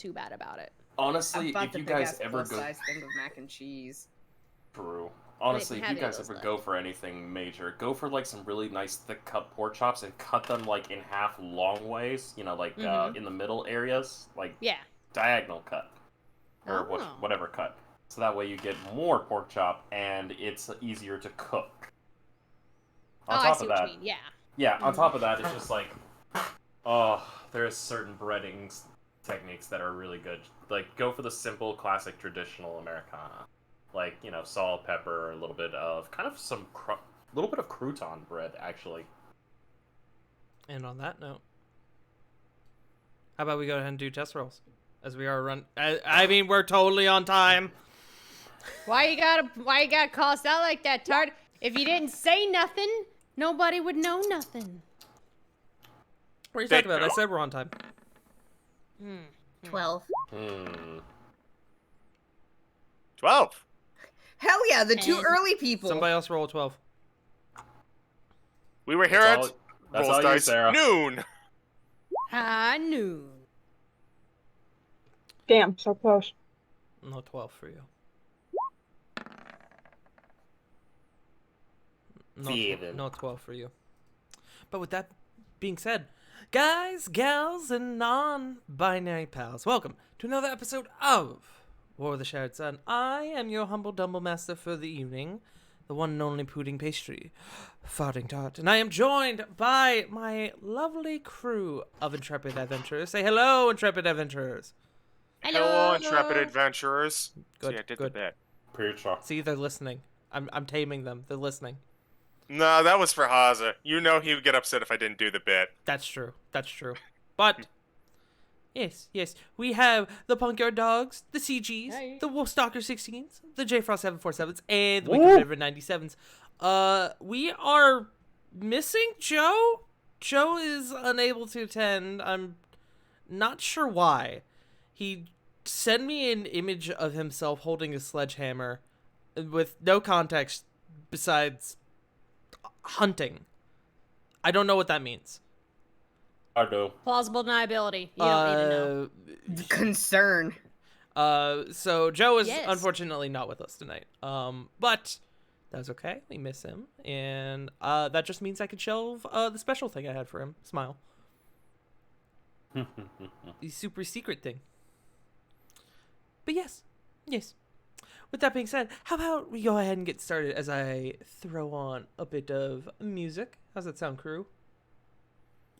too bad about it. Honestly, bought if the you big guys ass ever plus go size thing of mac and cheese. True. Honestly, if have you any of guys those ever left. go for anything major, go for like some really nice thick cut pork chops and cut them like in half long ways. You know, like in the middle areas, like Yeah. diagonal cut or Oh. whatever cut. So that way you get more pork chop and it's easier to cook. On I top see of what that, you mean. Yeah. yeah. On top of that, it's just like, oh, there's certain breading techniques that are really good. Like go for the simple, classic, traditional Americana. Like, you know, salt, pepper, a little bit of kind of some little bit of crouton bread, actually. And on that note, how about we go ahead and do test rolls as we are I mean, we're totally on time. Why you gotta call us out like that, Tart? If you didn't say nothing, nobody would know nothing. What are you talking about? I said we're on time. 12. 12. Hell yeah, the two 10. early people. Somebody else roll a 12. We were here That's at all Rolls you, Dice Sarah. noon. High noon. Damn, so close. No 12 for you. No 12 for you. But with that being said, guys, gals, and non-binary pals, welcome to another episode of War of the Shattered Sun. I am your humble dumble master for the evening, the one and only pudding pastry, Farting Tart, and I am joined by my lovely crew of intrepid adventurers. Say hello, intrepid adventurers. Hello, intrepid adventurers. Good, See, I did good. the bit. Preacher. See, they're listening. I'm taming them. They're listening. No, that was for Haza. You know he would get upset if I didn't do the bit. That's true. That's true. But yes, we have the Punkyard Dogs, the CGs, Hey. the Wolfstalker 16s, the JFrost 747s, and the Wicked River 97s. We are missing Joe. Joe is unable to attend. I'm not sure why. He sent me an image of himself holding a sledgehammer with no context besides hunting. I don't know what that means. I do. Plausible deniability. You don't need to know. Concern. So Joe is Yes. unfortunately not with us tonight. But that's okay. We miss him, and that just means I could shelve the special thing I had for him. Smile. The super secret thing. But yes. With that being said, how about we go ahead and get started as I throw on a bit of music? How's that sound, crew?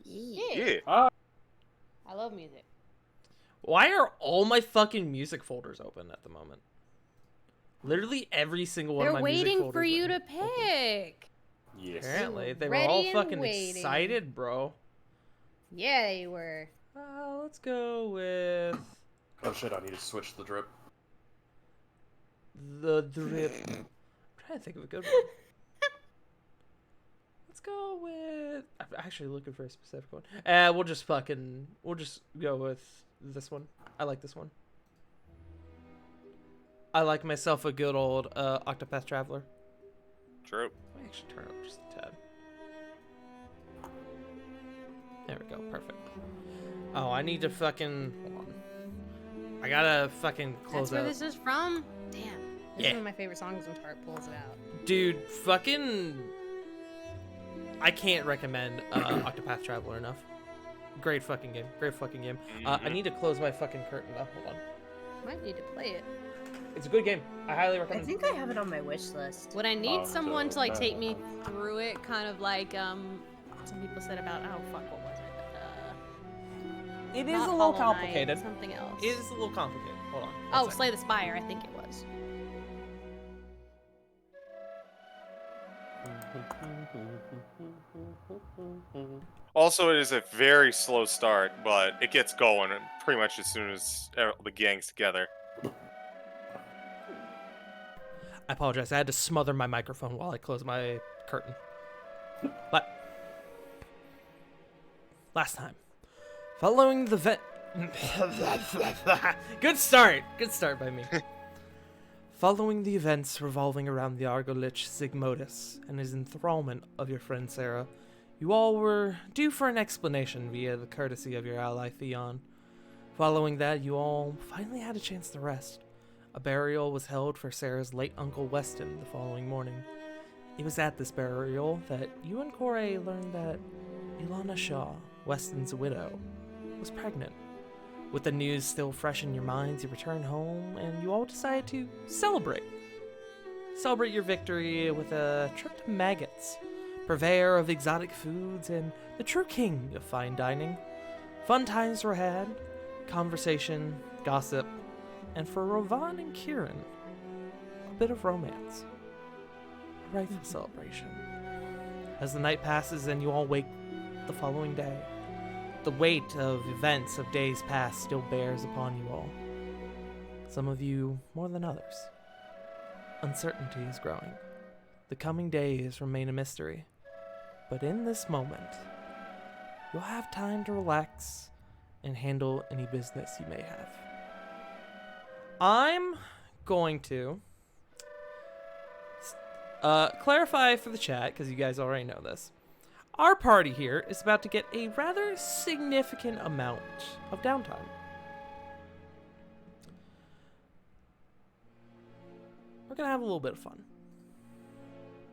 Yeah. Yeah. I love music. Why are all my fucking music folders open at the moment? Literally every single one They're of my music waiting folders for you are to open. pick. Yes. Apparently, they were Ready all and fucking waiting. excited, bro. Yeah, they were. Let's go with Oh shit, I need to switch the drip. the drip. I'm trying to think of a good one. Let's go with. I'm actually looking for a specific one. We'll just go with this one. I like this one. I like myself a good old Octopath Traveler. True. Let me actually turn it up just a tad. There we go. Perfect. Oh, I need to fucking. Hold on. I gotta fucking close That's where out. this is from? Damn. This Yeah. is one of my favorite songs when Tart pulls it out. Dude, fucking. I can't recommend Octopath Traveler enough. Great fucking game. I need to close my fucking curtain though. Hold on. Might need to play it. It's a good game. I highly I recommend. think I have it on my wish list. Would I need someone to like take me through it, kind of like some people said about what was it? It is Not a little Hollow Knight, complicated. something else. It is a little complicated. Hold on. one Oh, second. Slay the Spire, I think it was. Also, it is a very slow start, but it gets going pretty much as soon as the gang's together. I apologize. I had to smother my microphone while I closed my curtain. But last time, following the Good start by me. Following the events revolving around the Argolich Sigmodus and his enthrallment of your friend Sarah, you all were due for an explanation via the courtesy of your ally Theon. Following that, you all finally had a chance to rest. A burial was held for Sarah's late uncle Weston the following morning. It was at this burial that you and Corey learned that Ilana Shaw, Weston's widow, was pregnant. With the news still fresh in your minds, you return home and you all decide to celebrate. Celebrate your victory with a trip to Maggots, purveyor of exotic foods and the true king of fine dining. Fun times were had, conversation, gossip, and for Rovan and Kieran, a bit of romance. A rightful celebration. As the night passes and you all wake the following day, the weight of events of days past still bears upon you all. Some of you more than others. Uncertainty is growing. The coming days remain a mystery. But in this moment, you'll have time to relax and handle any business you may have. I'm going to clarify for the chat, because you guys already know this. Our party here is about to get a rather significant amount of downtime. We're going to have a little bit of fun.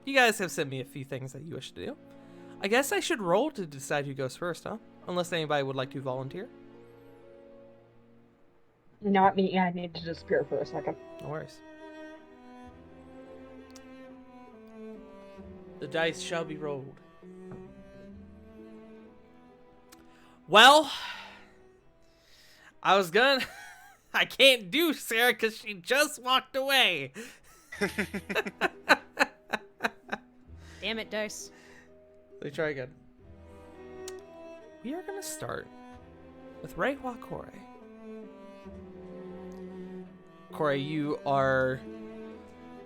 You guys have sent me a few things that you wish to do. I guess I should roll to decide who goes first, huh? Unless anybody would like to volunteer. Not me. I need to disappear for a second. No worries. The dice shall be rolled. Well, I was gonna... I can't do Sarah because she just walked away. Damn it, dice. Let me try again. We are gonna start with Reiwa Kore. Kore, you are...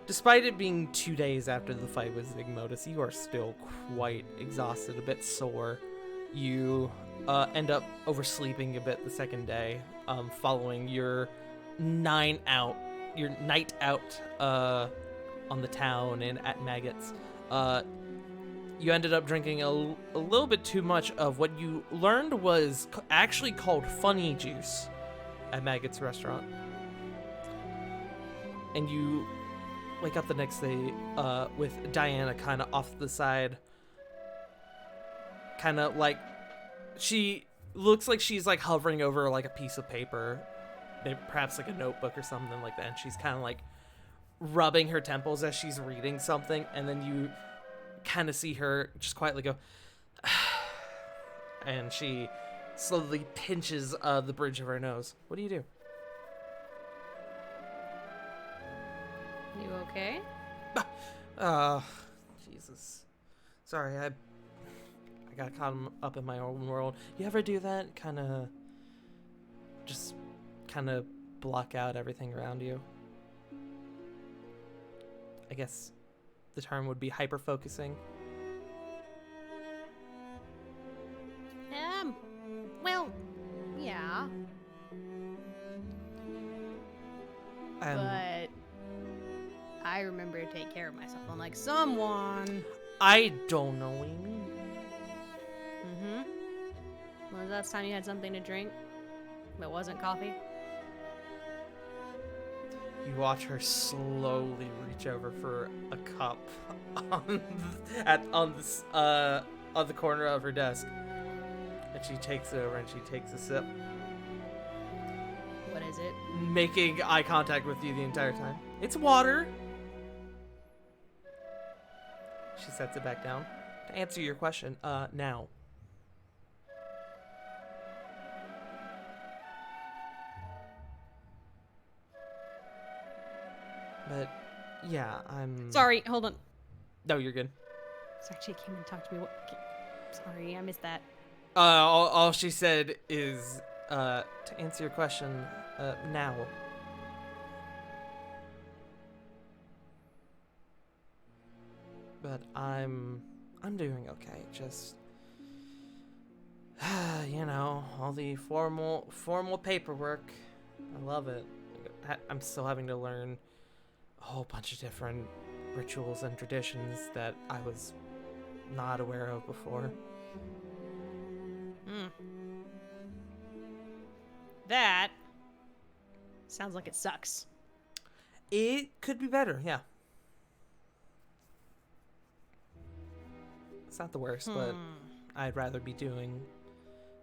Despite it being 2 days after the fight with Zygmodus, you are still quite exhausted, a bit sore. You end up oversleeping a bit the second day, following your night out on the town and at Maggots. You ended up drinking a little bit too much of what you learned was actually called funny juice at Maggots restaurant. And you wake up the next day with Diana kind of off the side, kind of like she looks like she's like hovering over like a piece of paper, maybe perhaps like a notebook or something like that, and she's kind of like rubbing her temples as she's reading something, and then you kind of see her just quietly go and she slowly pinches the bridge of her nose. What do you do? You okay? Jesus. Sorry, I got caught up in my own world. You ever do that? Just kind of block out everything around you? I guess the term would be hyper-focusing. Well, yeah. But I remember to take care of myself, unlike someone. I don't know what you mean. Mm-hmm. When was the last time you had something to drink that wasn't coffee? You watch her slowly reach over for a cup on the corner of her desk, and she takes it over and she takes a sip, What is it? making eye contact with you the entire time. It's water. She sets it back down. To answer your question, now. But yeah, I'm Sorry, hold on. No, you're good. Sorry, she came and talked to me. Sorry, I missed that. All she said is, to answer your question, now. But I'm doing okay. Just, you know, all the formal paperwork. I love it. I'm still having to learn a whole bunch of different rituals and traditions that I was not aware of before. that, sounds like it sucks. It could be better, yeah. It's not the worst, but I'd rather be doing,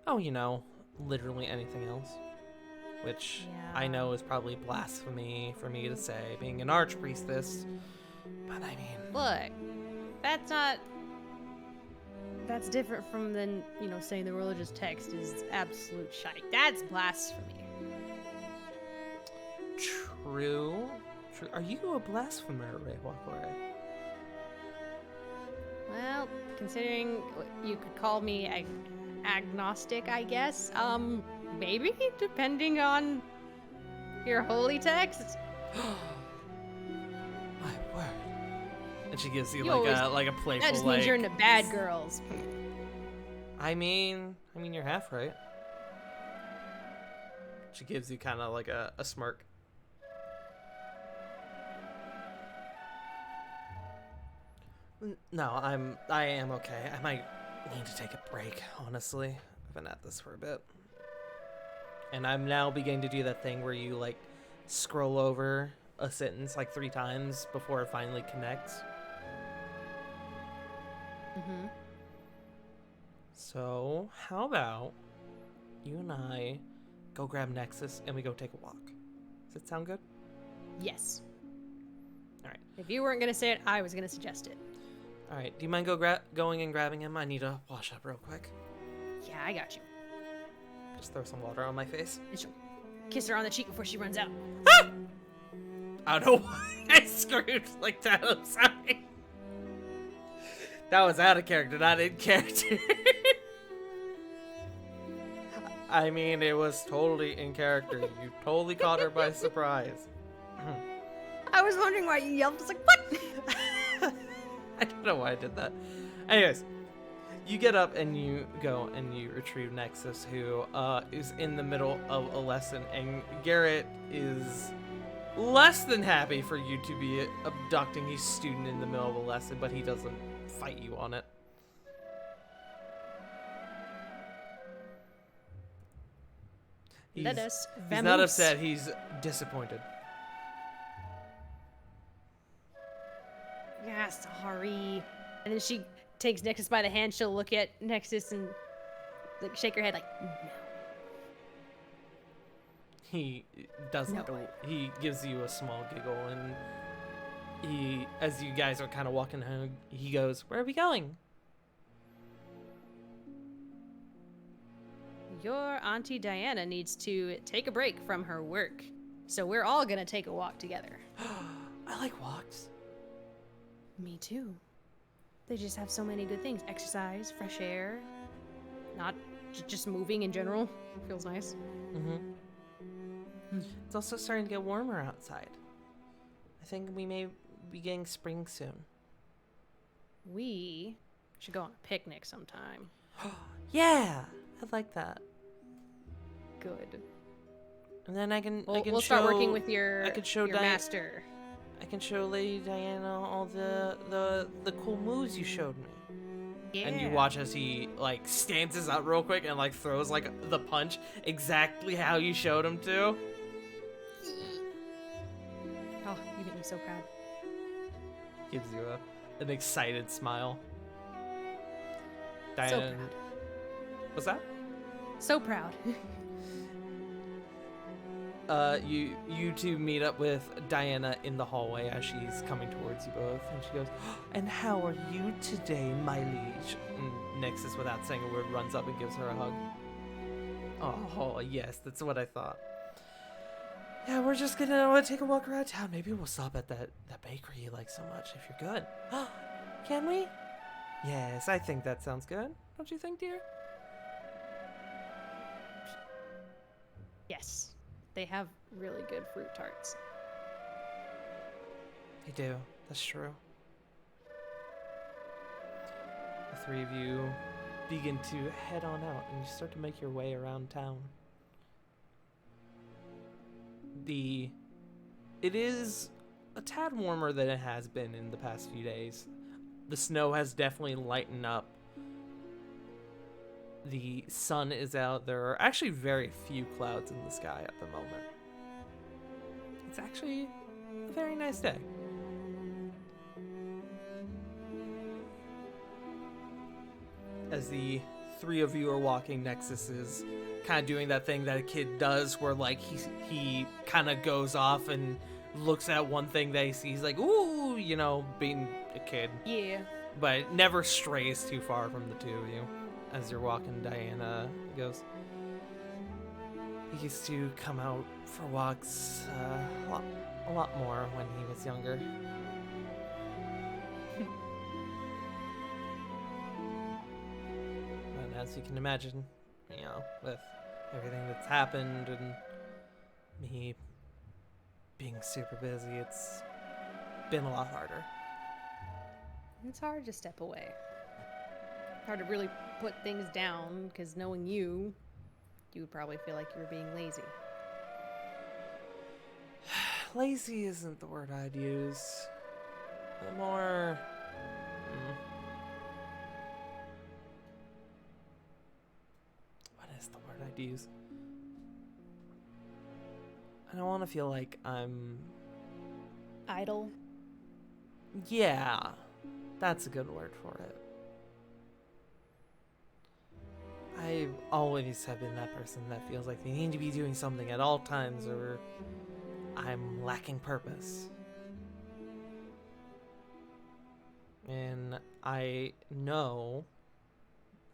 literally anything else. Which I Yeah. know is probably blasphemy for me to say, being an archpriestess. But I mean, Look, that's different from than, saying the religious text is absolute shite. That's blasphemy. true. Are you a blasphemer, Ray Wakore? Well, considering you could call me agnostic, I guess. Maybe, depending on your holy text. My word. And she gives you, You like always- a playful, That just means you're into bad girls. I mean, you're half right. She gives you kind of like a smirk. No, I am okay. I might need to take a break, honestly. I've been at this for a bit. And I'm now beginning to do that thing where you, like, scroll over a sentence, like, 3 times before it finally connects. Mm-hmm. So, how about you and I go grab Nexus and we go take a walk? Does it sound good? Yes. Alright. If you weren't gonna say it, I was gonna suggest it. Alright, do you mind going and grabbing him? I need to wash up real quick. Yeah, I got you. Just throw some water on my face. And she'll kiss her on the cheek before she runs out. I don't know why I screamed like that. I'm sorry. That was out of character, not in character. I mean, it was totally in character. You totally caught her by surprise. I was wondering why you yelled. I was like, what? I don't know why I did that. Anyways, you get up and you go and you retrieve Nexus, who is in the middle of a lesson, and Garrett is less than happy for you to be abducting his student in the middle of a lesson, but he doesn't fight you on it. Let us He's not vamoose. upset, he's disappointed. Yeah, sorry. And then she takes Nexus by the hand. She'll look at Nexus and like shake her head like, no. He does No. he gives you a small giggle, and he, as you guys are kind of walking home, he goes, "Where are we going?" Your Auntie Diana needs to take a break from her work. So we're all gonna take a walk together. I like walks. Me too. They just have so many good things. Exercise, fresh air, not just moving in general. Feels nice. Mm-hmm. It's also starting to get warmer outside. I think we may be getting spring soon. We should go on a picnic sometime. Yeah, I like that. Good. And then I can We'll start working show- with your, I can show your master. I can show Lady Diana all the cool moves you showed me. Yeah. And you watch as he like stances up real quick and like throws like the punch exactly how you showed him to. Oh, you make me so proud. Gives you an excited smile. So Diana, proud. what's that? So proud. You two meet up with Diana in the hallway as she's coming towards you both, and she goes, "And how are you today, my liege?" And Nexus, without saying a word, runs up and gives her a hug. Oh, yes, that's what I thought. Yeah, we're just gonna take a walk around town. Maybe we'll stop at that bakery you like so much if you're good. Can we? Yes, I think that sounds good. Don't you think, dear? Yes. They have really good fruit tarts. They do. That's true. The three of you begin to head on out and you start to make your way around town. It is a tad warmer than it has been in the past few days. The snow has definitely lightened up The sun is out. There are actually very few clouds in the sky at the moment. It's actually a very nice day. As the three of you are walking, Nexus is kind of doing that thing that a kid does where like he kind of goes off and looks at one thing that he sees like, ooh, you know, being a kid. Yeah. But never strays too far from the two of you. As you're walking, Diana goes, he used to come out for walks a lot more when he was younger. And as you can imagine, you know, with everything that's happened and me being super busy, it's been a lot harder. It's hard to step away. Hard to really put things down, because knowing you would probably feel like you were being lazy. Lazy isn't the word I'd use. The more... What is the word I'd use? I don't want to feel like I'm... Idle? Yeah, that's a good word for it. I always have been that person that feels like they need to be doing something at all times, or I'm lacking purpose. And I know,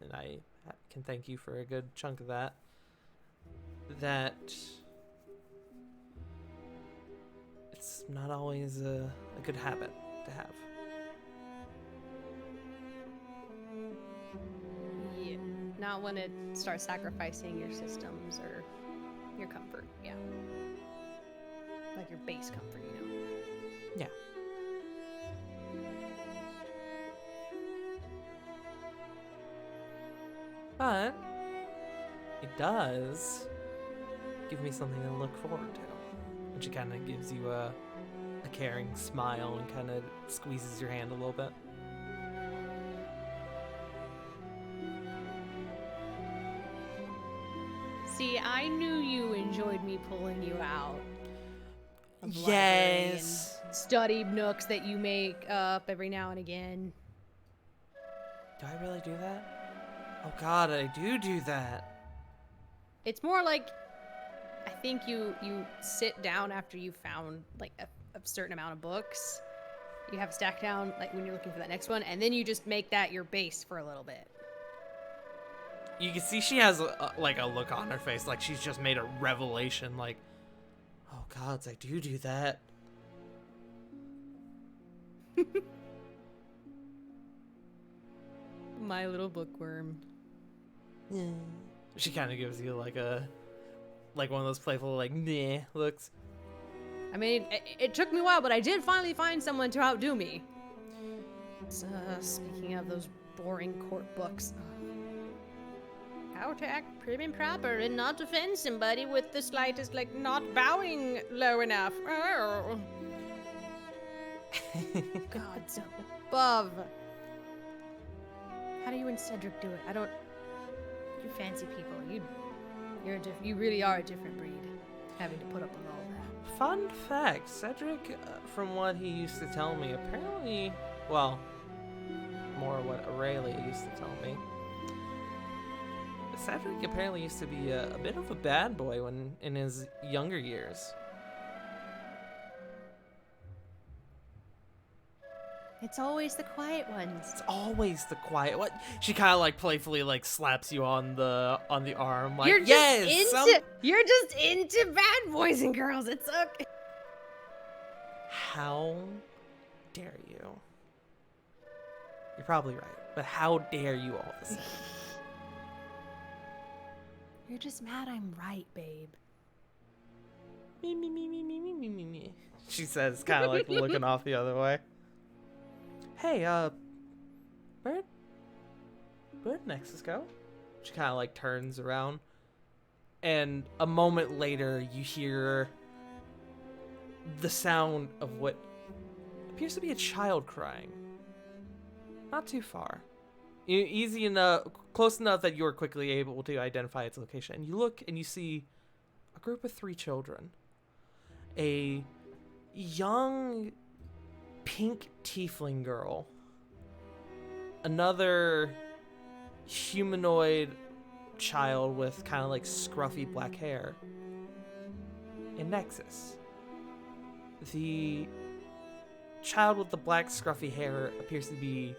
and I can thank you for a good chunk of that, that it's not always a good habit to have. Yeah. Not when it starts sacrificing your systems or your comfort, yeah. Like your base comfort, you know? Yeah. But it does give me something to look forward to. And she kind of gives you a caring smile and kind of squeezes your hand a little bit. See, I knew you enjoyed me pulling you out. of the library Yes. and study nooks that you make up every now and again. Do I really do that? Oh god, I do that. It's more like, I think you sit down after you found like a certain amount of books. You have stacked down like when you're looking for that next one, and then you just make that your base for a little bit. You can see she has like a look on her face, like she's just made a revelation, like, oh gods, I do that. My little bookworm. Yeah. She kind of gives you like one of those playful like meh looks. I mean, it took me a while, but I did finally find someone to outdo me. Speaking of those boring court books. How to act prim and proper and not offend somebody with the slightest, like, not bowing low enough. Oh. Gods above. How do you and Cedric do it? I don't... You fancy people. You really are a different breed. Having to put up with all that. Fun fact, Cedric, from what he used to tell me, apparently, well, more what Aurelia used to tell me, Cedric apparently used to be a bit of a bad boy when in his younger years. It's always the quiet ones. It's always the quiet. What? She kind of like playfully like slaps you on the arm, like, You're just yes, you're just into bad boys and girls. It's okay. How dare you? You're probably right, but how dare you all of a sudden? You're just mad I'm right, babe. Me. She says, kind of like looking off the other way. Hey, where'd Nexus go? She kind of like turns around, and a moment later, you hear the sound of what appears to be a child crying. Not too far. easy enough, close enough that you are quickly able to identify its location. And you look and you see a group of 3 children. A young pink tiefling girl. Another humanoid child with kind of like scruffy black hair. And Nexus. The child with the black scruffy hair appears to be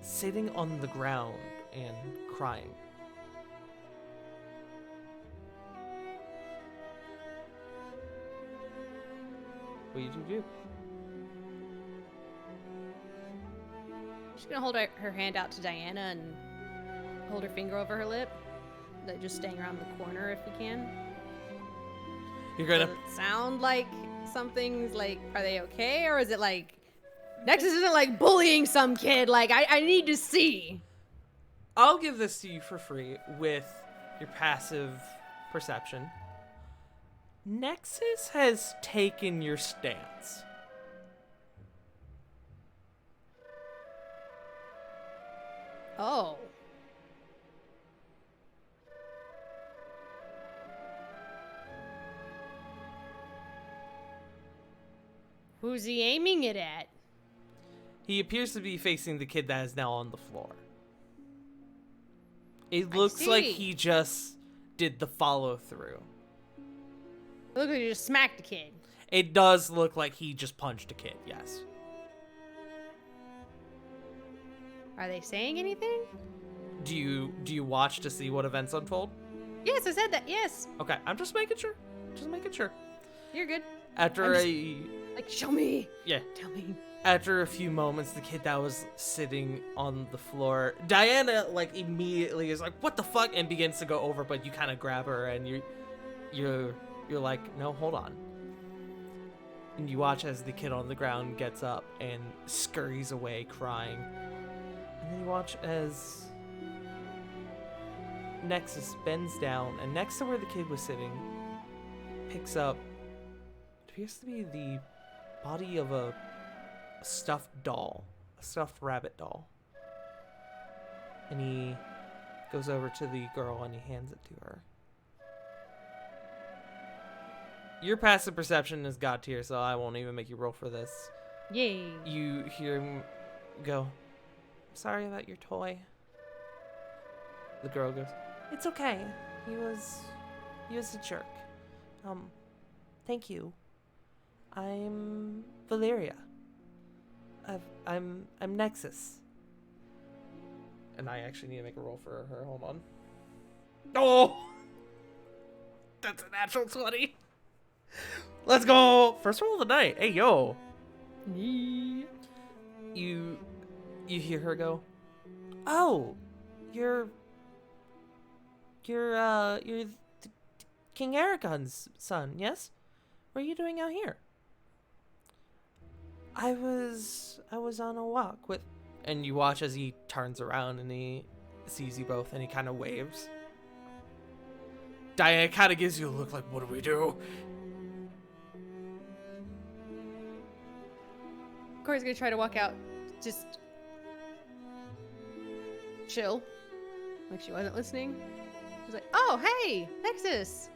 sitting on the ground and crying. What do you do? She's gonna hold her hand out to Diana and hold her finger over her lip. Like, just staying around the corner if we can. You're gonna. Does it sound like something's like, are they okay? Or is it like, Nexus isn't like bullying some kid? Like, I need to see. I'll give this to you for free with your passive perception. Nexus has taken your stance. Oh. Who's he aiming it at? He appears to be facing the kid that is now on the floor. It looks like see. he just did the follow through. Look like you just smacked the kid. It does look like he just punched a kid, yes. Are they saying anything? Do you watch to see what events unfold? Yes, I said that. Yes. Okay, I'm just making sure. Just making sure. You're good. After Like, show me. yeah. Tell me. After a few moments, the kid that was sitting on the floor, Diana like immediately is like, "What the fuck?" and begins to go over, but you kind of grab her and you're like, "No, hold on." And you watch as the kid on the ground gets up and scurries away crying. And then you watch as Nexus bends down and next to where the kid was sitting, picks up what appears to be the body of a stuffed doll, a stuffed rabbit doll. And he goes over to the girl and he hands it to her. Your passive perception is God tier, so I won't even make you roll for this. Yay. You hear him go, "Sorry about your toy." The girl goes, "It's okay. He was a jerk. Thank you. I'm Valeria. I'm Nexus." And I actually need to make a roll for her. Hold on. Oh, that's a natural 20. Let's go. First roll of the night. Hey yo. You hear her go, "Oh, you're King Aragon's son, yes? What are you doing out here?" I was on a walk with," and you watch as he turns around and he sees you both and he kind of waves. Diana kind of gives you a look like, "What do we do?" Corey's gonna try to walk out, just chill, like she wasn't listening. She's like, "Oh, hey, Nexus.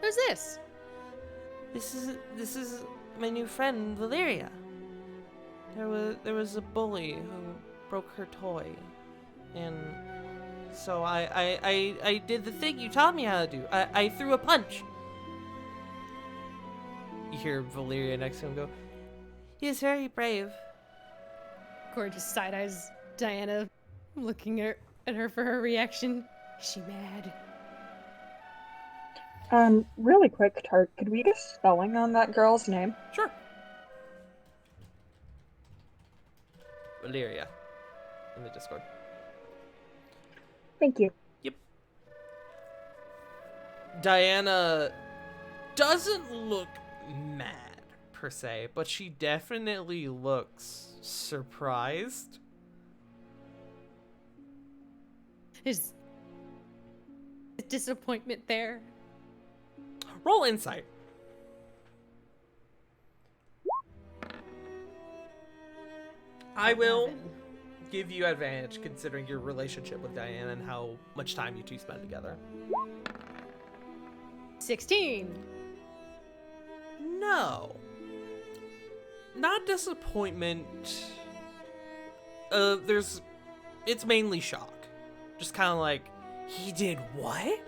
Who's this?" This is my new friend Valeria. There was a bully who broke her toy, and so I did the thing you taught me how to do. I threw a punch. You hear Valeria next to him go, "He is very brave." Corey just side eyes Diana, looking at her for her reaction. Is she mad? Really quick, Tart, could we get spelling on that girl's name? Sure. Valeria. In the Discord. Thank you. Yep. Diana doesn't look mad, per se, but she definitely looks surprised. Is disappointment there? Roll insight. I will 11. give you advantage considering your relationship with Diana and how much time you two spend together. 16. No. Not disappointment. It's mainly shock. Just kind of like, he did what?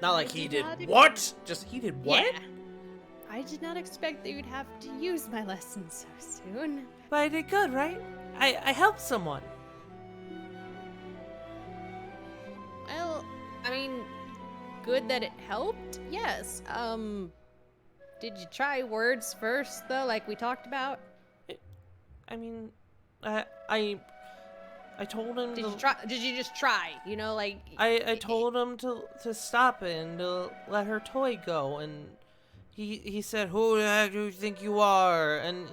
Not like he did what? Just he did what? Yeah. I did not expect that you'd have to use my lessons so soon. But I did good, right? I helped someone. Well, I mean, good that it helped. Yes. Did you try words first though, like we talked about? I mean, I told him Did to, you try? Did you just try? You know, like I told him to stop it and to let her toy go, and he said, "Who the heck do you think you are?" And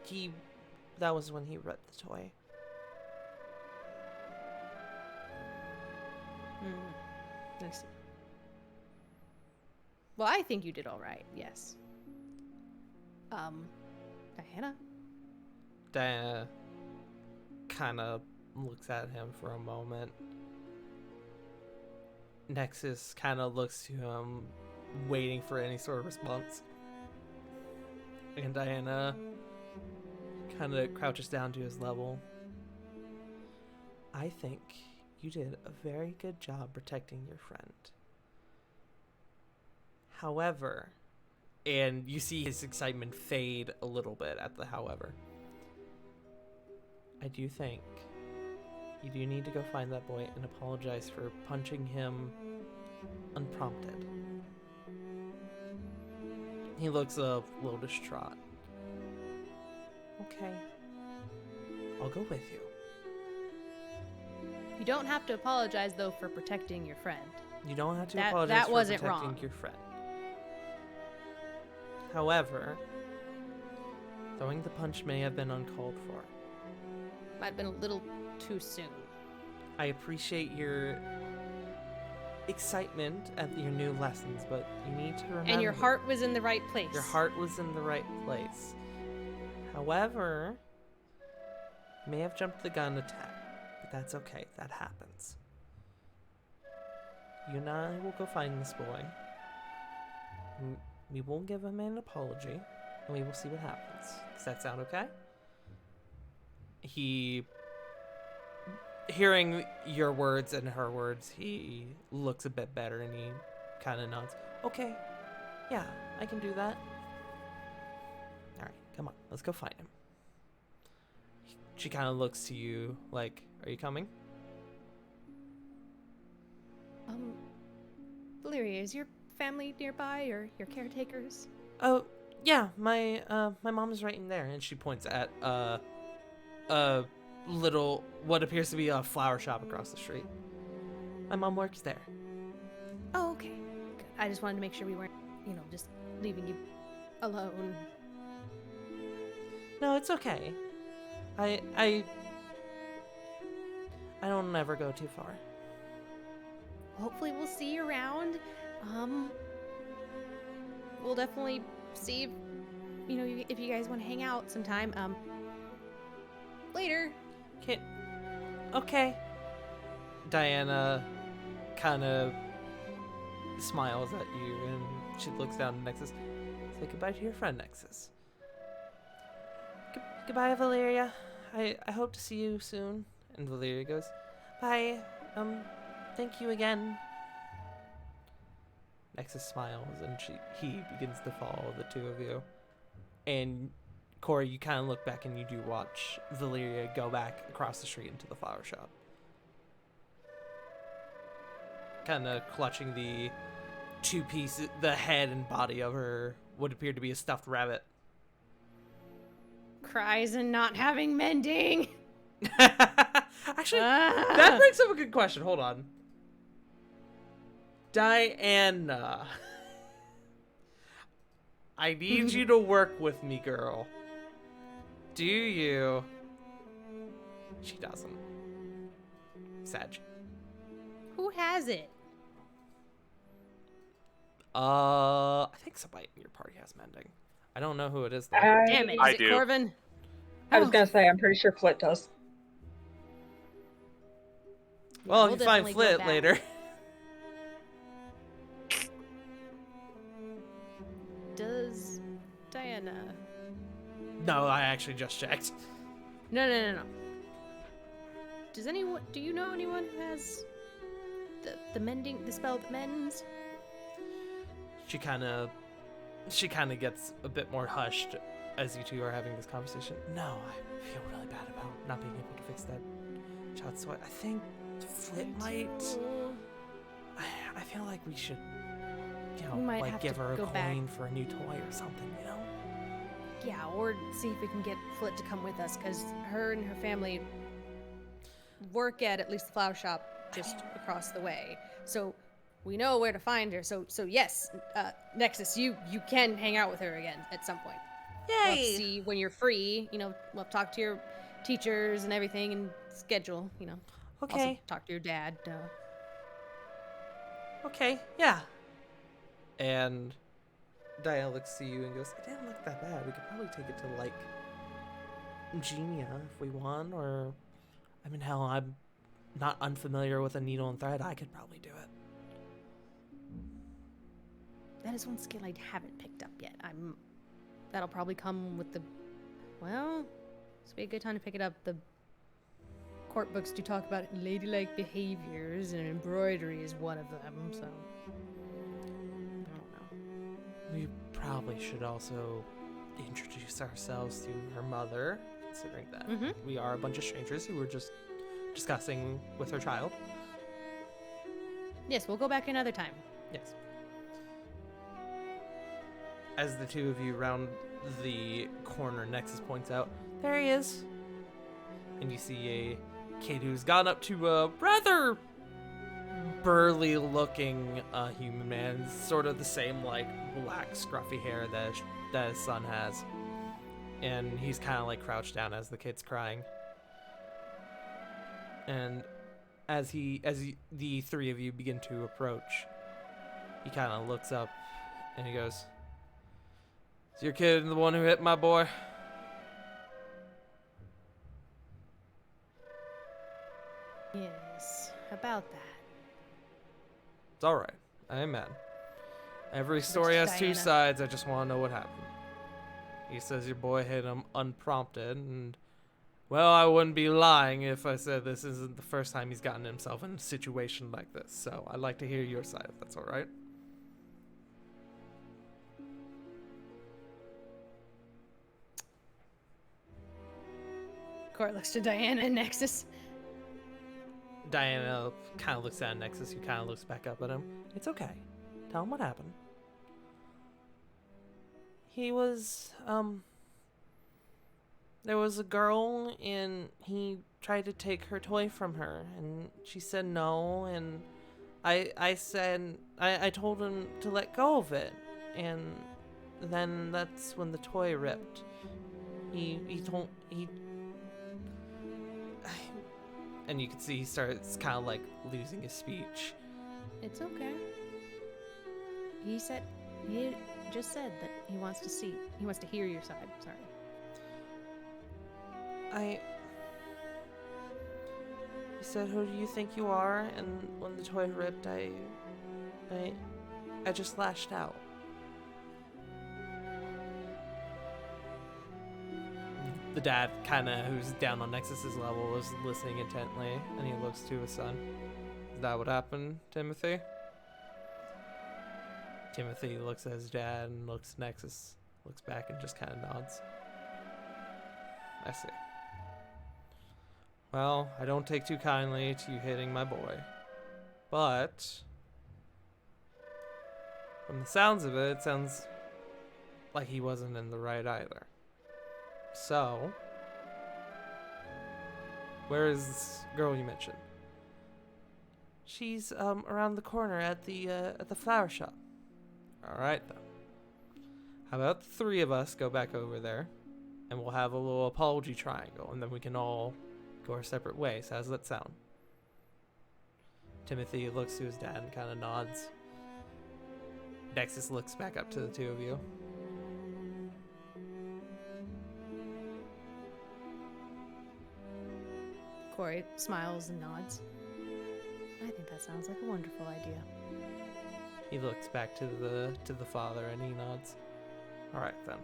he that was when he read the toy. I see. Well, I think you did all right. Yes. Diana. Diana kind of looks at him for a moment. Nexus kind of looks to him, waiting for any sort of response. And Diana kind of crouches down to his level. I think you did a very good job protecting your friend. However, and you see his excitement fade a little bit at the however. I do think you do need to go find that boy and apologize for punching him unprompted. He looks a little distraught. Okay. I'll go with you. You don't have to apologize though for protecting your friend. You don't have to That- apologize that for wasn't protecting wrong. your friend. However, throwing the punch may have been uncalled for. Might have been a little too soon. I appreciate your excitement at your new lessons, but you need to remember... And your heart was in the right place. Your heart was in the right place. However, you may have jumped the gun a tad, but that's okay. That happens. You and I will go find this boy. We will give him an apology, and we will see what happens. Does that sound okay? Hearing your words and her words, he looks a bit better and he kind of nods. Okay, yeah, I can do that. All right, come on, let's go find him. She kind of looks to you like, are you coming? Valeria, is your family nearby or your caretakers? Oh, yeah, my mom's right in there, and she points at a little, what appears to be a flower shop across the street. My mom works there. Oh, okay. Good. I just wanted to make sure we weren't, just leaving you alone. No, it's okay. I don't ever go too far. Hopefully we'll see you around. We'll definitely see if, if you guys want to hang out sometime. Later. Okay. Diana kind of smiles at you and she looks down at Nexus. Say goodbye to your friend, Nexus. Goodbye, Valeria. I hope to see you soon. And Valeria goes, bye. Thank you again. Nexus smiles and he begins to follow the two of you. And Corey, you kind of look back and you do watch Valeria go back across the street into the flower shop. Kind of clutching the two pieces, the head and body of her, what appeared to be a stuffed rabbit. Cries and not having mending. Actually, that brings up a good question. Hold on. Diana. I need you to work with me, girl. Do you? She doesn't. Sag. Who has it? I think somebody in your party has mending. I don't know who it is though. Damn it! I Is it do. Corvin? I was Oh, gonna say, I'm pretty sure Flit does. Well, we'll if you find definitely go Flit back. later. Does Diana? No, I actually just checked. No. Does anyone? Do you know anyone who has the mending, the spell that mends? She kind of gets a bit more hushed as you two are having this conversation. No, I feel really bad about not being able to fix that child. So I think Flit might. I feel like we should, We might like have give to her a go back. coin for a new toy or something, you know? Yeah, or see if we can get Flit to come with us, because her and her family work at least the flower shop just across the way. So we know where to find her. So yes, Nexus, you can hang out with her again at some point. We'll have to see when you're free. You know, we'll talk to your teachers and everything and schedule. You know, also Okay. talk to your dad. Okay, yeah. And Diana looks to you and goes, "It didn't look that bad. We could probably take it to, like, Genia if we want, or... I mean, hell, I'm not unfamiliar with a needle and thread. I could probably do it." That is one skill I haven't picked up yet. That'll probably come with the. Well, this would be a good time to pick it up. The court books do talk about ladylike behaviors, and embroidery is one of them. So I don't know. We probably should also introduce ourselves to her mother, considering that Mhm. we are a bunch of strangers who were just discussing with her child. Yes, we'll go back another time. Yes. As the two of you round the corner, Nexus points out, "There he is." And you see a kid who's gone up to a rather burly looking human man, sort of the same like black scruffy hair that his son has. And he's kind of like crouched down as the kid's crying. And as the three of you begin to approach, he kind of looks up and he goes, "Is your kid the one who hit my boy?" Yes, about that. It's alright. I ain't mad. Every story has two Diana? sides. I just want to know what happened. He says your boy hit him unprompted, and, well, I wouldn't be lying if I said this isn't the first time he's gotten himself in a situation like this. So I'd like to hear your side, if that's alright. Court looks to Diana and Nexus. Diana kind of looks at Nexus, who kind of looks back up at him. "It's okay. Tell him what happened." He was, there was a girl, and he tried to take her toy from her, and she said no, and I said, I told him to let go of it, and then that's when the toy ripped. And you can see he starts kind of like losing his speech. It's okay. He just said that he wants to hear your side. Sorry. He said, "Who do you think you are?" And when the toy ripped, I just lashed out. The dad, kind of, who's down on Nexus's level, is listening intently, and he looks to his son. "Is that what happened, Timothy?" Timothy looks at his dad and looks at Nexus, looks back and just kind of nods. "I see. Well, I don't take too kindly to you hitting my boy. But from the sounds of it, it sounds like he wasn't in the right either. So, where is this girl you mentioned?" "She's around the corner at the flower shop." "All right then. How about the three of us go back over there, and we'll have a little apology triangle, and then we can all go our separate ways. How does that sound?" Timothy looks to his dad and kind of nods. Nexus looks back up to the two of you. Corey smiles and nods. I think that sounds like a wonderful idea. He looks back to the father and he nods. All right then.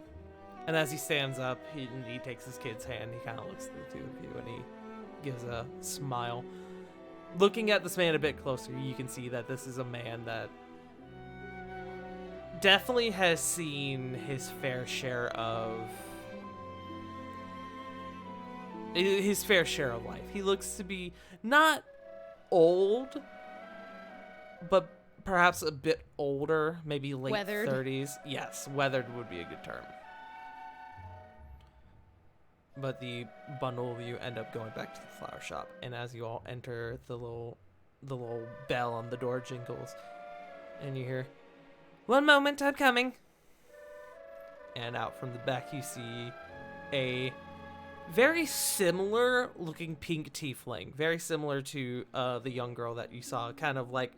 And as he stands up, he takes his kid's hand. He kind of looks at the two of you and he gives a smile. Looking at this man a bit closer, you can see that this is a man that definitely has seen his fair share of life. He looks to be not old, but perhaps a bit older, maybe late Weathered. 30s. Yes, weathered would be a good term. But the bundle of you end up going back to the flower shop, and as you all enter, the little bell on the door jingles, and you hear, "One moment, I'm coming." And out from the back, you see a very similar looking pink tiefling, very similar to the young girl that you saw, kind of like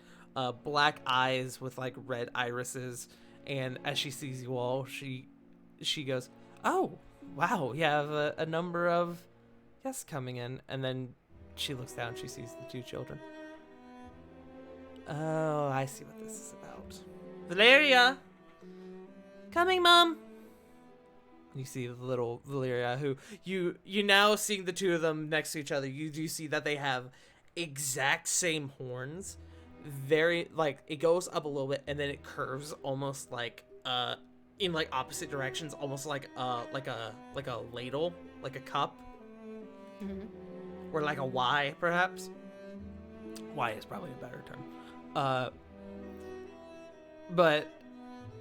black eyes with like red irises. And as she sees you all, she goes, "Oh, wow, you have a number of guests coming in." And then she looks down, she sees the two children. "Oh, I see what this is about. Valeria! Coming, Mom!" You see the little Valeria, who you now seeing the two of them next to each other, you do see that they have exact same horns. Very, like, it goes up a little bit and then it curves almost like in like opposite directions, almost like a ladle, like a cup, or like a Y perhaps. Y is probably a better term. But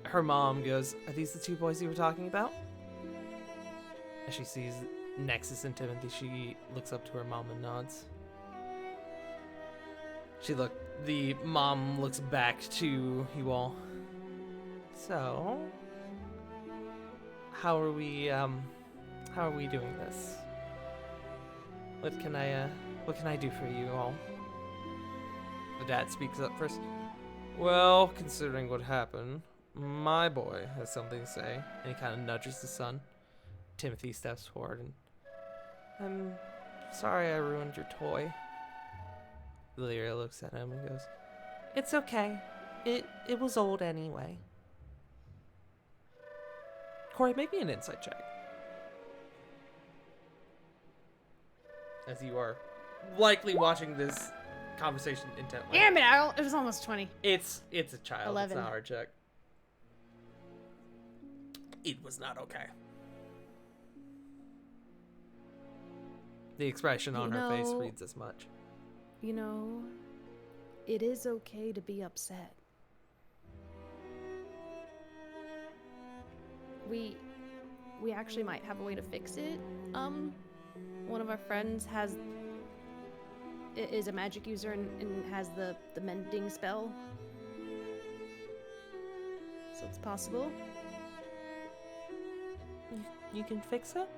her mom goes, "Are these the two boys you were talking about?" As she sees Nexus and Timothy, she looks up to her mom and nods. The mom looks back to you all. "So, how are we doing this? What can I do for you all?" The dad speaks up first. "Well, considering what happened, my boy has something to say," and he kind of nudges the son. Timothy steps forward and, "I'm sorry I ruined your toy." Valeria looks at him and goes, "It's okay. It was old anyway." Corey, make me an insight check. As you are likely watching this conversation intently. Damn it! It was almost 20. It's a child. 11. It's a hard check. It was not okay. The expression on her face reads as much. You know, it is okay to be upset. We actually might have a way to fix it. One of our friends is a magic user and has the mending spell. So it's possible. You can fix it?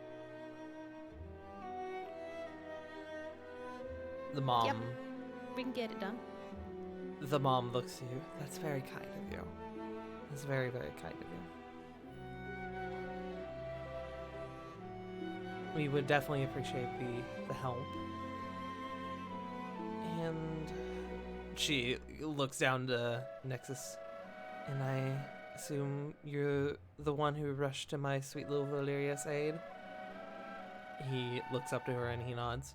The mom. Yep. We can get it done. The mom looks at you. "That's very kind of you. That's very, very kind of you. We would definitely appreciate the help." And she looks down to Nexus. "And I assume you're the one who rushed to my sweet little Valeria's aid?" He looks up to her and he nods.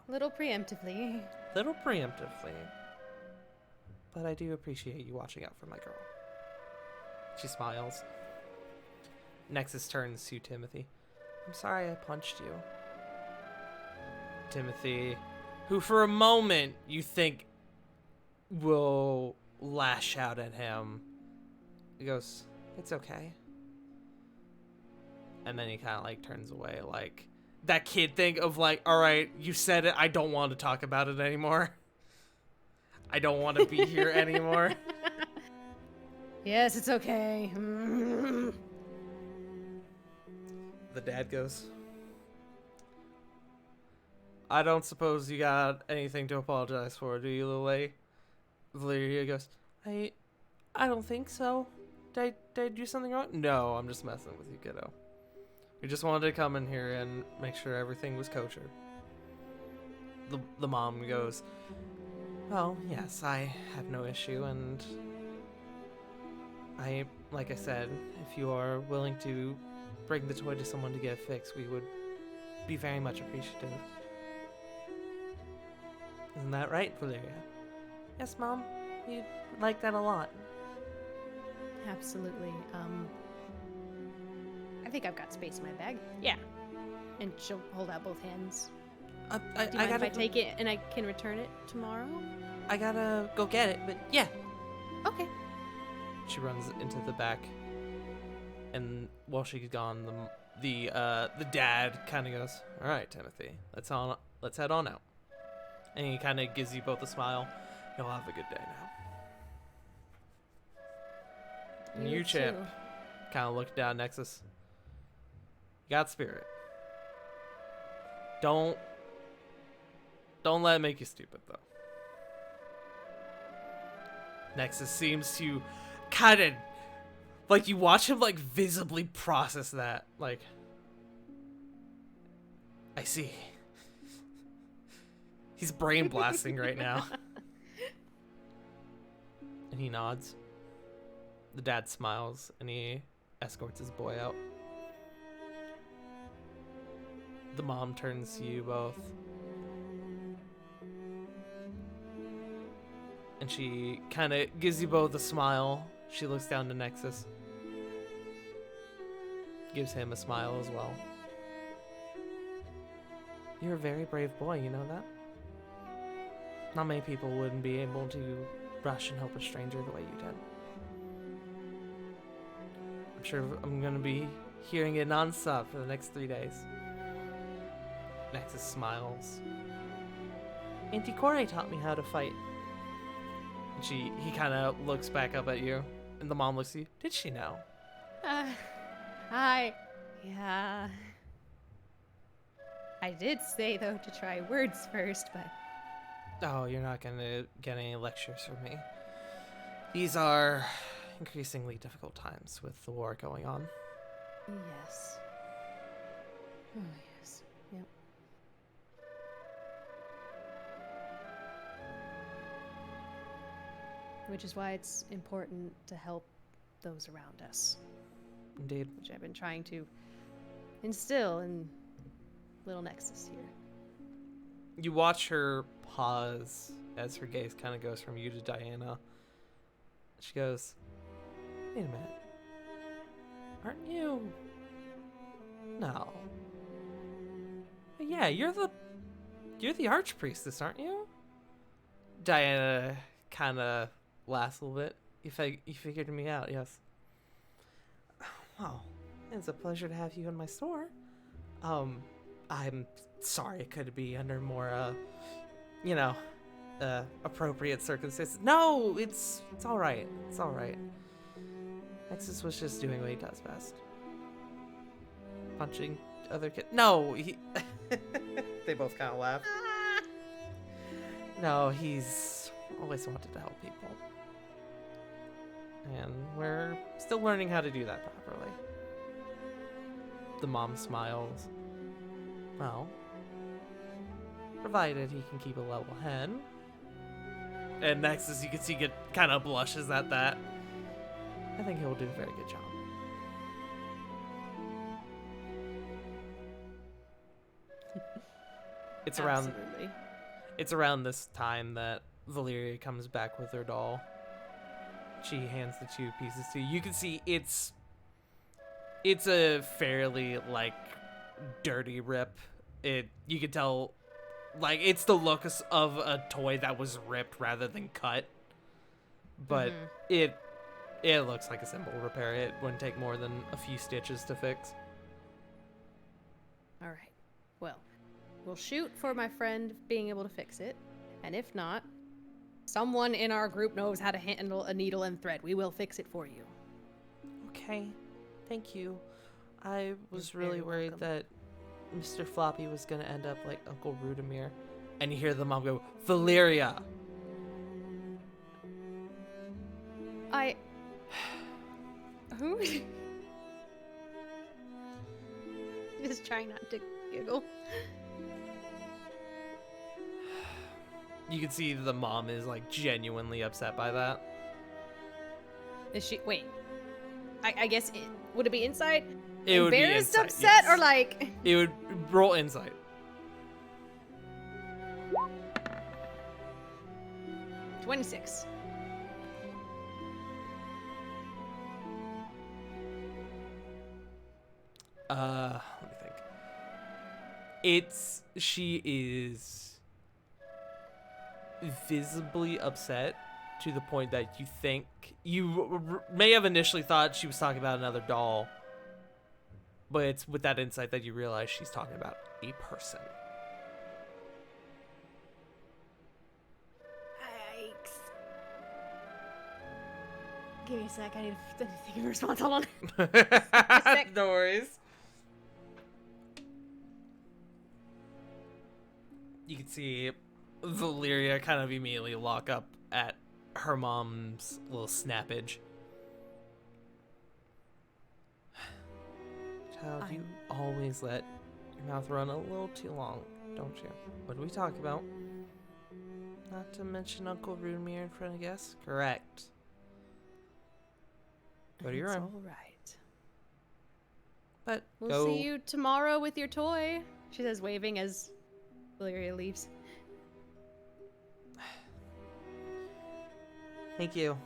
Little preemptively. Little preemptively. "But I do appreciate you watching out for my girl." She smiles. Nexus turns to Timothy. "I'm sorry I punched you." Timothy, who for a moment you think will lash out at him, he goes, "It's okay." And then he kind of like turns away, like that kid thing of like, "All right, you said it. I don't want to talk about it anymore. I don't want to be here anymore." Yes, it's okay. The dad goes, "I don't suppose you got anything to apologize for, do you, Lily?" Valeria goes, I don't think so. Did I do something wrong?" "No, I'm just messing with you, kiddo. We just wanted to come in here and make sure everything was kosher." the mom goes, well, yes, I have no issue, and like I said, if you are willing to bring the toy to someone to get it fixed, we would be very much appreciative. Isn't that right, Valeria? Yes, Mom. We'd like that a lot. Absolutely. I think I've got space in my bag. Yeah. And she'll hold out both hands. I Do you mind if I take it and I can return it tomorrow? I gotta go get it, but yeah. Okay. She runs into the back, and while she's gone, the dad kind of goes, "All right, Timothy, let's head on out." And he kind of gives you both a smile. You'll have a good day now. And you, Chip, too. kind of look down Nexus. You got spirit. Don't let it make you stupid, though. Nexus seems to kind of, like, you watch him, like, visibly process that. Like, I see. He's brain blasting right now. And he nods. The dad smiles, and he escorts his boy out. The mom turns to you both. And she kind of gives you both a smile. She looks down to Nexus. Gives him a smile as well. You're a very brave boy, you know that? Not many people wouldn't be able to rush and help a stranger the way you did. I'm sure I'm gonna be hearing it nonstop for the next 3 days. Nexus smiles. Auntie Corey taught me how to fight. And he kind of looks back up at you, and the mom looks at you. Did she know? Yeah. I did say, though, to try words first, but... Oh, you're not gonna get any lectures from me. These are increasingly difficult times with the war going on. Yes. Oh, yes. Yep. Which is why it's important to help those around us. Indeed. Which I've been trying to instill in little Nexus here. You watch her pause as her gaze kind of goes from you to Diana. She goes, wait a minute. Aren't you? No. Yeah, you're the archpriestess, aren't you? Diana kind of laughs a little bit. You figured me out, yes. Well, it's a pleasure to have you in my store. I'm sorry it could be under more, appropriate circumstances. No, it's all right. It's all right. Nexus was just doing what he does best. Punching other kids. No, he... They both kind of laugh. No, he's always wanted to help people. And we're still learning how to do that properly. The mom smiles. Well, provided he can keep a level head. And Nexus, you can see, kind of blushes at that. I think he'll do a very good job. Absolutely. It's around this time that Valeria comes back with her doll. She hands the two pieces to you. You can see it's a fairly, like, dirty rip. You can tell, like, it's the look of a toy that was ripped rather than cut. But it looks like a simple repair. It wouldn't take more than a few stitches to fix. All right. Well, we'll shoot for my friend being able to fix it. And if not, someone in our group knows how to handle a needle and thread. We will fix it for you. Okay. Thank you. I was You're really very worried welcome. that Mr. Floppy was going to end up like Uncle Rudimir. And you hear the mom go, Valeria! Who? Just trying not to giggle. You can see the mom is like genuinely upset by that. Is she? Wait. I guess would it be insight? It would be Embarrassed, insight, upset, yes. or like? It would roll insight. $26. Let me think. She is visibly upset to the point that you think you may have initially thought she was talking about another doll, but it's with that insight that you realize she's talking about a person. Yikes. Give me a sec. I need to think of a response. Hold on. sec. No worries. You can see Valeria kind of immediately lock up at her mom's little snappage. Child, you always let your mouth run a little too long, don't you? What do we talk about? Not to mention Uncle Rudemere in front of guests? Correct. Go to your It's room. all right. But We'll go. see you tomorrow with your toy. She says, waving as Valeria leaves. Thank you.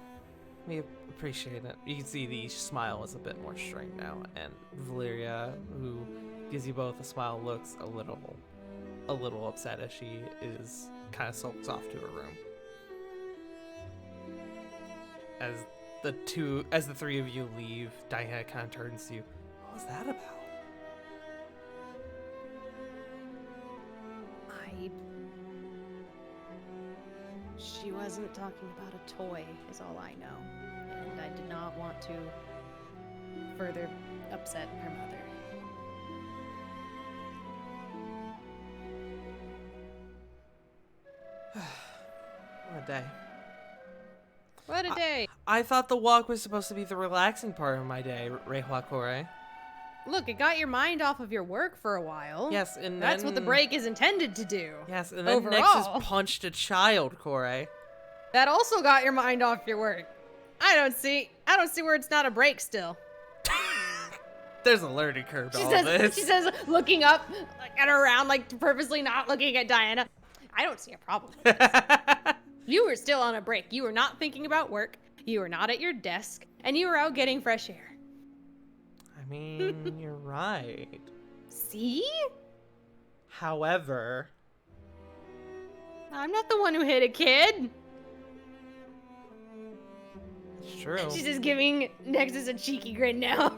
We appreciate it. You can see the smile is a bit more strained now, and Valeria, who gives you both a smile, looks a little upset as she is kind of sulks off to her room. As the three of you leave, Diana kind of turns to you. What was that about? She wasn't talking about a toy, is all I know. And I did not want to further upset her mother. What a day. What a day! I thought the walk was supposed to be the relaxing part of my day, Reihua Kore. Look, it got your mind off of your work for a while. Yes, and That's what the then- break is intended to do. Yes, and then Overall. Nexus punched a child, Kore. That also got your mind off your work. I don't see where it's not a break still. There's a learning curve to She all says, this. she says, looking up like, at her around, like purposely not looking at Diana. I don't see a problem with this. You were still on a break. You were not thinking about work. You were not at your desk, and you were out getting fresh air. I mean, you're right. See? However, I'm not the one who hit a kid. it's true. She's just giving Nexus a cheeky grin now.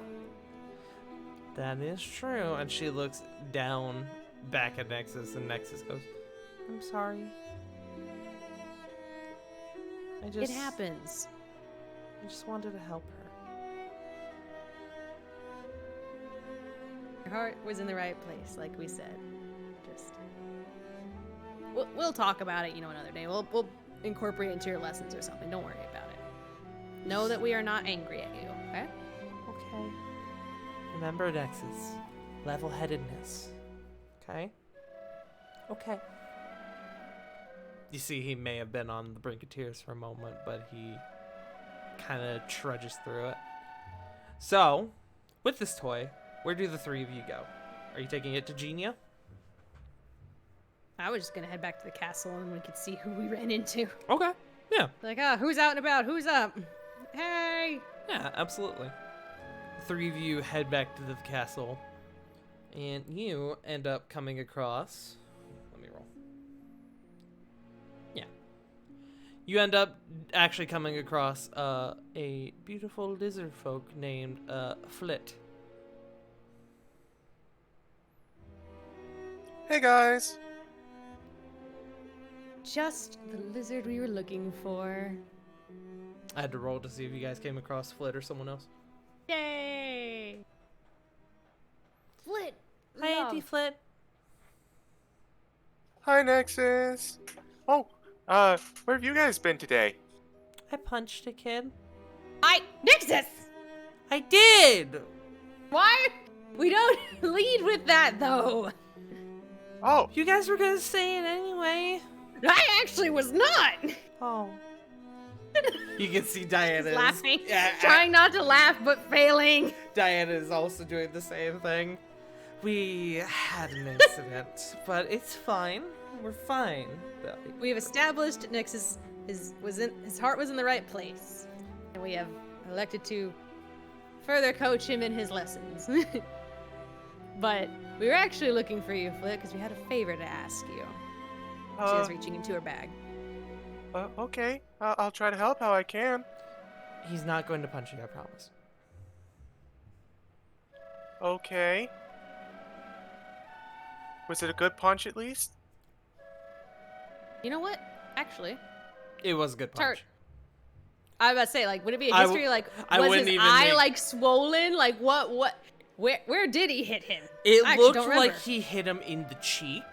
That is true. And she looks down back at Nexus, and Nexus goes, I'm sorry. It happens. I just wanted to help her. Your heart was in the right place, like we said. Just, we'll talk about it, another day. We'll incorporate it into your lessons or something. Don't worry about it. Know that we are not angry at you, okay? Okay. Remember, Nexus. Level-headedness. Okay? Okay. You see, he may have been on the brink of tears for a moment, but he kind of trudges through it. So, with this toy, where do the three of you go? Are you taking it to Genia? I was just gonna head back to the castle and we could see who we ran into. Okay. Yeah. Like, who's out and about? Who's up? Hey! Yeah, absolutely. The three of you head back to the castle, and you end up coming across... Let me roll. Yeah. You end up actually coming across a beautiful lizard folk named Flit. Hey guys. Just the lizard we were looking for. I had to roll to see if you guys came across Flit or someone else. Yay! Flit! Hi, Auntie Flit. Hi, Nexus. Oh, where have you guys been today? I punched a kid. Nexus! I did! Why? We don't lead with that, though. Oh, You guys were gonna say it anyway. I actually was not. Oh. You can see Diana She's is laughing, Yeah, trying not to laugh but failing. Diana is also doing the same thing. We had an incident, but it's fine. We're fine. We have established Nexus his heart was in the right place, and we have elected to further coach him in his lessons. But we were actually looking for you, Flit, because we had a favor to ask you. She was reaching into her bag. Okay. I'll try to help how I can. He's not going to punch you, I promise. Okay. Was it a good punch at least? You know what? Actually, It was a good punch. Tart. I was about to say, like, would it be a I history? Like, I was wouldn't his even eye make- like swollen? Like, what? Where did he hit him? It I actually looked don't like remember. he hit him in the cheek.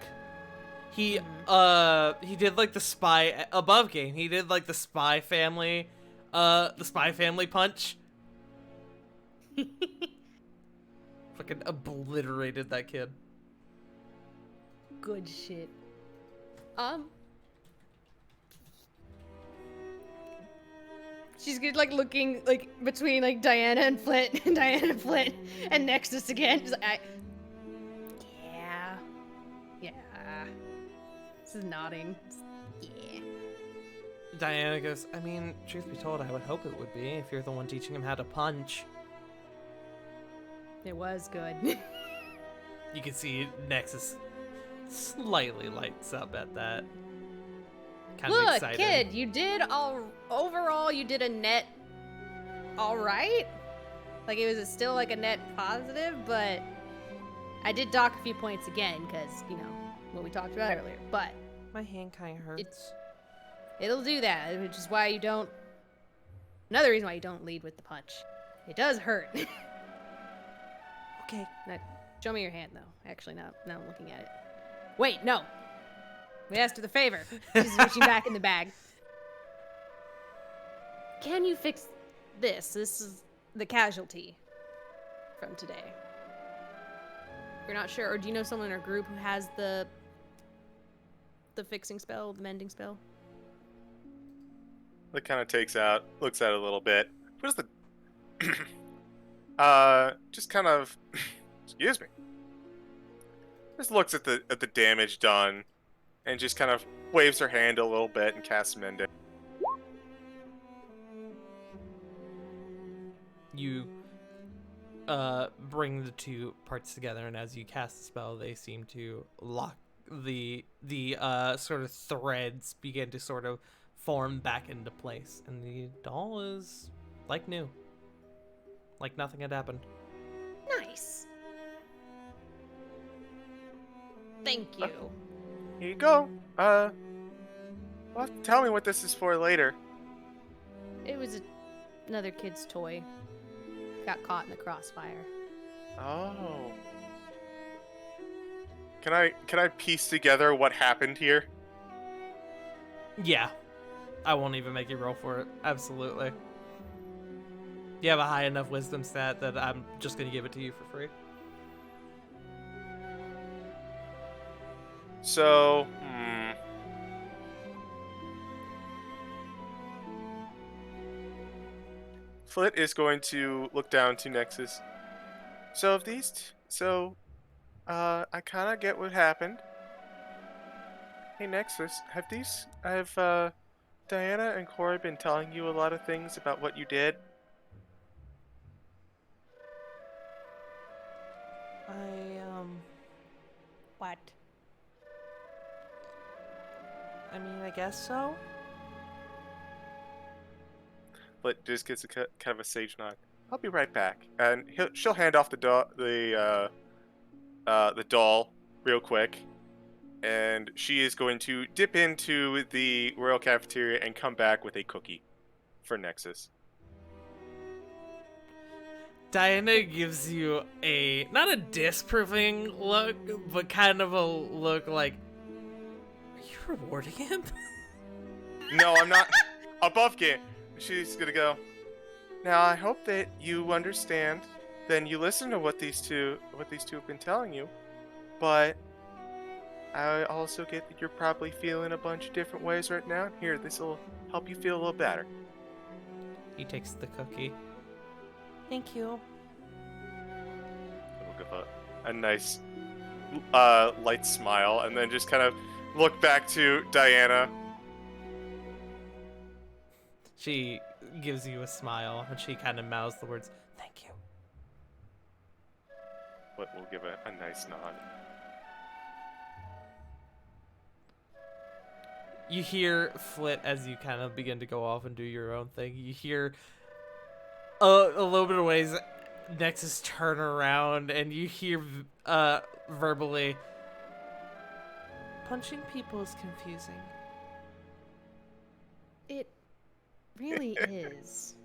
Mm-hmm. He did like the spy above game. He did like the Spy Family punch. Fucking obliterated that kid. Good shit. She's good, like looking like between like Diana and Flint, and Diana and Flint, and Nexus again. She's like, yeah. This is nodding. Yeah. Diana goes, I mean, truth be told, I would hope it would be if you're the one teaching him how to punch. It was good. You can see Nexus slightly lights up at that. Kind of Look, excited. kid, you did overall. You did a net all right. Like it was still like a net positive, but I did dock a few points again because you know what we talked about earlier. But My hand kind of hurts. it'll do that, which is why you don't. Another reason why you don't lead with the punch. It does hurt. Okay. Now, show me your hand, though. Actually, now I'm looking at it. Wait, no. We asked her the favor. She's reaching back in the bag. Can you fix this? This is the casualty from today. You're not sure, or do you know someone in our group who has the fixing spell, the mending spell? It kind of looks at it a little bit. What is the just kind of excuse me. Just looks at the damage done and just kind of waves her hand a little bit and casts mending. You bring the two parts together, and as you cast the spell, they seem to lock the sort of threads begin to sort of form back into place, and the doll is like new, like nothing had happened. Nice. Thank you. Here you go. Well, tell me what this is for later. It was another kid's toy. Got caught in the crossfire. Oh. Can I piece together what happened here? Yeah, I won't even make you roll for it. Absolutely. You have a high enough wisdom stat that I'm just gonna give it to you for free. So, Flit is going to look down to Nexus. So if I kind of get what happened. Hey Nexus, have Diana and Corey been telling you a lot of things about what you did? What? I mean, I guess so. But just gets a kind of a sage nod. I'll be right back, and she'll hand off the doll real quick, and she is going to dip into the royal cafeteria and come back with a cookie for Nexus. Diana gives you not a disproving look, but kind of a look like, are you rewarding him? No, I'm not. Above game. She's gonna go. Now I hope that you understand. Then you listen to what these two have been telling you. But I also get that you're probably feeling a bunch of different ways right now. Here, this will help you feel a little better. He takes the cookie. Thank you. We'll give a nice, light smile, and then just kind of look back to Diana. She gives you a smile, and she kind of mouths the words, "Thank you." But we'll give a nice nod. You hear Flit as you kind of begin to go off and do your own thing. You hear a little bit of ways Nexus turn around, and you hear verbally, "Punching people is confusing." It really is.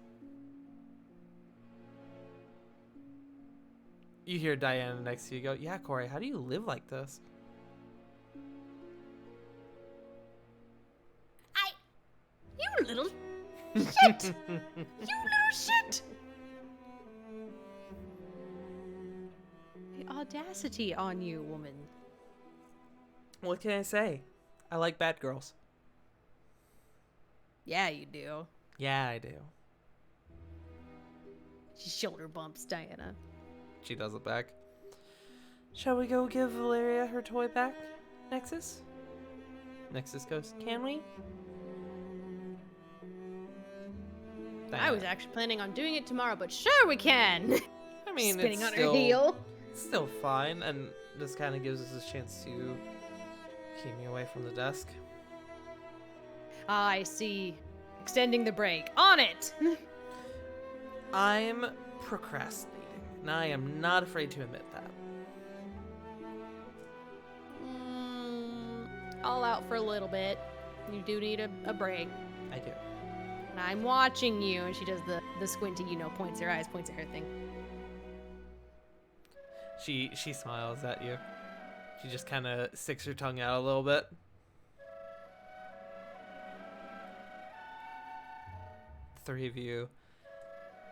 You hear Diana next to you go, "Yeah, Corey, how do you live like this?" You little shit! You little shit! The audacity on you, woman. What can I say? I like bad girls. Yeah, you do. Yeah, I do. She shoulder bumps Diana. She does it back. Shall we go give Valeria her toy back, Nexus? Nexus goes, "Can we?" I was actually planning on doing it tomorrow, but sure we can. I mean, Spinning it's on still, her heel. still fine, and this kind of gives us a chance to keep me away from the desk. I see. Extending the break. On it! I'm procrastinating, and I am not afraid to admit that. All out for a little bit. You do need a break. I do. And I'm watching you. And she does the squinty, points her eyes, points at her thing. She smiles at you. She just kind of sticks her tongue out a little bit. The three of you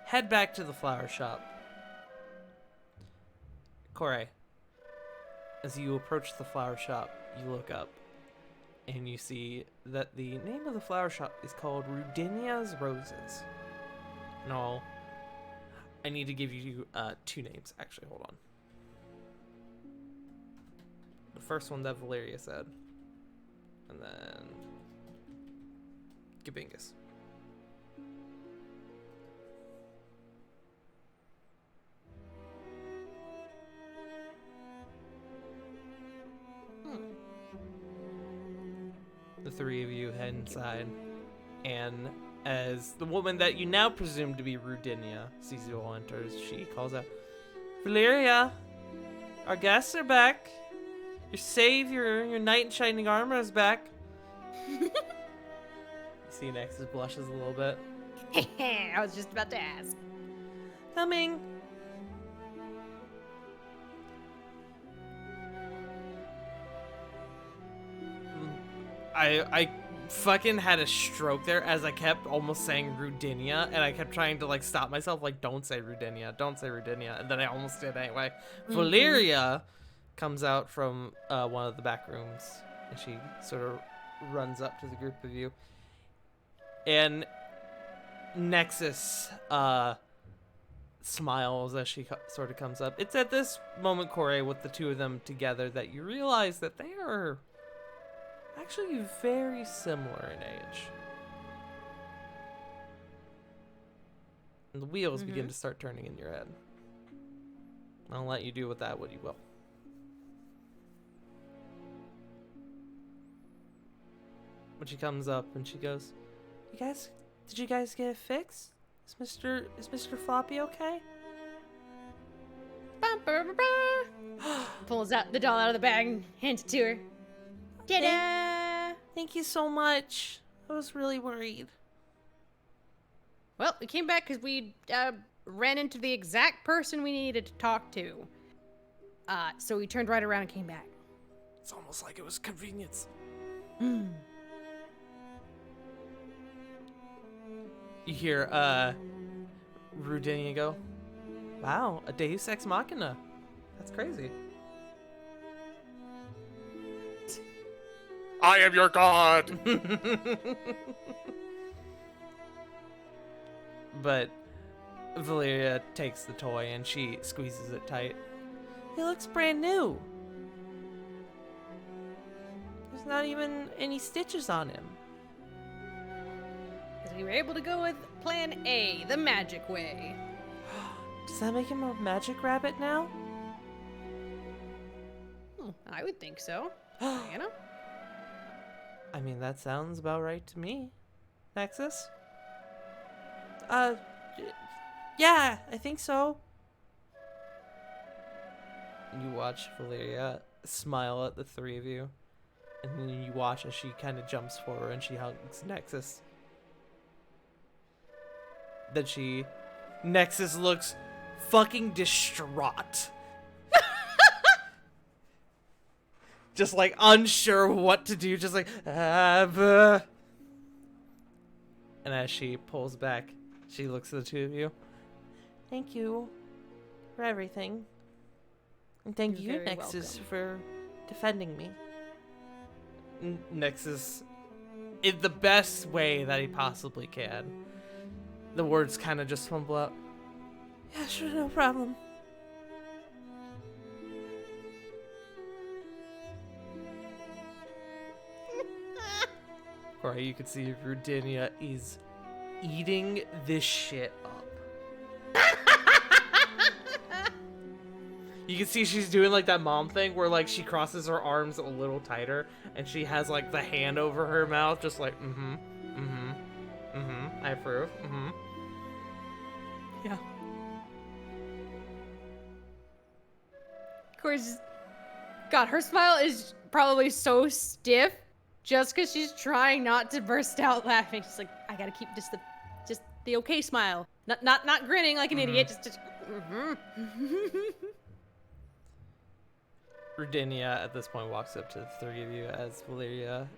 head back to the flower shop. Corey, as you approach the flower shop, you look up and you see that the name of the flower shop is called Rudinia's Roses. No, I need to give you two names. Actually, hold on. The first one that Valeria said, and then Gabingus. The three of you head inside, and as the woman that you now presume to be Rudinia sees you all enters, she calls out, "Valeria, our guests are back. Your savior, your knight in shining armor is back." You see Nexus blushes a little bit. I was just about to ask. Coming. I fucking had a stroke there as I kept almost saying Rudinia, and I kept trying to like stop myself, like, don't say Rudinia, don't say Rudinia, and then I almost did anyway. Valeria comes out from one of the back rooms, and she sort of runs up to the group of you, and Nexus smiles as she sort of comes up. It's at this moment, Corey, with the two of them together, that you realize that they are actually very similar in age. And the wheels begin to start turning in your head. I'll let you do with that what you will. When she comes up and she goes, did you guys get it fixed? Is Mr. Floppy okay? Pulls out the doll out of the bag and hands it to her. Ta-da! Thank you so much. I was really worried. Well, we came back because we ran into the exact person we needed to talk to. So we turned right around and came back. It's almost like it was convenience. You hear Rudinia go, "Wow, a Deus Ex Machina. That's crazy." I am your god. But Valeria takes the toy and she squeezes it tight. He looks brand new. There's not even any stitches on him. Because we were able to go with plan A, the magic way. Does that make him a magic rabbit now? I would think so. Diana? I mean, that sounds about right to me. Nexus? Yeah, I think so. You watch Valeria smile at the three of you, and then you watch as she kind of jumps forward and she hugs Nexus. Then Nexus looks fucking distraught. Just like unsure what to do, just like, And as she pulls back, she looks at the two of you. Thank you for everything. And thank You're you, very Nexus, welcome. for defending me. Nexus, in the best way that he possibly can. The words kind of just fumble out. Yeah, sure, no problem. Or you can see Rudinia is eating this shit up. You can see she's doing like that mom thing where like she crosses her arms a little tighter and she has like the hand over her mouth just like I approve. Yeah. Of course, God, her smile is probably so stiff just because she's trying not to burst out laughing. She's like, I gotta keep just the okay smile. Not grinning like an idiot, just Rudinia at this point walks up to the three of you as Valeria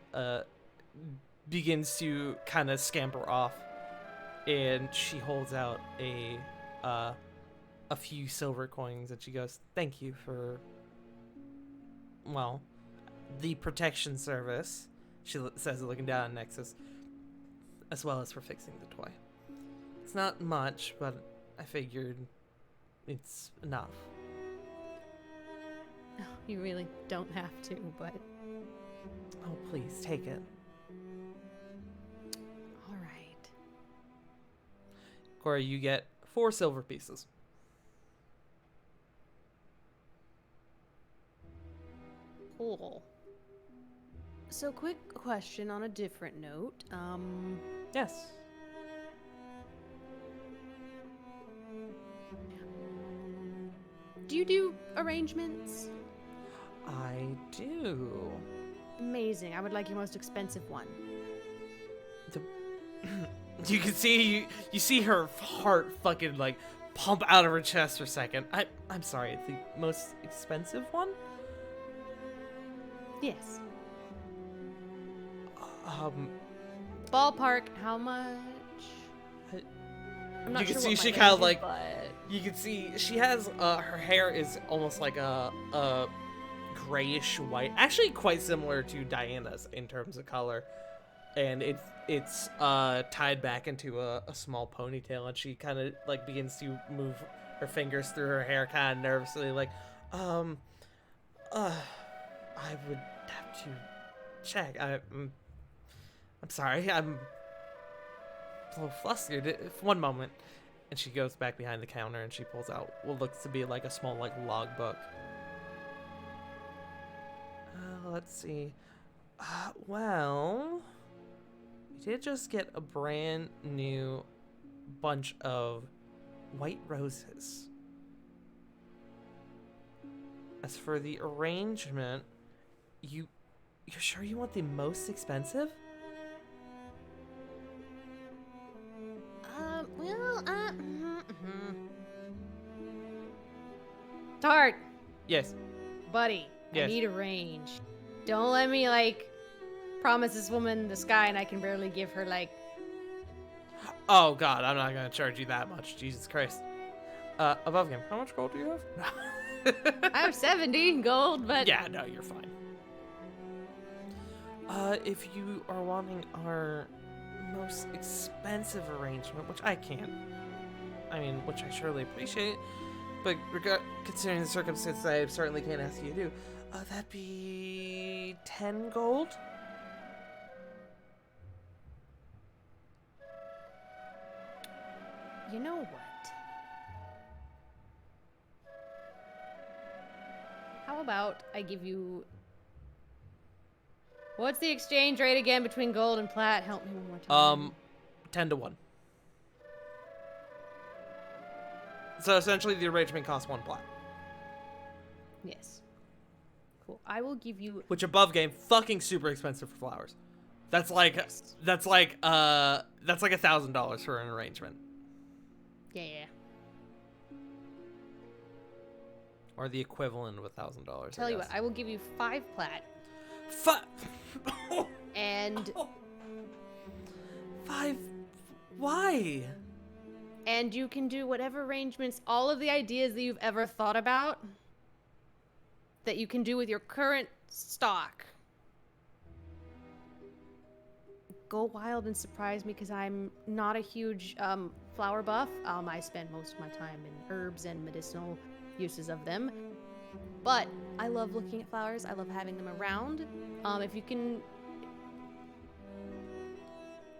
begins to kind of scamper off, and she holds out a few silver coins and she goes, "Thank you for, well, the protection service." She says, looking down at Nexus, as well as for fixing the toy. It's not much, but I figured it's enough. No, you really don't have to, but Oh, please, take it. all right. Cora, you get 4 silver pieces. Cool. So, quick question on a different note. Yes. Do you do arrangements? I do. Amazing. I would like your most expensive one. You can see you see her heart fucking like pump out of her chest for a second. I'm sorry, the most expensive one? Yes. Ballpark, Ballpark, how much? I'm not you can sure see what she my kind of range like is, but you can see she has her hair is almost like a grayish white, actually quite similar to Diana's in terms of color, and it's tied back into a small ponytail, and she kind of like begins to move her fingers through her hair kind of nervously, like I would have to check. I'm sorry, I'm a little flustered. One moment. And she goes back behind the counter and she pulls out what looks to be like a small like logbook. Let's see. Well, we did just get a brand new bunch of white roses. As for the arrangement, you're sure you want the most expensive? Tart, Yes. buddy, Yes. I need a range. Don't let me, like, promise this woman the sky and I can barely give her, like... Oh god, I'm not gonna charge you that much. Jesus Christ. Above him, how much gold do you have? I have 70 gold, but... Yeah, no, you're fine. If you are wanting our most expensive arrangement, which I can't, which I surely appreciate, but considering the circumstances, I certainly can't ask you to do, that'd be 10 gold? You know what? How about I give you... What's the exchange rate again between gold and plat? Help me one more time. 10 to 1. So essentially the arrangement costs 1 plat. Yes. Cool. I will give you... Which above game, fucking super expensive for flowers. That's like $1,000 for an arrangement. Yeah. Or the equivalent of $1,000. Tell you what, I will give you 5 plat. And... 5? Why? And you can do whatever arrangements, all of the ideas that you've ever thought about, that you can do with your current stock. Go wild and surprise me, because I'm not a huge flower buff. I spend most of my time in herbs and medicinal uses of them. But I love looking at flowers. I love having them around. If you can...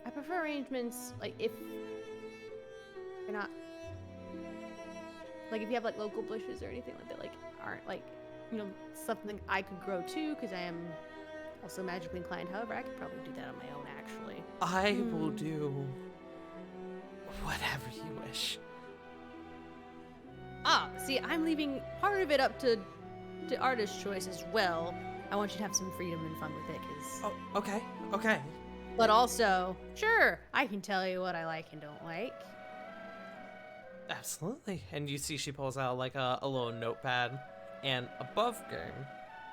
I prefer arrangements, like, if you're not... Like, if you have, like, local bushes or anything like that, like, aren't, like, you know, something I could grow too, because I am also magically inclined. However, I could probably do that on my own, actually. I will do whatever you wish. See, I'm leaving part of it up to artist choice as well. I want you to have some freedom and fun with it, because... Oh, okay. But also, sure, I can tell you what I like and don't like. Absolutely. And you see she pulls out like a little notepad. And above game,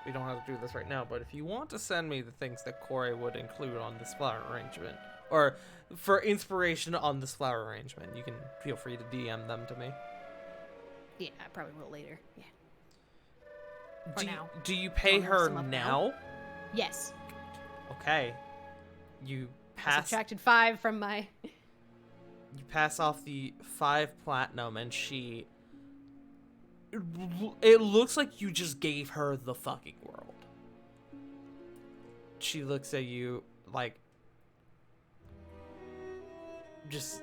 we don't have to do this right now, but if you want to send me the things that Corey would include on this flower arrangement, or for inspiration on this flower arrangement, you can feel free to DM them to me. Yeah, I probably will later. Yeah. Do you pay Wanna look her some up now? now? Yes. Okay. You I pass. subtracted 5 from my... You pass off the 5 platinum, and she... It looks like you just gave her the fucking world. She looks at you like... Just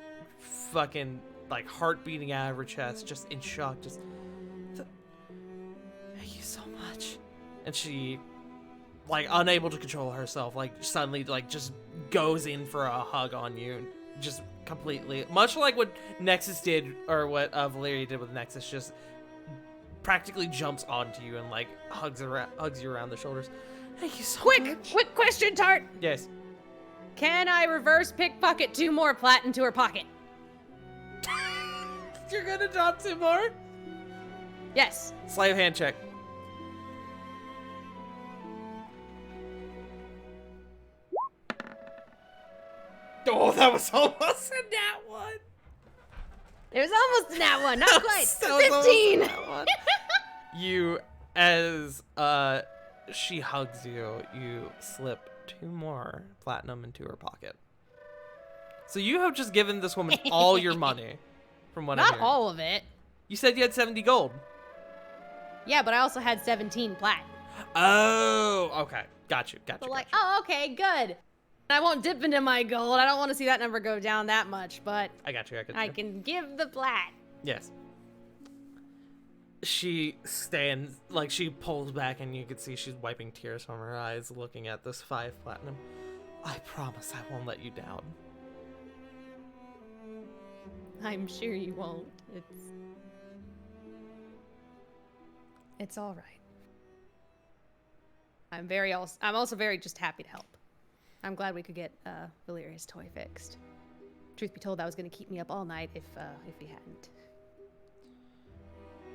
fucking, like, heart beating out of her chest, just in shock, just... Thank you so much. And she, like, unable to control herself, like, suddenly, like, just goes in for a hug on you. Just completely, much like what Nexus did, or what Valeria did with Nexus, just practically jumps onto you and like hugs you around the shoulders. Thank you so much. Quick question, Tart. Yes. Can I reverse pickpocket 2 more plat into her pocket? You're gonna drop 2 more? Yes. Sleight of hand check. Oh, that was almost in that one. It was almost in that one, not quite. That was almost 15. in that one. You, as she hugs you, you slip 2 more platinum into her pocket. So you have just given this woman all your money, from what I hear. Not all of it. You said you had 70 gold. Yeah, but I also had 17 plat. Oh, okay. Got you. So like, oh, okay, good. I won't dip into my gold. I don't want to see that number go down that much, but I got you. I can give the plat. Yes. She stands, like, she pulls back and you can see she's wiping tears from her eyes looking at this 5 platinum. I promise I won't let you down. I'm sure you won't. It's all right. I'm also very just happy to help. I'm glad we could get Valeria's toy fixed. Truth be told, that was going to keep me up all night if he hadn't.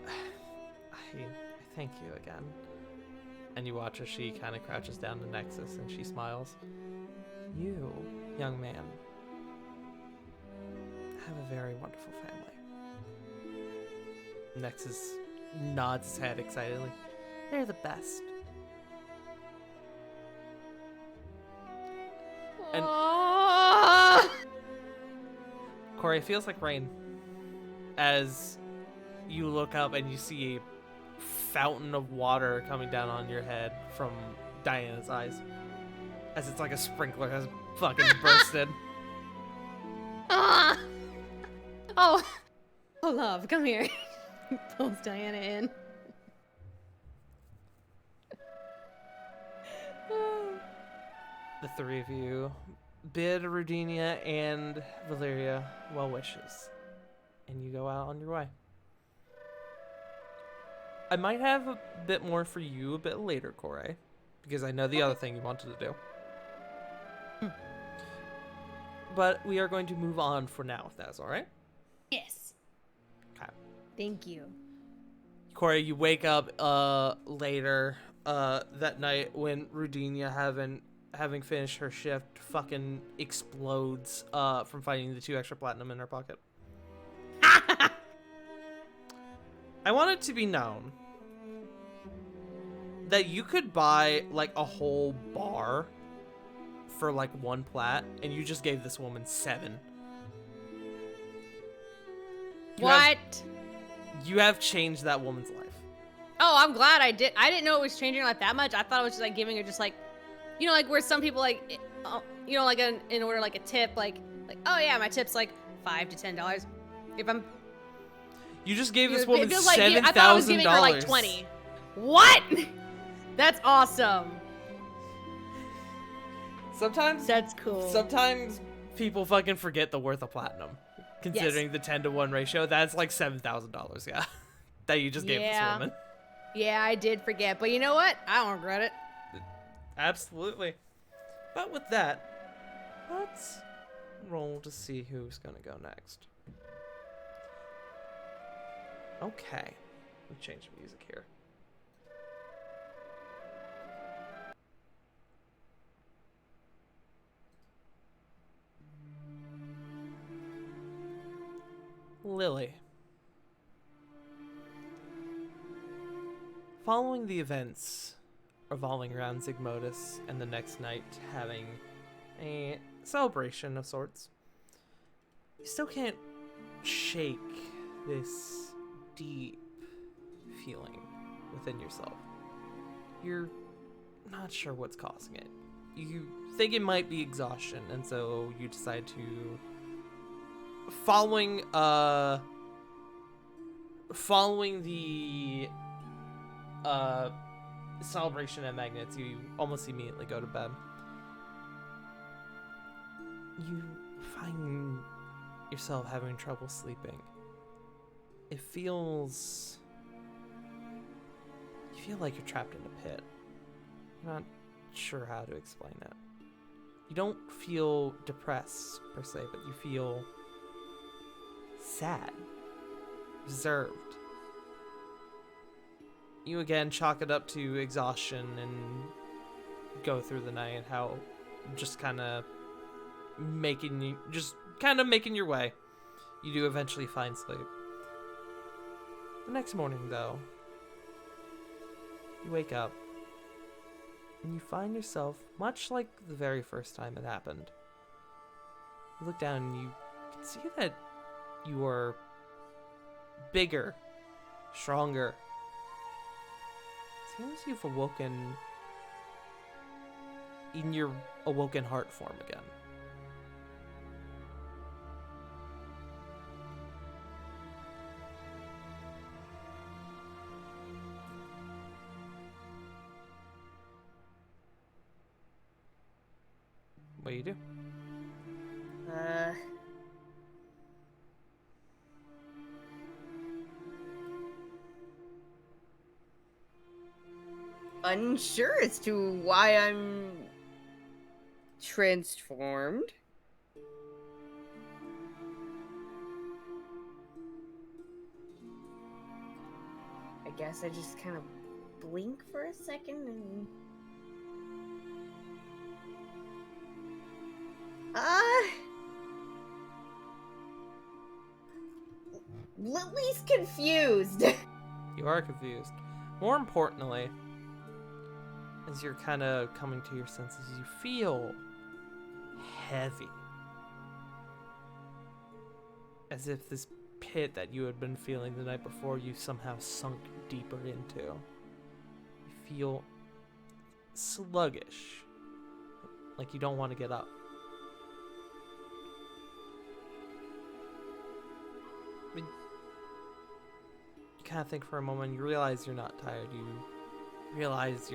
I thank you again. And you watch as she kind of crouches down to Nexus and she smiles. You, young man, have a very wonderful family. Nexus nods his head excitedly. They're the best. And Oh! Corey, it feels like rain as you look up and you see a fountain of water coming down on your head from Diana's eyes. As it's like a sprinkler has fucking bursted. Ah! Oh, love, come here. Pulls Diana in. The three of you bid Rudinia and Valeria well wishes, and you go out on your way. I might have a bit more for you a bit later, Corey, because I know the other thing you wanted to do. But we are going to move on for now, if that's all right. Yes. Okay. Thank you. Corey, you wake up later that night when Rudinia, having finished her shift, fucking explodes from finding the 2 extra platinum in her pocket. I want it to be known that you could buy like a whole bar for like 1 plat, and you just gave this woman 7. What? You have changed that woman's life. Oh, I'm glad I did. I didn't know it was changing her life that much. I thought it was just like giving her just like, you know, like where some people like, you know, like in order like a tip, like, oh yeah, my tip's like $5 to $10. If I'm, You just gave this it woman feels like $7,000. I thought I was giving her like 20. What? That's awesome. Sometimes That's cool. Sometimes people fucking forget the worth of platinum, considering the 10-to-1 ratio. That's like $7,000, yeah, that you just gave this Yeah. woman. Yeah, I did forget, but you know what? I don't regret it. Absolutely. But with that, let's roll to see who's gonna go next. Okay, let me change the music here. Lily. Following the events revolving around Zygmodus and the next night having a celebration of sorts, you still can't shake this deep feeling within yourself. You're not sure what's causing it. You think it might be exhaustion, and so you decide to following the celebration at Magnets, you almost immediately go to bed. You find yourself having trouble sleeping. It feels... You feel like you're trapped in a pit. You're not sure how to explain it. You don't feel depressed, per se, but you feel sad, reserved. You again chalk it up to exhaustion and go through the night, how just kind of making your way. You do eventually find sleep. The next morning, though, you wake up and you find yourself much like the very first time it happened. You look down and you can see that you are bigger, stronger. Seems you've awoken in your awoken heart form again. What do you do? Unsure as to why I'm transformed. I guess I just kind of blink for a second and... Lily's confused. You are confused. More importantly, as you're kind of coming to your senses, you feel heavy. As if this pit that you had been feeling the night before you somehow sunk deeper into. You feel sluggish, like you don't want to get up. I mean, you kind of think for a moment, you realize you're not tired, you realize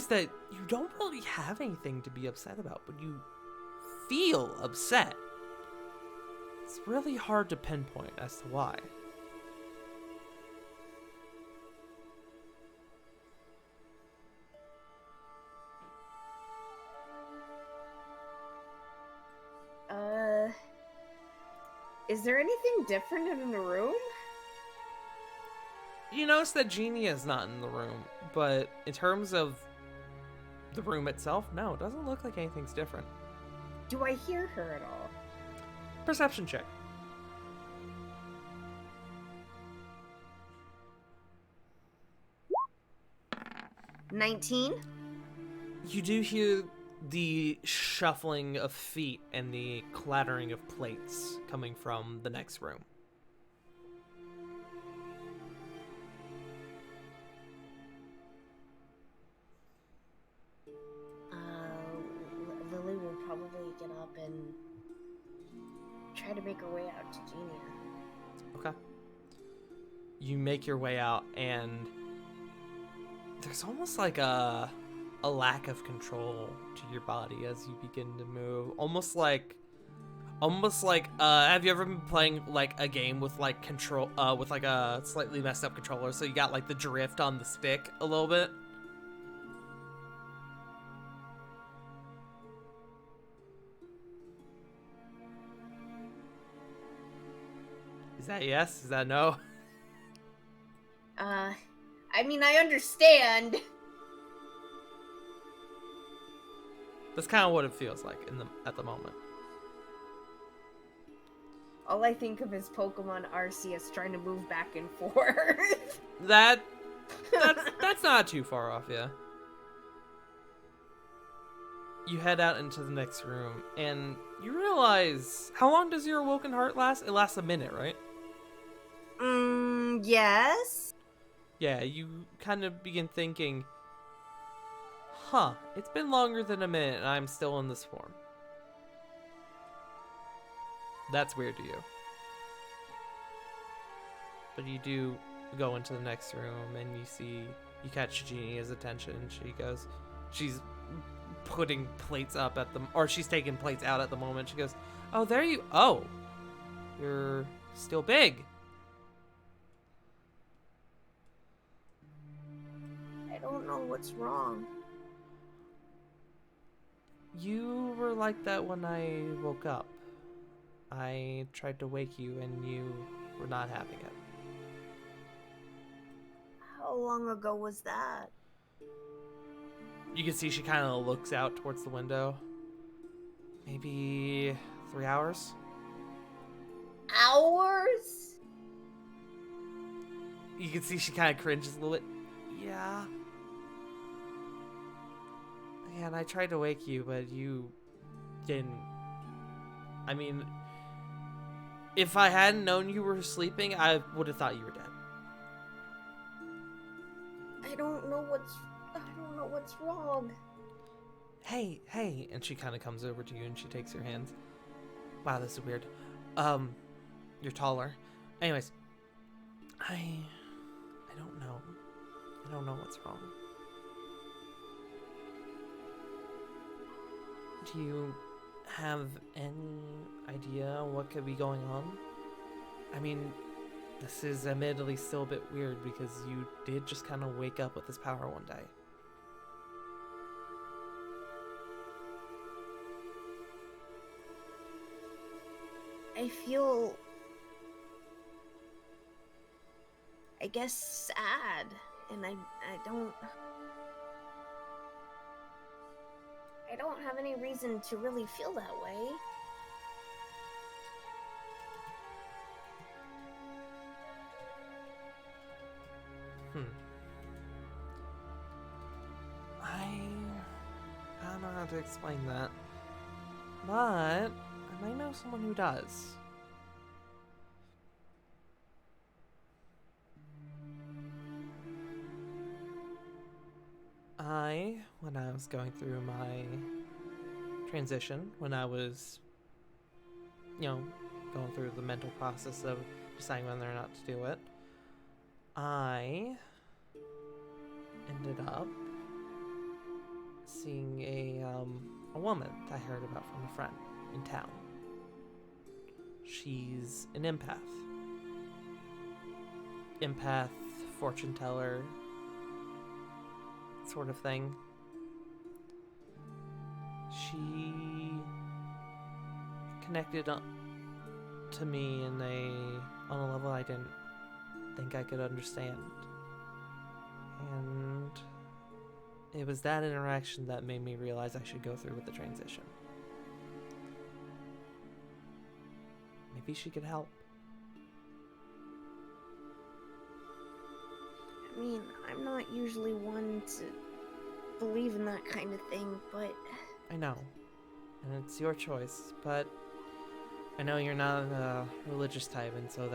that you don't really have anything to be upset about, but you feel upset. It's really hard to pinpoint as to why. Is there anything different in the room? You notice that Jeannie is not in the room, but in terms of the room itself, no, it doesn't look like anything's different. Do I hear her at all? Perception check. 19? You do hear the shuffling of feet and the clattering of plates coming from the next room. Lily will probably get up and try to make her way out to Genia. Okay. You make your way out, and there's almost like a lack of control to your body as you begin to move. Almost like have you ever been playing like a game with like control with like a slightly messed up controller, so you got like the drift on the stick a little bit? Is that yes? Is that no? I mean, I understand. That's kind of what it feels like at the moment. All I think of is Pokemon Arceus trying to move back and forth. That's not too far off, yeah. You head out into the next room, and you realize, how long does your awoken heart last? It lasts a minute, right? Yes? Yeah, you kind of begin thinking, huh, it's been longer than a minute and I'm still in this form. That's weird to you. But you do go into the next room and you catch Genia's attention. She's putting plates up she's taking plates out at the moment. She goes, you're still big. I don't know what's wrong. You were like that when I woke up. I tried to wake you and you were not having it. How long ago was that? You can see she kind of looks out towards the window. Maybe 3 hours? Hours? You can see she kind of cringes a little bit. Yeah. And I tried to wake you, but you didn't. I mean, if I hadn't known you were sleeping, I would have thought you were dead. I don't know what's wrong. Hey, and she kind of comes over to you and she takes your hands. Wow, this is weird. You're taller. Anyways, I don't know. I don't know what's wrong. Do you have any idea what could be going on? I mean, this is admittedly still a bit weird because you did just kind of wake up with this power one day. I feel, I guess, sad, and I don't have any reason to really feel that way. to explain that. But I might know someone who does. When I was going through my transition, when I was, going through the mental process of deciding whether or not to do it, I ended up seeing a woman I heard about from a friend in town. She's an empath, fortune teller, sort of thing. She connected to me on a level I didn't think I could understand. And it was that interaction that made me realize I should go through with the transition. Maybe she could help. I mean, I'm not usually one to believe in that kind of thing, but I know. And it's your choice, but I know you're not a religious type, and so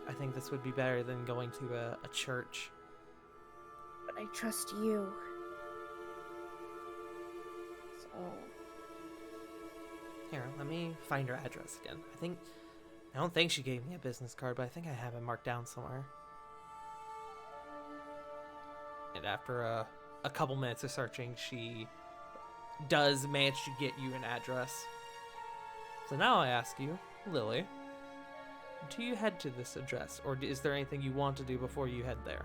I think this would be better than going to a church. I trust you. So... Here, let me find her address again. I don't think she gave me a business card, but I think I have it marked down somewhere. And after a couple minutes of searching, she does manage to get you an address. So now I ask you, Lily, do you head to this address, or is there anything you want to do before you head there?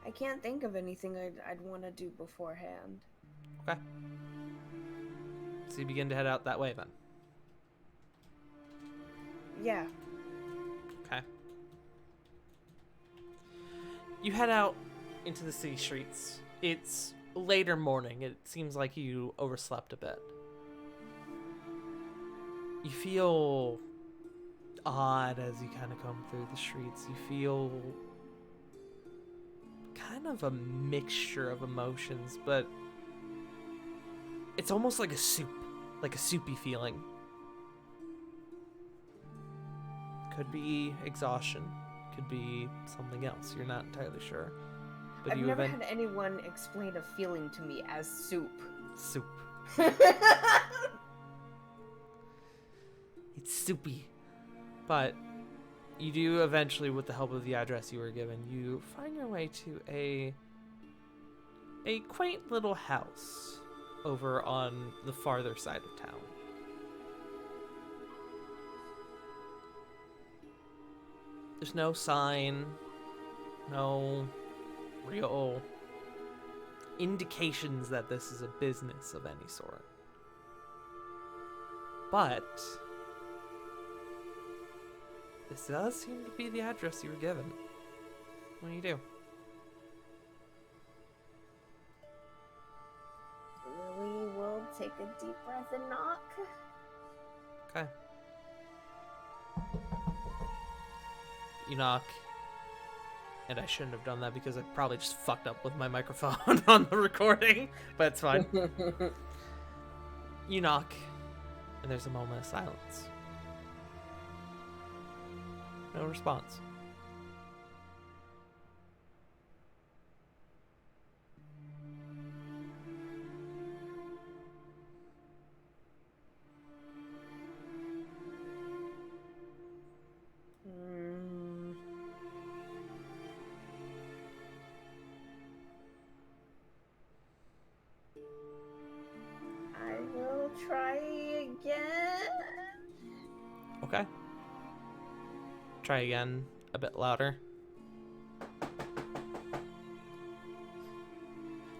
I can't think of anything I'd want to do beforehand. Okay. So you begin to head out that way then? Yeah. Okay. You head out into the city streets. It's later morning. It seems like you overslept a bit. You feel odd as you kind of come through the streets. You feel kind of a mixture of emotions, but it's almost like a soup, like a soupy feeling. Could be exhaustion, could be something else. You're not entirely sure. But I've never had anyone explain a feeling to me as soup. Soup. It's soupy. But you do eventually, with the help of the address you were given, you find your way to a quaint little house over on the farther side of town. There's no sign, no real indications that this is a business of any sort. But this does seem to be the address you were given. What do you do? Lily will take a deep breath and knock. Okay. You knock. And I shouldn't have done that because I probably just fucked up with my microphone on the recording, but it's fine. You knock, and there's a moment of silence. No response. I will try again. Okay. Try again, a bit louder.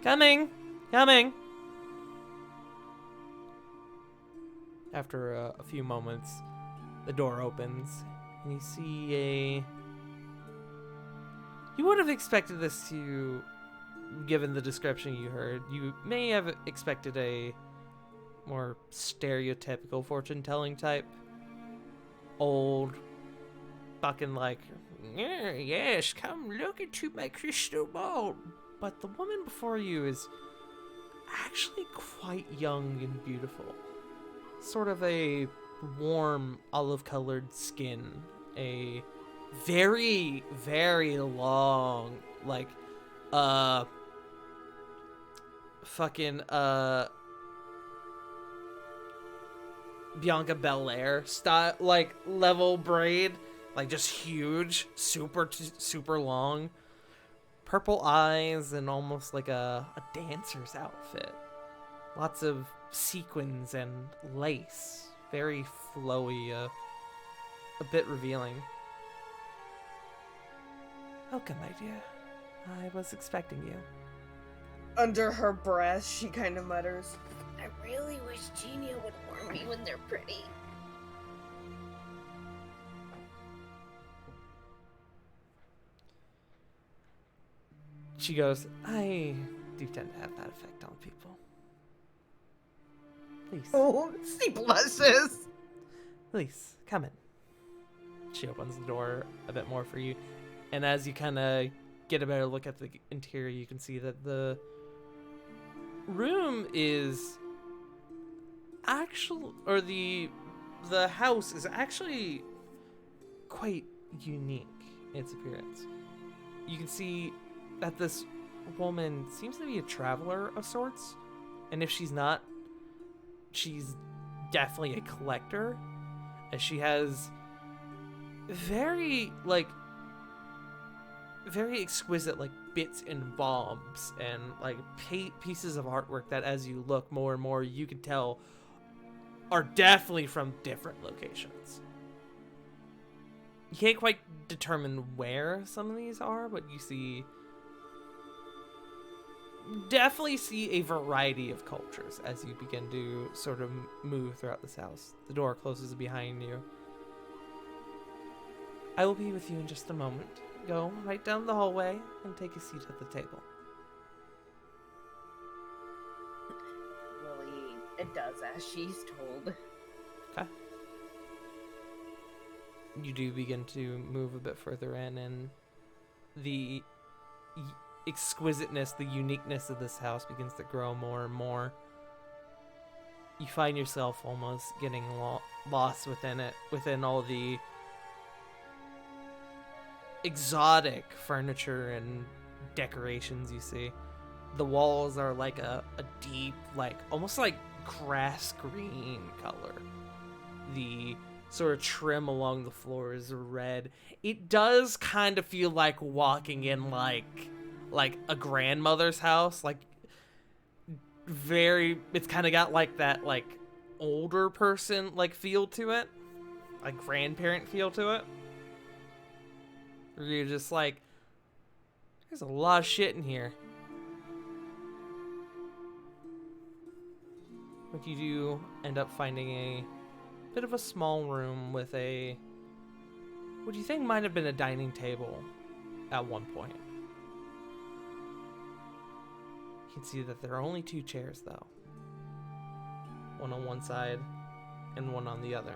Coming! Coming! After a few moments, the door opens, and you see You would have expected this to, given the description you heard, you may have expected a more stereotypical fortune-telling type. Old, fucking like, yes, come look into my crystal ball. But the woman before you is actually quite young and beautiful. Sort of a warm olive-colored skin, a very, very long, like, Bianca Belair style, like, level braid, like, just huge, super long, purple eyes, and almost like a dancer's outfit. Lots of sequins and lace, very flowy, a bit revealing. Welcome, my dear. I was expecting you. Under her breath, she kind of mutters, I really wish Genia would warn me when they're pretty. She goes, I do tend to have that effect on people. Please. "Oh, she blushes." Please, come in. She opens the door a bit more for you. And as you kind of get a better look at the interior, you can see that the room is actually, or the house is actually quite unique in its appearance. You can see that this woman seems to be a traveler of sorts. And if she's not, she's definitely a collector, as she has very exquisite, like, bits and bobs and, like, pieces of artwork that, as you look more and more, you can tell are definitely from different locations. You can't quite determine where some of these are, but you definitely see a variety of cultures as you begin to sort of move throughout this house. The door closes behind you. I will be with you in just a moment. Go right down the hallway and take a seat at the table. Lily does as she's told. Okay. You do begin to move a bit further in, and the exquisiteness, the uniqueness of this house begins to grow more and more. You find yourself almost getting lost within it, within all the exotic furniture and decorations you see. The walls are like a deep, like, almost like grass green color. The sort of trim along the floor is red. It does kind of feel like walking in like a grandmother's house, like it's kind of got like that, like, older person, like, feel to it, like grandparent feel to it. Where you're just like, there's a lot of shit in here. But you do end up finding a bit of a small room with what do you think might have been a dining table at one point. You can see that there are only 2 chairs, though. One on one side and one on the other.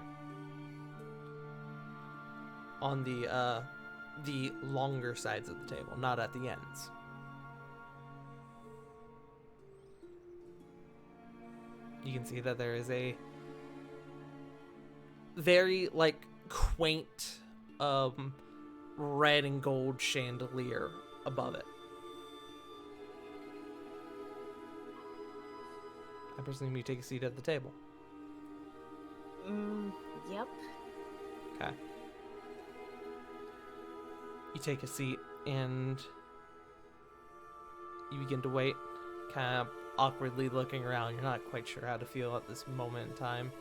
On the longer sides of the table, not at the ends. You can see that there is a very, like, quaint red and gold chandelier above it. I presume you take a seat at the table. Yep. Okay. You take a seat and you begin to wait, kind of awkwardly looking around. You're not quite sure how to feel at this moment in time.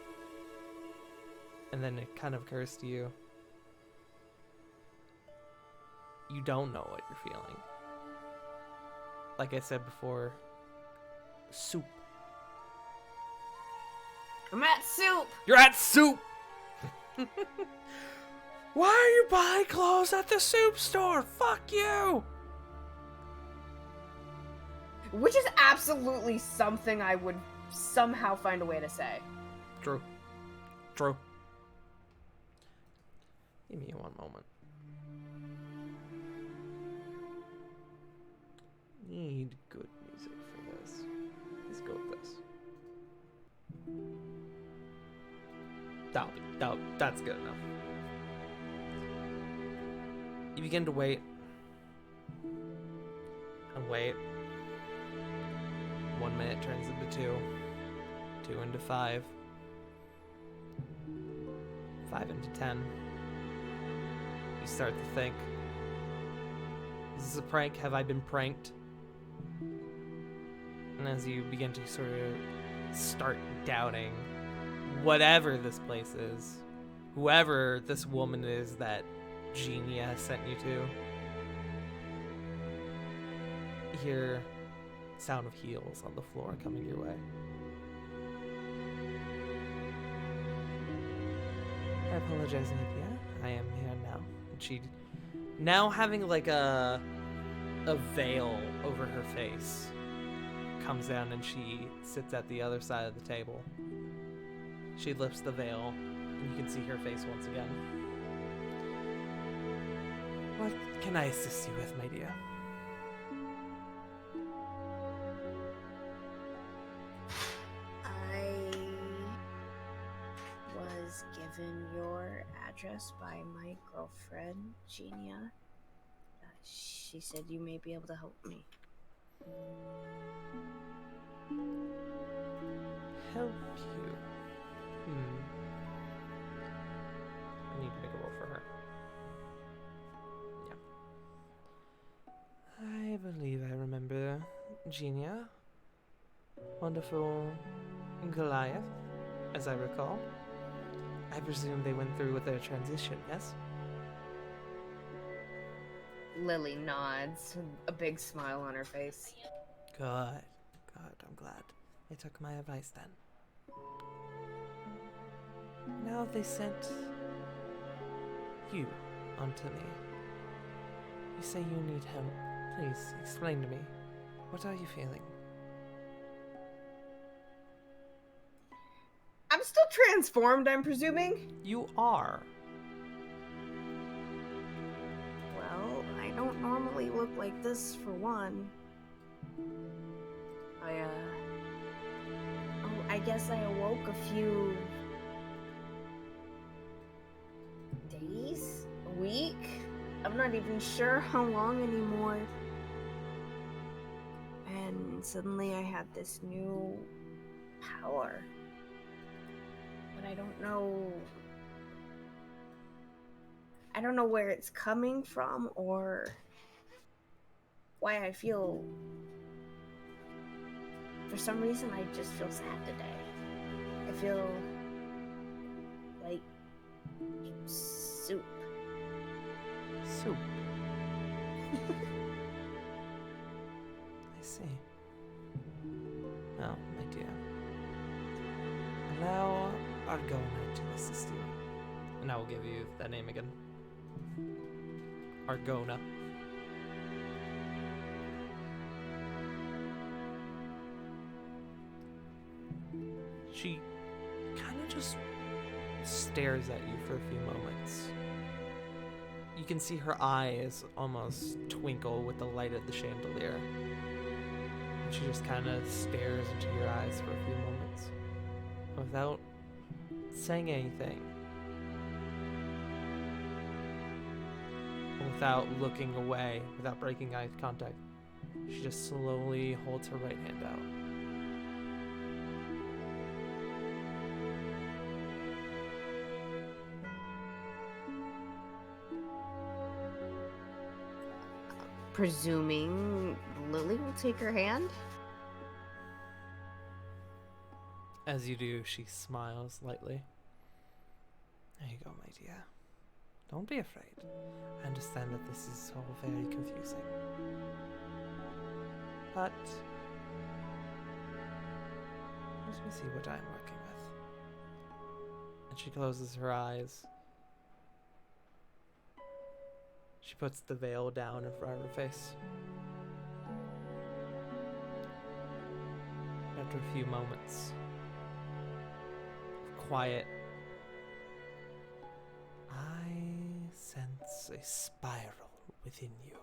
And then it kind of occurs to you, you don't know what you're feeling. Like I said before, soup. I'm at soup. You're at soup! Why are you buying clothes at the soup store? Fuck you! Which is absolutely something I would somehow find a way to say. True. True. Give me one moment. That's good enough. You begin to wait. And wait. 1 minute turns into 2. 2 into 5. 5 into 10. You start to think, is this a prank? Have I been pranked? And as you begin to sort of start doubting whatever this place is, whoever this woman is that Genia sent you to, you hear sound of heels on the floor coming your way. I apologize, Nadia. I am here now. And she, now having like a veil over her face, comes down and she sits at the other side of the table. She lifts the veil, and you can see her face once again. What can I assist you with, my dear? I was given your address by my girlfriend, Genia. She said you may be able to help me. Help you? I need to make a roll for her. Yeah. I believe I remember Genia. Wonderful Goliath, as I recall. I presume they went through with their transition, yes? Lily nods, a big smile on her face. Good. I'm glad. They took my advice then. Now they sent you onto me. You say you need help. Please, explain to me. What are you feeling? I'm still transformed, I'm presuming? You are. Well, I don't normally look like this, for one. I guess I awoke a few days? A week? I'm not even sure how long anymore. And suddenly I had this new power. But I don't know where it's coming from or why I feel. For some reason, I just feel sad today. I feel like soup. Soup. I see. Well, my dear, allow Argona to assist you. And I will give you that name again. Argona. She kind of just stares at you for a few moments. You can see her eyes almost twinkle with the light of the chandelier. And she just kind of stares into your eyes for a few moments without saying anything. Without looking away, without breaking eye contact. She just slowly holds her right hand out. Presuming Lily will take her hand? As you do, she smiles lightly. There you go, my dear. Don't be afraid. I understand that this is all very confusing. But let me see what I'm working with. And she closes her eyes. She puts the veil down in front of her face. After a few moments of quiet, I sense a spiral within you,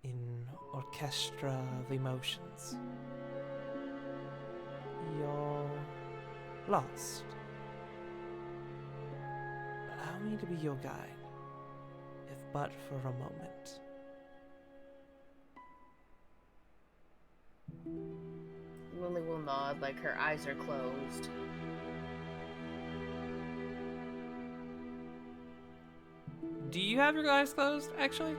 in orchestra of emotions. You're lost. me to be your guide, if but for a moment. Lily will nod, like her eyes are closed. Do you have your eyes closed, actually?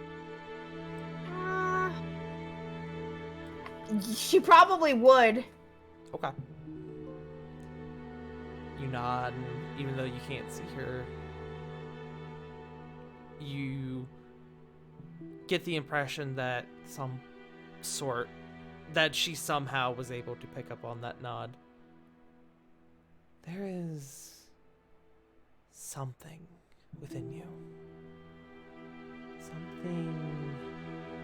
She probably would. Okay. You nod, and even though you can't see her, you get the impression that that she somehow was able to pick up on that nod. There is something within you. Something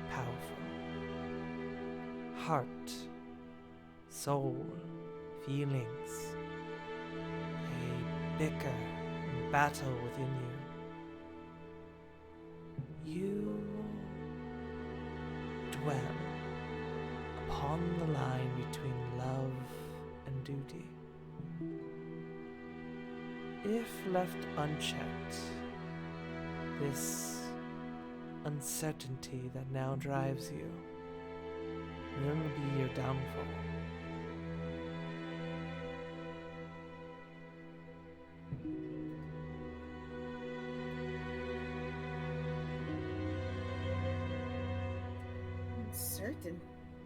powerful. Heart, soul, feelings. They bicker and battle within you. You dwell upon the line between love and duty. If left unchecked, this uncertainty that now drives you will be your downfall.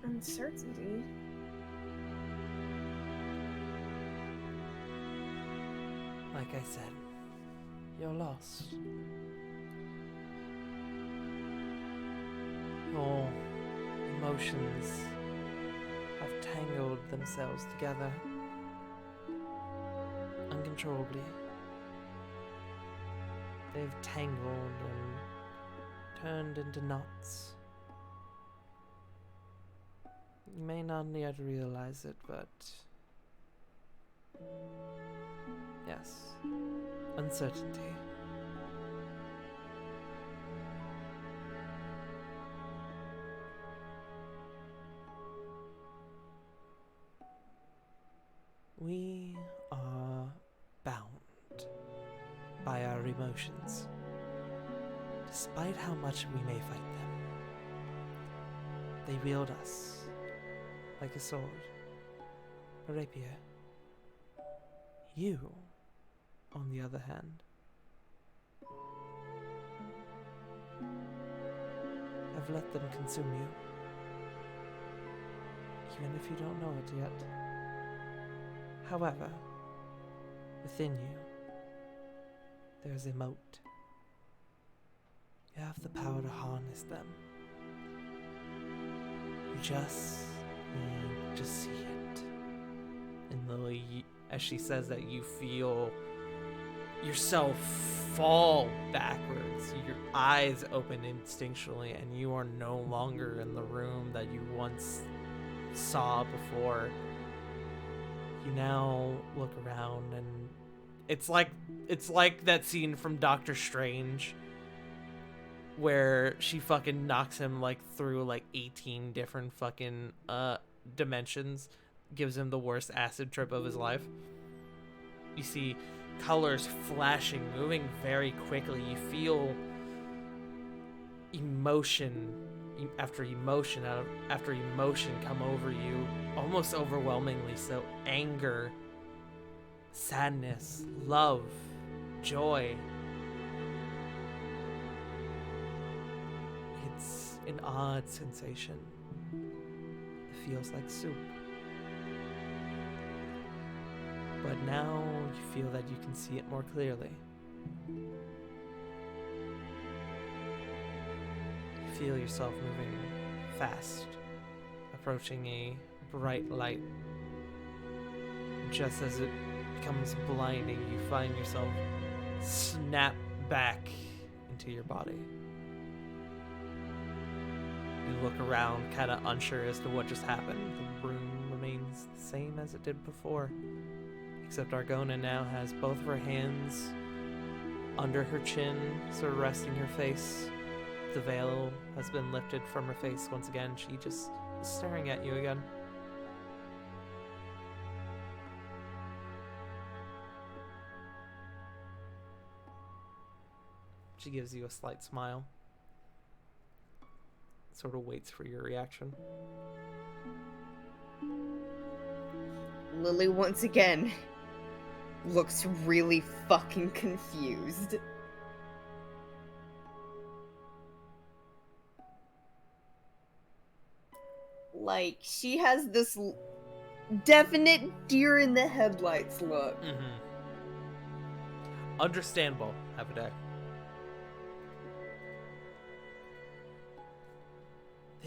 Uncertainty. Like I said, you're lost. Your emotions have tangled themselves together uncontrollably. They've tangled and turned into knots. You may not yet realize it, but yes, uncertainty. We are bound by our emotions, despite how much we may fight them. They wield us like a sword, a rapier. You, on the other hand, have let them consume you, even if you don't know it yet. However, within you, there's a moat. You have the power to harness them. You just need to see it. And Lily, as she says that, you feel yourself fall backwards. Your eyes open instinctually, and you are no longer in the room that you once saw before. You now look around, and it's like that scene from Doctor Strange where she fucking knocks him like through like 18 different fucking dimensions, gives him the worst acid trip of his life. You see colors flashing, moving very quickly. You feel emotion after emotion after emotion come over you, almost overwhelmingly so. Anger, sadness, love, joy. It's an odd sensation. It feels like soup. But now you feel that you can see it more clearly. You feel yourself moving fast, approaching a bright light. Just as it becomes blinding, you find yourself snap back into your body. You look around, kind of unsure as to what just happened. The room remains the same as it did before, except Argona now has both of her hands under her chin, sort of resting her face. The veil has been lifted from her face once again. She just is staring at you again. She gives you a slight smile. Sort of waits for your reaction. Lily once again looks really fucking confused. Like, she has this definite deer in the headlights look. Mm-hmm. Understandable. Have a day.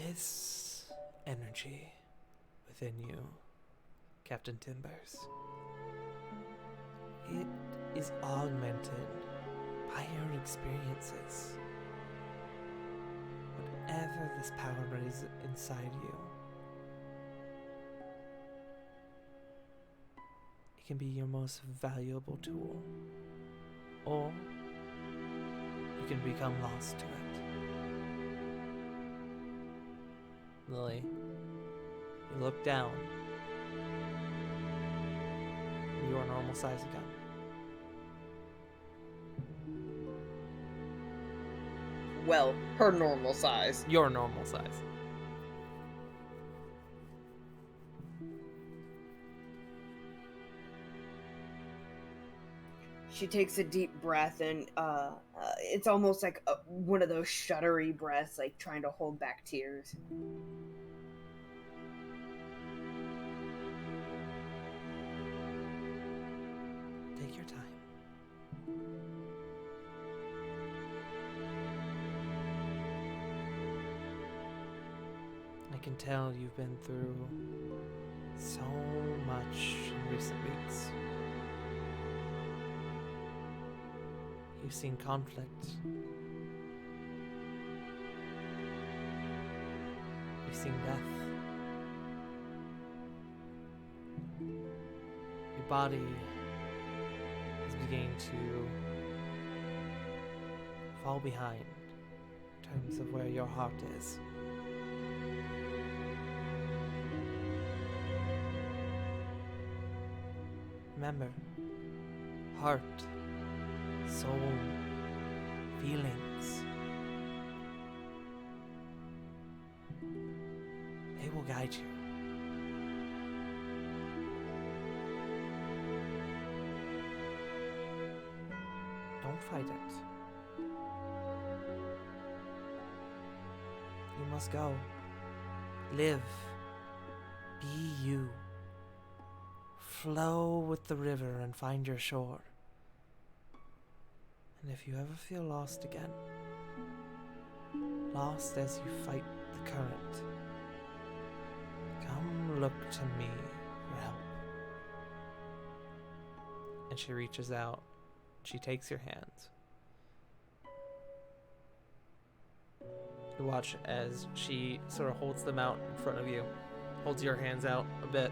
This energy within you, Captain Timbers, it is augmented by your experiences. Whatever this power is inside you, it can be your most valuable tool, or you can become lost to it. Lily, you look down. You are normal size again. Well, her normal size. Your normal size. She takes a deep breath, and it's almost like one of those shuddery breaths, like trying to hold back tears. Take your time. I can tell you've been through so much in recent weeks. You've seen conflict. You've seen death. Your body is beginning to fall behind in terms of where your heart is. Remember, heart, soul, feelings, they will guide you. Don't fight it. You must go. Live. Be you. Flow with the river and find your shore. And if you ever feel lost again, lost as you fight the current, come look to me for help. And she reaches out. She takes your hands. You watch as she sort of holds them out in front of you, holds your hands out a bit.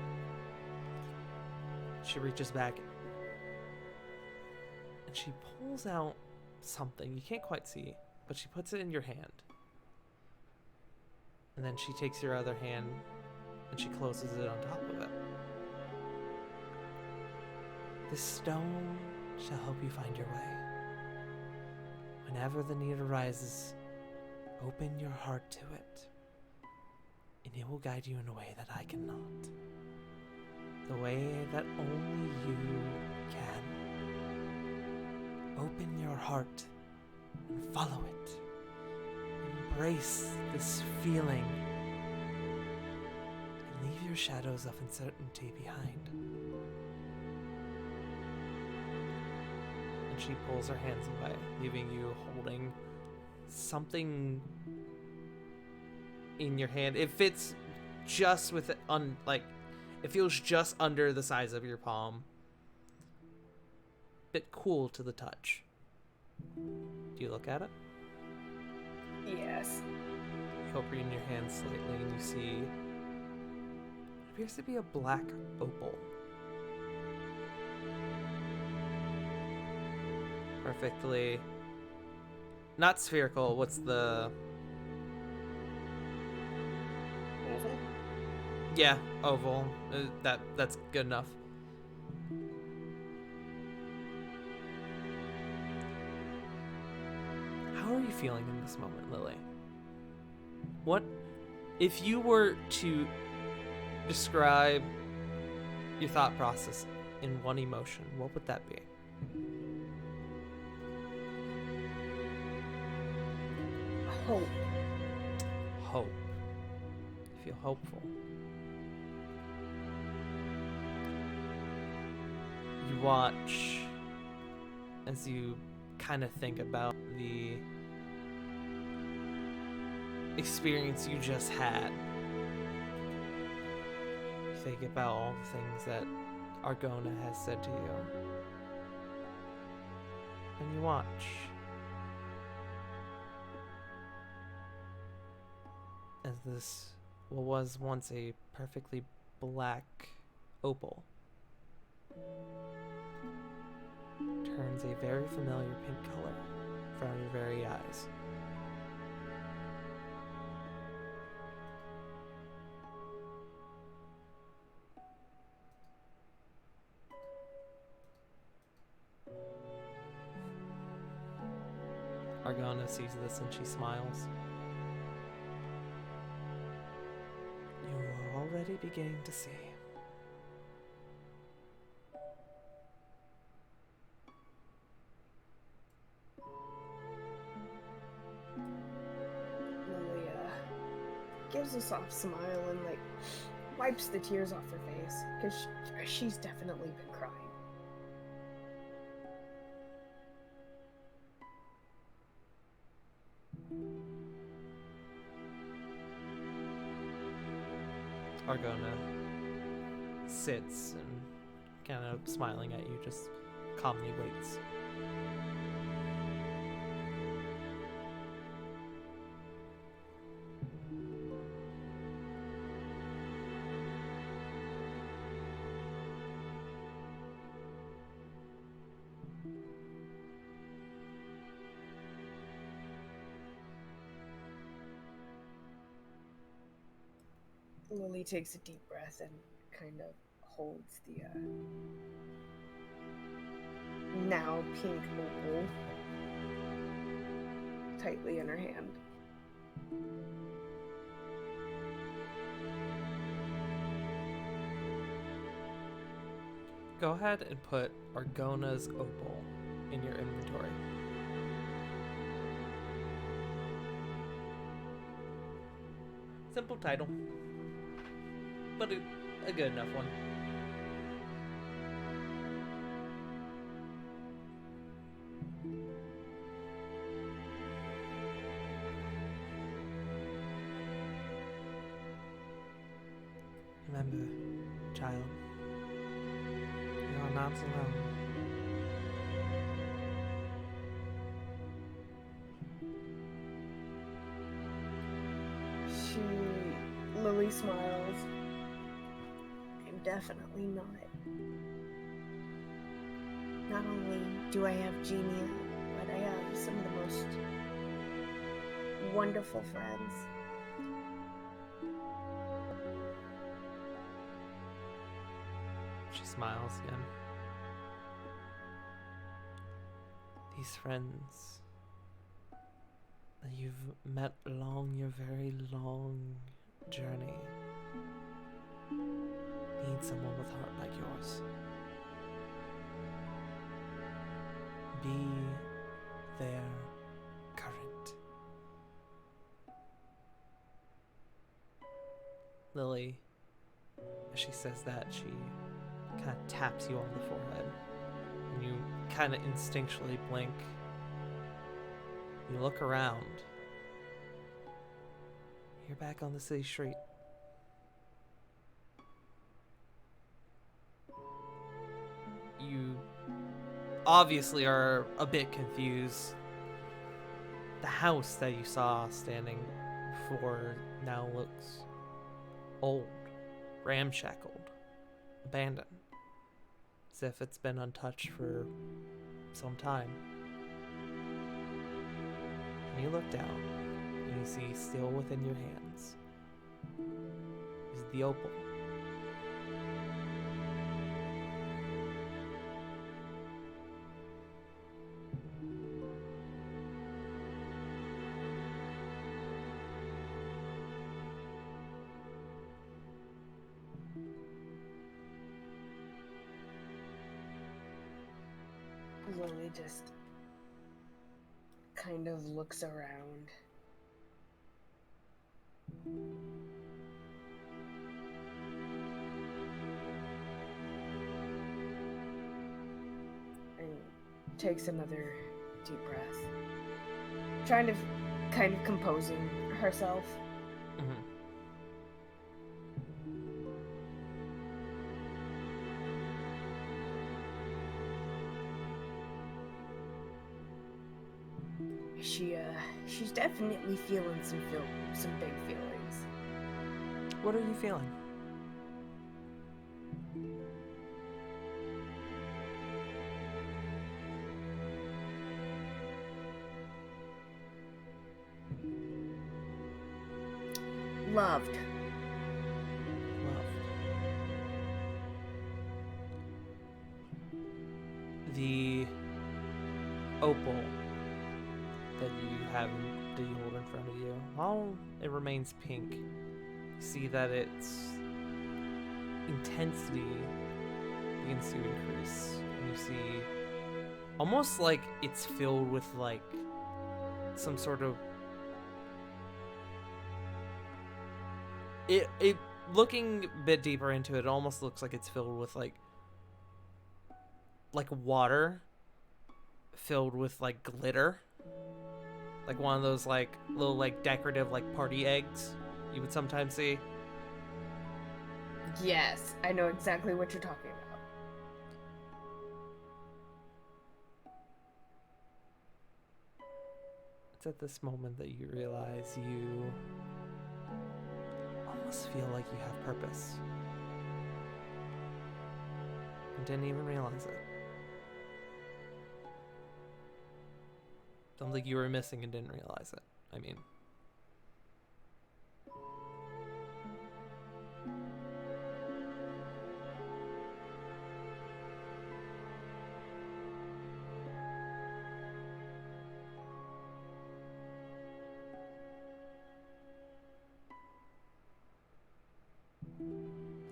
She reaches back and she pulls out something you can't quite see, but she puts it in your hand. And then she takes your other hand and she closes it on top of it. This stone shall help you find your way. Whenever the need arises, open your heart to it, and it will guide you in a way that I cannot. The way that only you can. Open your heart and follow it. Embrace this feeling and leave your shadows of uncertainty behind. And she pulls her hands away, leaving you holding something in your hand. It fits just with it, it feels just under the size of your palm. Bit cool to the touch. Do you look at it? Yes. You open your hand slightly and you see it appears to be a black opal. Perfectly not spherical. What's the Oval? Yeah, oval. That's good enough. are you feeling in this moment, Lily? What, if you were to describe your thought process in one emotion, what would that be? Hope. Hope. You feel hopeful. You watch as you kind of think about the experience you just had. You think about all the things that Argona has said to you. And you watch as this, what was once a perfectly black opal, turns a very familiar pink color in front of your very eyes. Argona sees this and she smiles. You are already beginning to see. Lily gives a soft smile and like wipes the tears off her face because she's definitely been crying. Argona sits and kind of smiling at you, just calmly waits. Lily takes a deep breath and kind of holds the now pink opal tightly in her hand. Go ahead and put Argona's opal in your inventory. Simple title, but a good enough one. Remember, child, you are not alone. Lily smiles. I'm definitely not. Not only do I have Genia, but I have some of the most wonderful friends. She smiles again. These friends that you've met along your very long journey need someone with a heart like yours. Be their current. Lily, as she says that, she kind of taps you on the forehead, and you kind of instinctually blink. You look around. You're back on the city street. You obviously are a bit confused. The house that you saw standing before now looks old, ramshackled, abandoned, as if it's been untouched for some time. And you look down, and you see still within your hands is the opal. Lily just kind of looks around. And takes another deep breath. Trying to kind of composing herself. Mhm. She's definitely feeling some big feelings. What are you feeling? Loved. Loved. The opal that you hold in front of you, while it remains pink, you see that its intensity begins to increase, and you see almost like it's filled with like some sort of it looking a bit deeper into it, it almost looks like it's filled with like water filled with like glitter, like one of those like little like decorative like party eggs you would sometimes see. Yes, I know exactly what you're talking about. It's at this moment that you realize you almost feel like you have purpose. You didn't even realize it. Something you were missing and didn't realize it. I mean.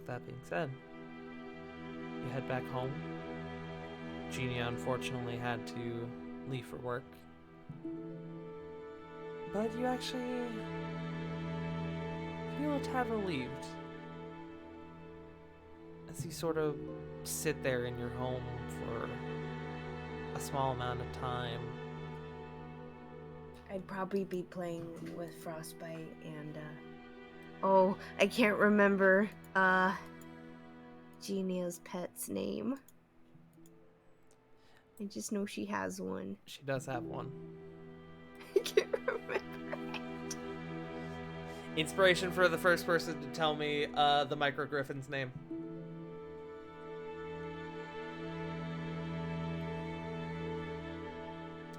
That being said, you head back home. Genia unfortunately had to leave for work. But you actually feel a tad relieved as you sort of sit there in your home for a small amount of time. I'd probably be playing with Frostbite and, oh, I can't remember, Genia's pet's name. I just know she has one. She does have one. I can't remember. Inspiration for the first person to tell me the micro griffin's name.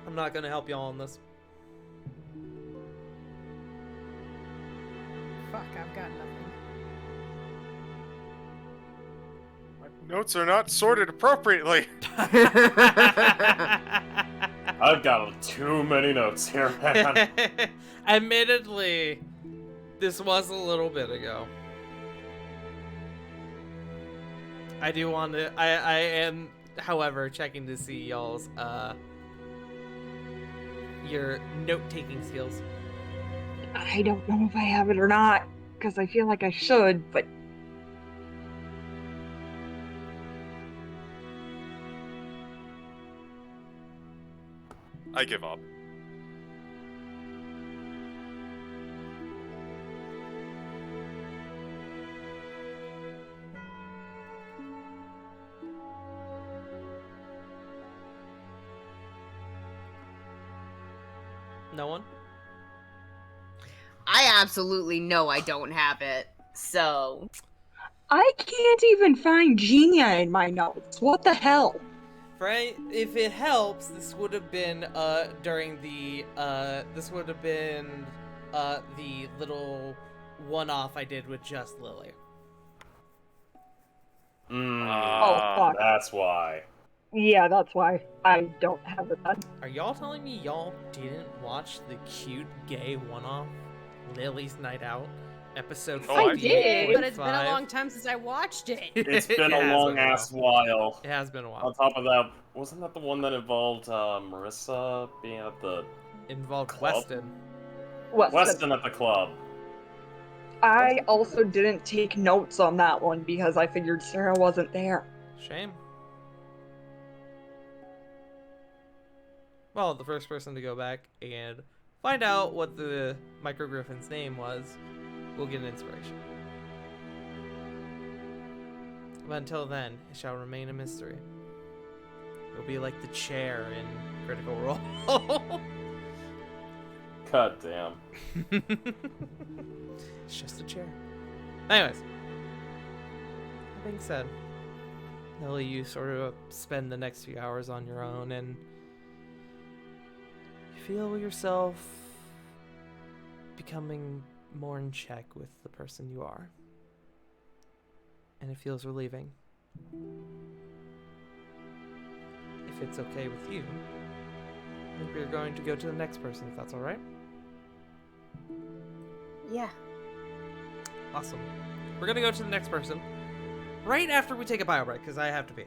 I'm not gonna help y'all on this. Fuck, I've got nothing. My notes are not sorted appropriately. I've got too many notes here, man. Admittedly, this was a little bit ago. I do want to. I am, however, checking to see y'all's your note-taking skills. I don't know if I have it or not, because I feel like I should, but I give up. No one? I absolutely know I don't have it. So I can't even find Genia in my notes. What the hell? Right? If it helps, this would have been during the the little one-off I did with just Lily. Oh, fuck. That's why. Yeah, that's why I don't have it then. Are y'all telling me y'all didn't watch the cute gay one-off Lily's Night Out Episode Oh, 58. I did, but it's been a 5. long time since I watched it. It's been It a has long been a ass while. It has been a On while. top of that, wasn't that the one that involved Marissa being at the Involved Club? Weston. Weston at the club? I also didn't take notes on that one because I figured Sarah wasn't there. Shame. Well, the first person to go back and find out what the Micro Griffin's name was will get an inspiration. But until then, it shall remain a mystery. It'll be like the chair in Critical Role. God damn. It's just a chair. Anyways, that being said, Lily, you sort of spend the next few hours on your own and you feel yourself becoming more in check with the person you are. And it feels relieving. If it's okay with you, I think we're going to go to the next person, if that's alright. Yeah. Awesome. We're gonna go to the next person right after we take a bio break, because I have to pee.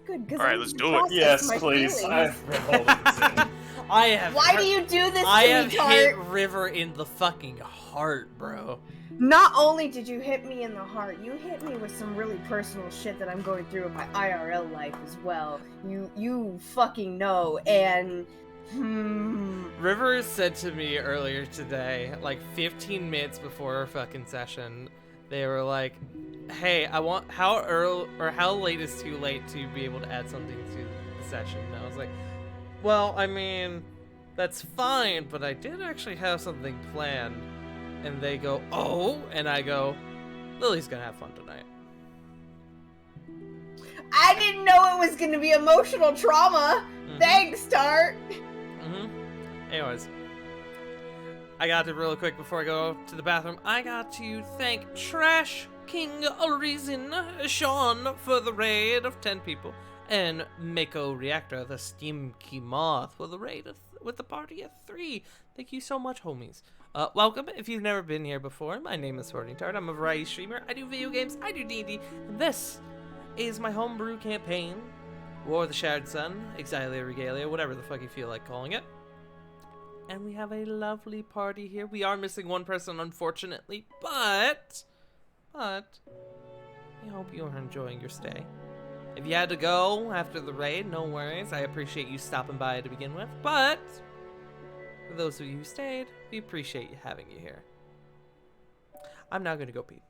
Good. Because Alright, let's do it. Yes, please. I've been holding this in. I have. Why do you do this I to have me, hit Tart? River in the fucking heart, bro. Not only did you hit me in the heart, you hit me with some really personal shit that I'm going through in my IRL life as well. You fucking know, and River said to me earlier today, like 15 minutes before our fucking session, they were like, "Hey, I want how early or how late is too late to be able to add something to the session?" And I was like, "Well, I mean, that's fine, but I did actually have something planned." And they go, "Oh," and I go, "Lily's gonna have fun tonight." I didn't know it was gonna be emotional trauma. Thanks, Tart. Anyways, I got to real quick before I go to the bathroom. I got to thank Trash King Arisen Sean for the raid of 10 people, and Mako Reactor, the Steam Key Moth, for the raid with the party of 3. Thank you so much, homies. Welcome. If you've never been here before, my name is Sporting Tart. I'm a variety streamer. I do video games. I do D&D. And this is my homebrew campaign, War of the Shattered Sun, Exilia Regalia, whatever the fuck you feel like calling it. And we have a lovely party here. We are missing one person, unfortunately, but I hope you are enjoying your stay. If you had to go after the raid, no worries. I appreciate you stopping by to begin with, but for those of you who stayed, we appreciate having you here. I'm now going to go pee.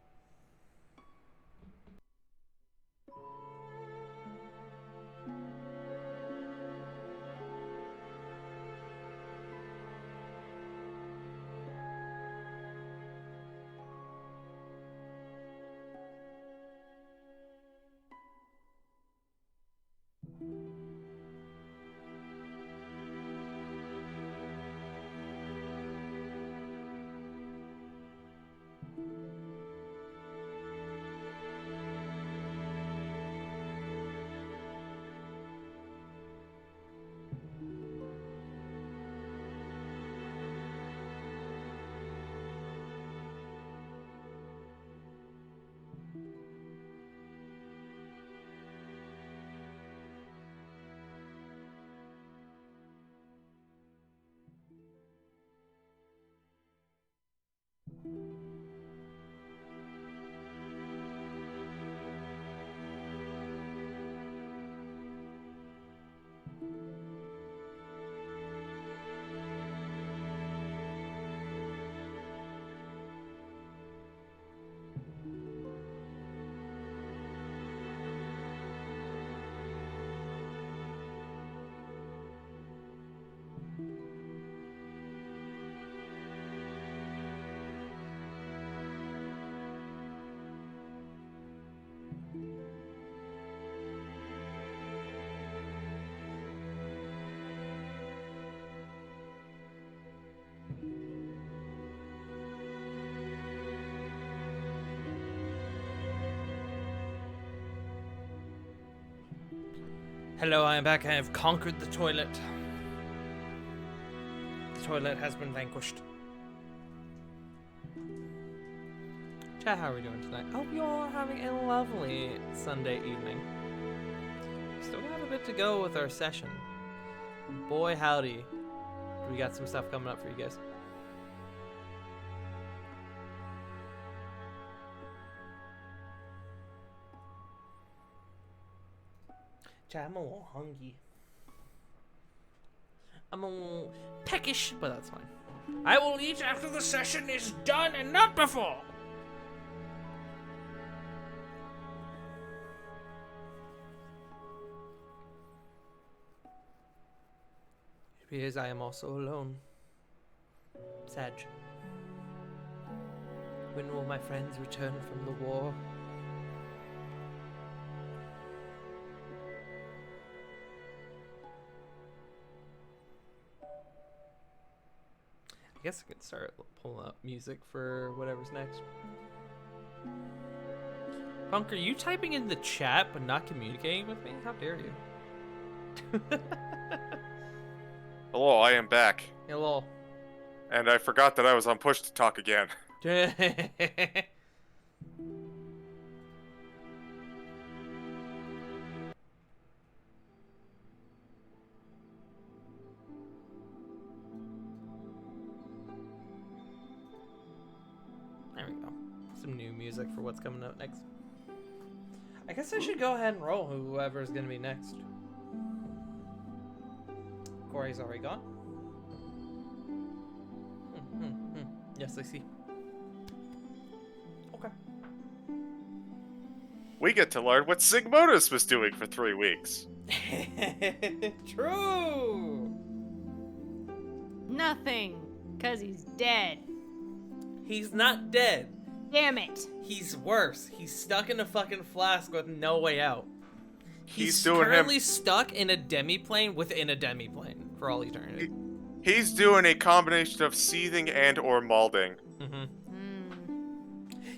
Hello, I am back. I have conquered the toilet. The toilet has been vanquished. Chat, how are we doing tonight? I hope you all are having a lovely Sunday evening. Still got a bit to go with our session. Boy, howdy. We got some stuff coming up for you guys. Chat, I'm a little hungry. I'm a little peckish, but that's fine. I will eat after the session is done and not before. It appears I am also alone. Sag. When will my friends return from the war? I guess I could start pulling up music for whatever's next. Punk, are you typing in the chat but not communicating with me? How dare you? Hello, I am back. Hello. And I forgot that I was on push to talk again. There we go. Some new music for what's coming up next. I guess I should go ahead and roll whoever's gonna be next. Corey's already gone. Yes, I see. Okay. We get to learn what Sigmodus was doing for 3 weeks. True! Nothing, cause he's dead. He's not dead. Damn it. He's worse. He's stuck in a fucking flask with no way out. He's doing currently stuck in a demiplane within a demiplane for all eternity. He's doing a combination of seething and or malding.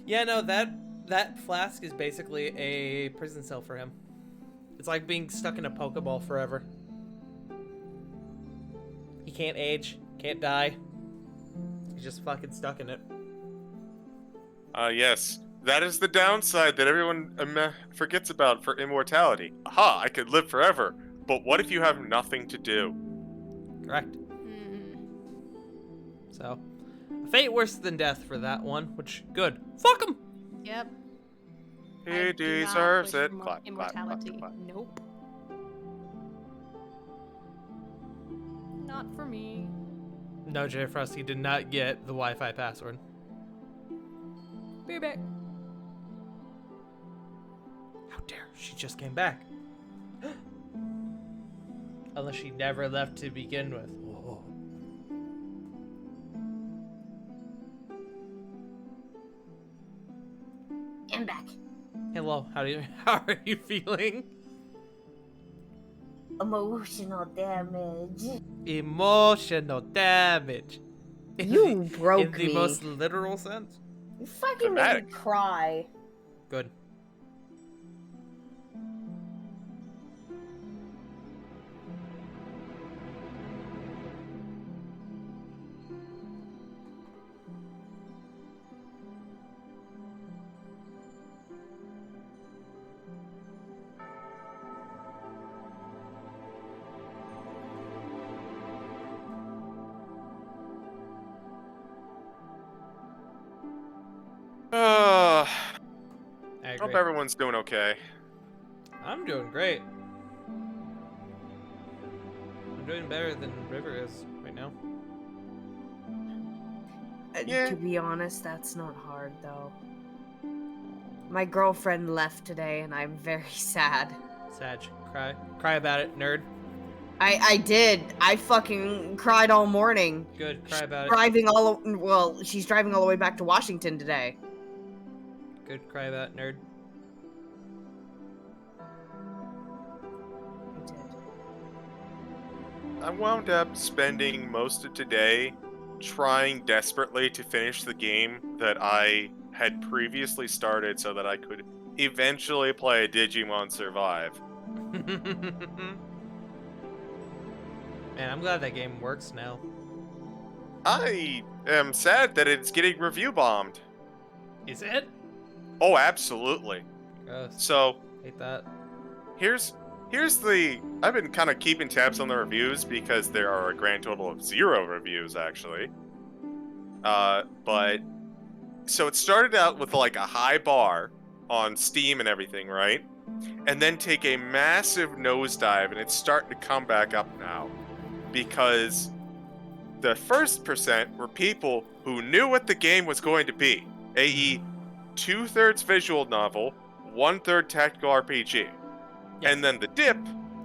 Yeah, no, that flask is basically a prison cell for him. It's like being stuck in a Pokeball forever. He can't age, can't die. He's just fucking stuck in it. Yes. That is the downside that everyone forgets about for immortality. Aha, I could live forever. But what if you have nothing to do? Correct. So, a fate worse than death for that one, which, good. Fuck him! Yep. He I do not deserves wish it. for Clap, clap, clap, immortality. clap. Nope. Not for me. No, J. Frost, he did not get the Wi-Fi password. Be back. How dare she just came back? Unless she never left to begin with. Whoa. I'm back. Hello, how are you feeling? Emotional damage. Emotional damage. You broke in the me. most literal sense. You fucking made Dramatic. me cry. Good. I Hope agree. everyone's doing okay. I'm doing great. I'm doing better than River is right now. Yeah. To be honest, that's not hard though. My girlfriend left today and I'm very sad. Sag, cry. Cry about it, nerd. I did. I fucking cried all morning. Good, cry about it. She's driving all the way back to Washington today. Good, cry about it, nerd. I did. I wound up spending most of today trying desperately to finish the game that I had previously started so that I could eventually play Digimon Survive. Man, I'm glad that game works now. I am sad that it's getting review bombed. Is it? Oh, absolutely. Gross. So Hate that. here's the. I've been kind of keeping tabs on the reviews because there are a grand total of 0 reviews actually. But so it started out with like a high bar on Steam and everything, right? And then take a massive nosedive, and it's starting to come back up now because the first percent were people who knew what the game was going to be, i.e., 2/3 visual novel, 1/3 tactical RPG. Yes. And then the dip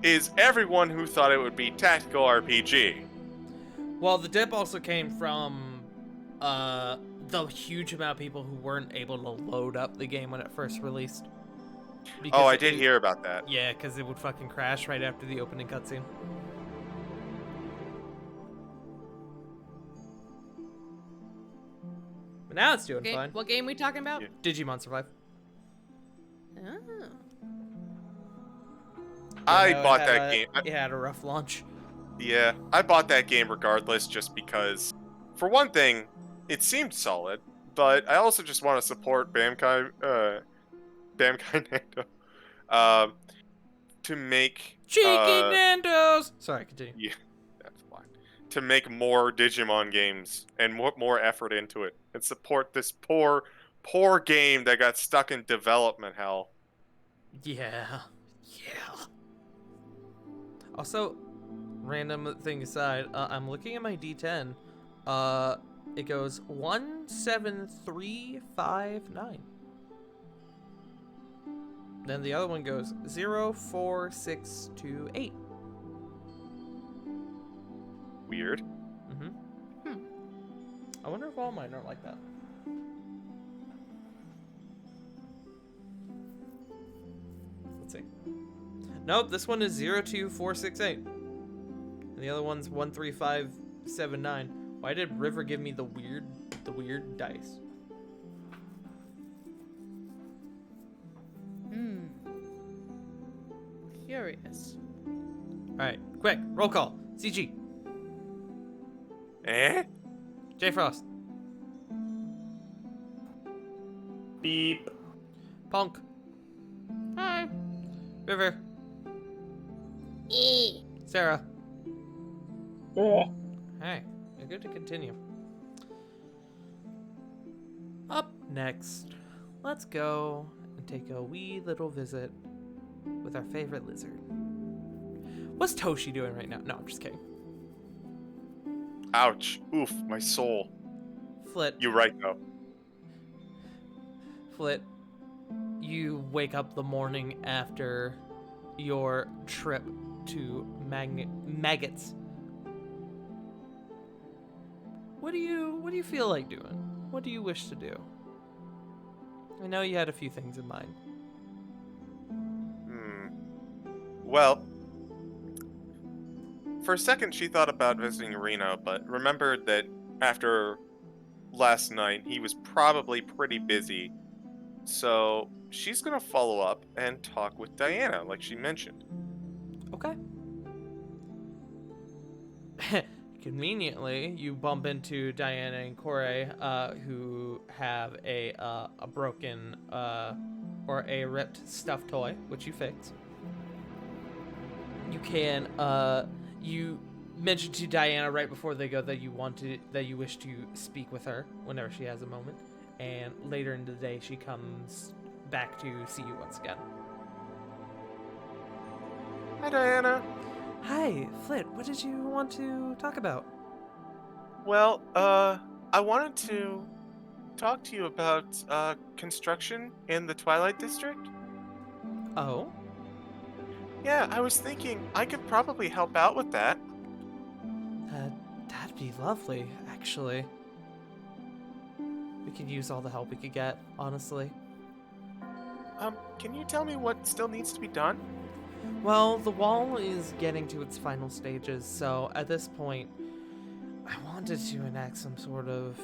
is everyone who thought it would be tactical RPG. Well, the dip also came from the huge amount of people who weren't able to load up the game when it first released. Oh, I it- did hear about that. Yeah, because it would fucking crash right after the opening cutscene. But now it's doing fine. What game we talking about? Yeah. Digimon Survive. Oh. I know, bought it had that game. It had a rough launch. Yeah, I bought that game regardless just because, for one thing, it seemed solid, but I also just want to support Bamkai Nando, to make Cheeky uh, Nandos! Sorry, continue. Yeah, that's fine. To make more Digimon games and more effort into it and support this poor game that got stuck in development hell. Yeah. Yeah. Also, random thing aside, I'm looking at my D10. It goes 17359. Then the other one goes 04628. Weird. I wonder if all mine are like that. Let's see. Nope, this one is 02468. And the other one's 13579. Why did River give me the weird dice? Curious. Alright, quick, roll call. CG. Eh? J Frost. Beep. Punk. Hi. River. Sarah. Yeah. Hey, you're good to continue. Up next, let's go and take a wee little visit with our favorite lizard. What's Toshi doing right now? No, I'm just kidding. Ouch. Oof, my soul. Flit, You're right, though. Flit, you wake up the morning after your trip to Maggots. What do you feel like doing? What do you wish to do? I know you had a few things in mind. Well, for a second she thought about visiting Reno, but remembered that after last night he was probably pretty busy. So she's gonna follow up and talk with Diana, like she mentioned. Okay. Conveniently, you bump into Diana and Corey, who have a broken or a ripped stuffed toy, which you fix. You can you mentioned to Diana right before they go that you wish to speak with her whenever she has a moment, and later in the day she comes back to see you once again. Hi, Diana. Hi, Flit. What did you want to talk about? Well, I wanted to talk to you about construction in the Twilight District. Oh. Yeah, I was thinking I could probably help out with that. That'd be lovely, actually. We could use all the help we could get, honestly. Can you tell me what still needs to be done? Well, the wall is getting to its final stages, so at this point, I wanted to enact some sort of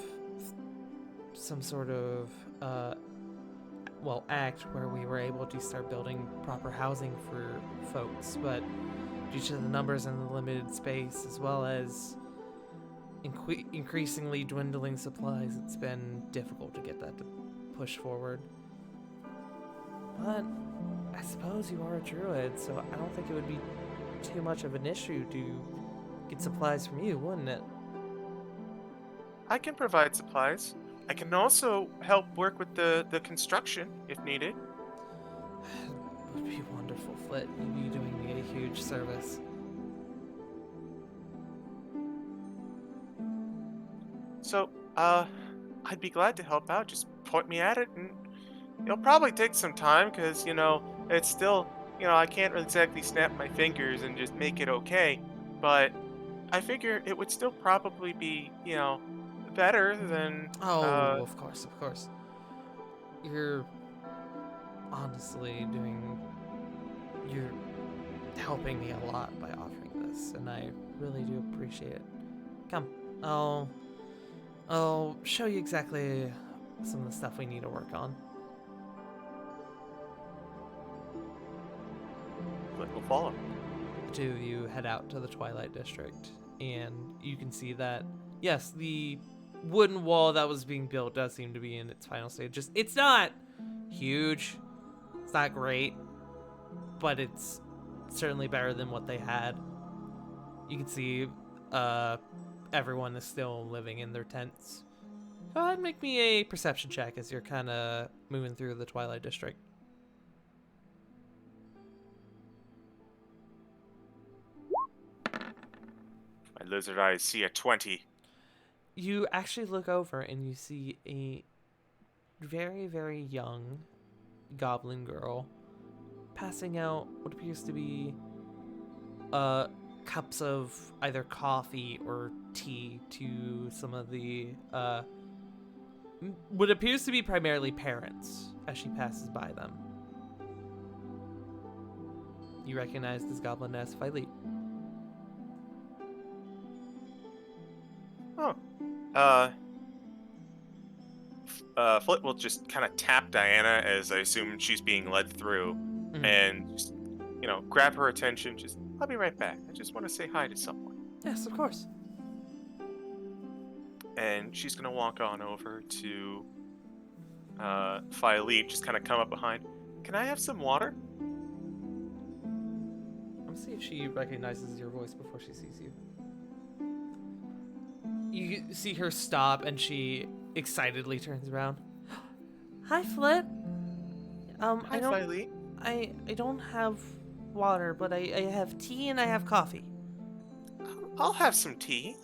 act where we were able to start building proper housing for folks, but due to the numbers and the limited space, as well as increasingly dwindling supplies, it's been difficult to get that push forward. But I suppose you are a druid, so I don't think it would be too much of an issue to get supplies from you, wouldn't it? I can provide supplies. I can also help work with the construction if needed. It would be wonderful, Flit. You'd be doing me a huge service. So, I'd be glad to help out. Just point me at it, and it'll probably take some time because, it's still, I can't exactly snap my fingers and just make it okay. But I figure it would still probably be, better than. Oh, of course, of course. You're honestly you're helping me a lot by offering this, and I really do appreciate it. Come, I'll show you exactly some of the stuff we need to work on. We'll follow. The two of you head out to the Twilight District, and you can see that, yes, the wooden wall that was being built does seem to be in its final stages. It's not huge, it's not great, but it's certainly better than what they had. You can see everyone is still living in their tents. Go ahead and make me a perception check as you're kind of moving through the Twilight District. My lizard eyes see a 20. You actually look over and you see a very, very young goblin girl passing out what appears to be cups of either coffee or tea to some of the what appears to be primarily parents as she passes by them. You recognize this goblin as Phileet. Oh. Flit will just kind of tap Diana as I assume she's being led through, and just, grab her attention. Just, I'll be right back. I just want to say hi to someone. Yes, of course. And she's gonna walk on over to Phileet, just kind of come up behind. Can I have some water? Let's see if she recognizes your voice before she sees you. You see her stop, and she excitedly turns around. Hi, Flit. Hi, Phileet. I don't have water, but I have tea and I have coffee. I'll have some tea.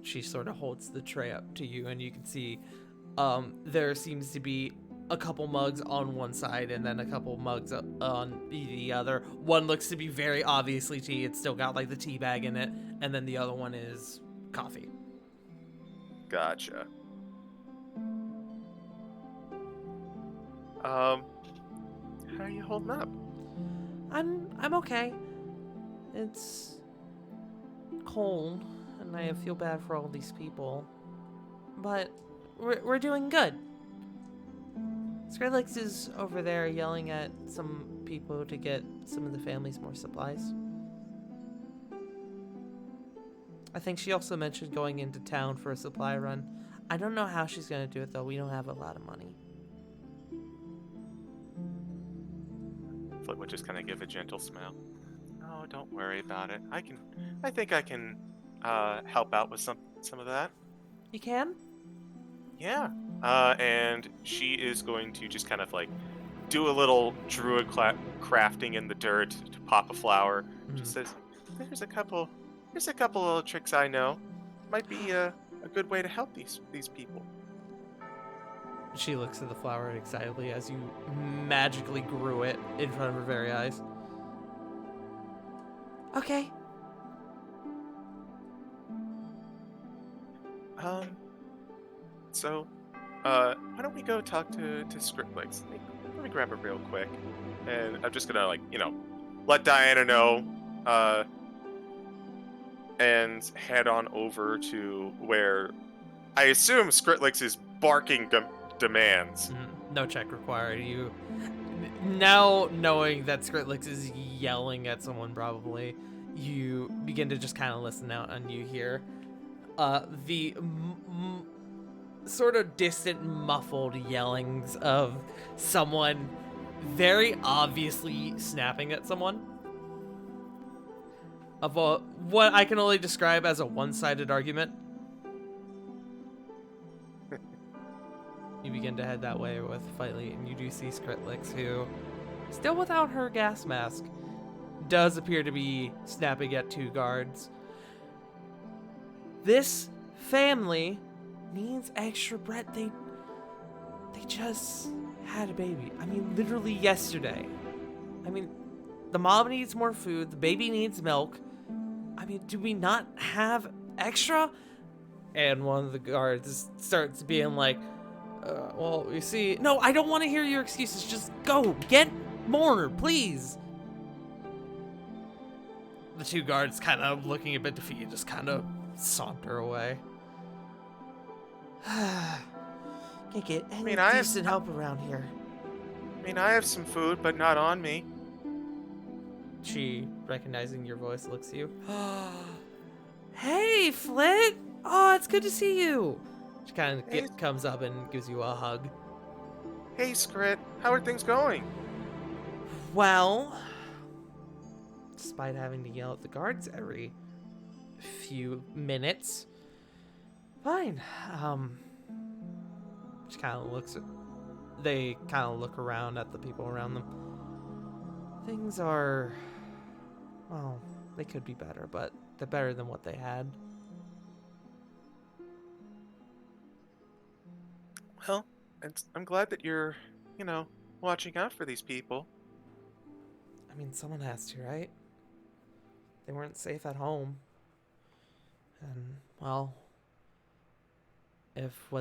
She sort of holds the tray up to you, and you can see there seems to be a couple mugs on one side and then a couple mugs on the other. One looks to be very obviously tea. It's still got like the tea bag in it, and then the other one is coffee. Gotcha. How are you holding up? I'm okay. It's cold, and I feel bad for all these people, but we're doing good. Skrillex is over there yelling at some people to get some of the families more supplies. I think she also mentioned going into town for a supply run. I don't know how she's gonna do it though. We don't have a lot of money. Flit would just kind of give a gentle smile. Oh, don't worry about it. I think I can help out with some of that. You can? Yeah. And she is going to just kind of like do a little druid crafting in the dirt to pop a flower. Just says, there's a couple little tricks I know. Might be a good way to help these people. She looks at the flower excitedly as you magically grew it in front of her very eyes. Okay. So, why don't we go talk to Skrillex? Let me grab her real quick. And I'm just gonna, let Diana know, and head on over to where I assume Skrillex is barking demands. No check required. You now knowing that Skrillex is yelling at someone, probably you begin to just kind of listen out, and you hear the sort of distant, muffled yellings of someone very obviously snapping at someone. Of what I can only describe as a one-sided argument. You begin to head that way with Fightly, and you do see Skritlix, who, still without her gas mask, does appear to be snapping at 2 guards. This family needs extra bread. They just had a baby. I mean, literally yesterday. I mean, the mom needs more food. The baby needs milk. I mean, do we not have extra? And one of the guards starts being like, well, you see... No, I don't want to hear your excuses. Just go. Get more, please. The 2 guards, kind of looking a bit defeated, just kind of saunter away. Can't get any decent help around here. I mean, I have some food, but not on me. She, recognizing your voice, looks at you. Hey, Flit! Oh, it's good to see you. She kind of comes up and gives you a hug. Hey, Skrit, how are things going? Well, despite having to yell at the guards every few minutes, fine. She kind of looks at... They kind of look around at the people around them. Things are... Well, they could be better, but they're better than what they had. Well, I'm glad that you're, watching out for these people. I mean, someone has to, right? They weren't safe at home. And, well, if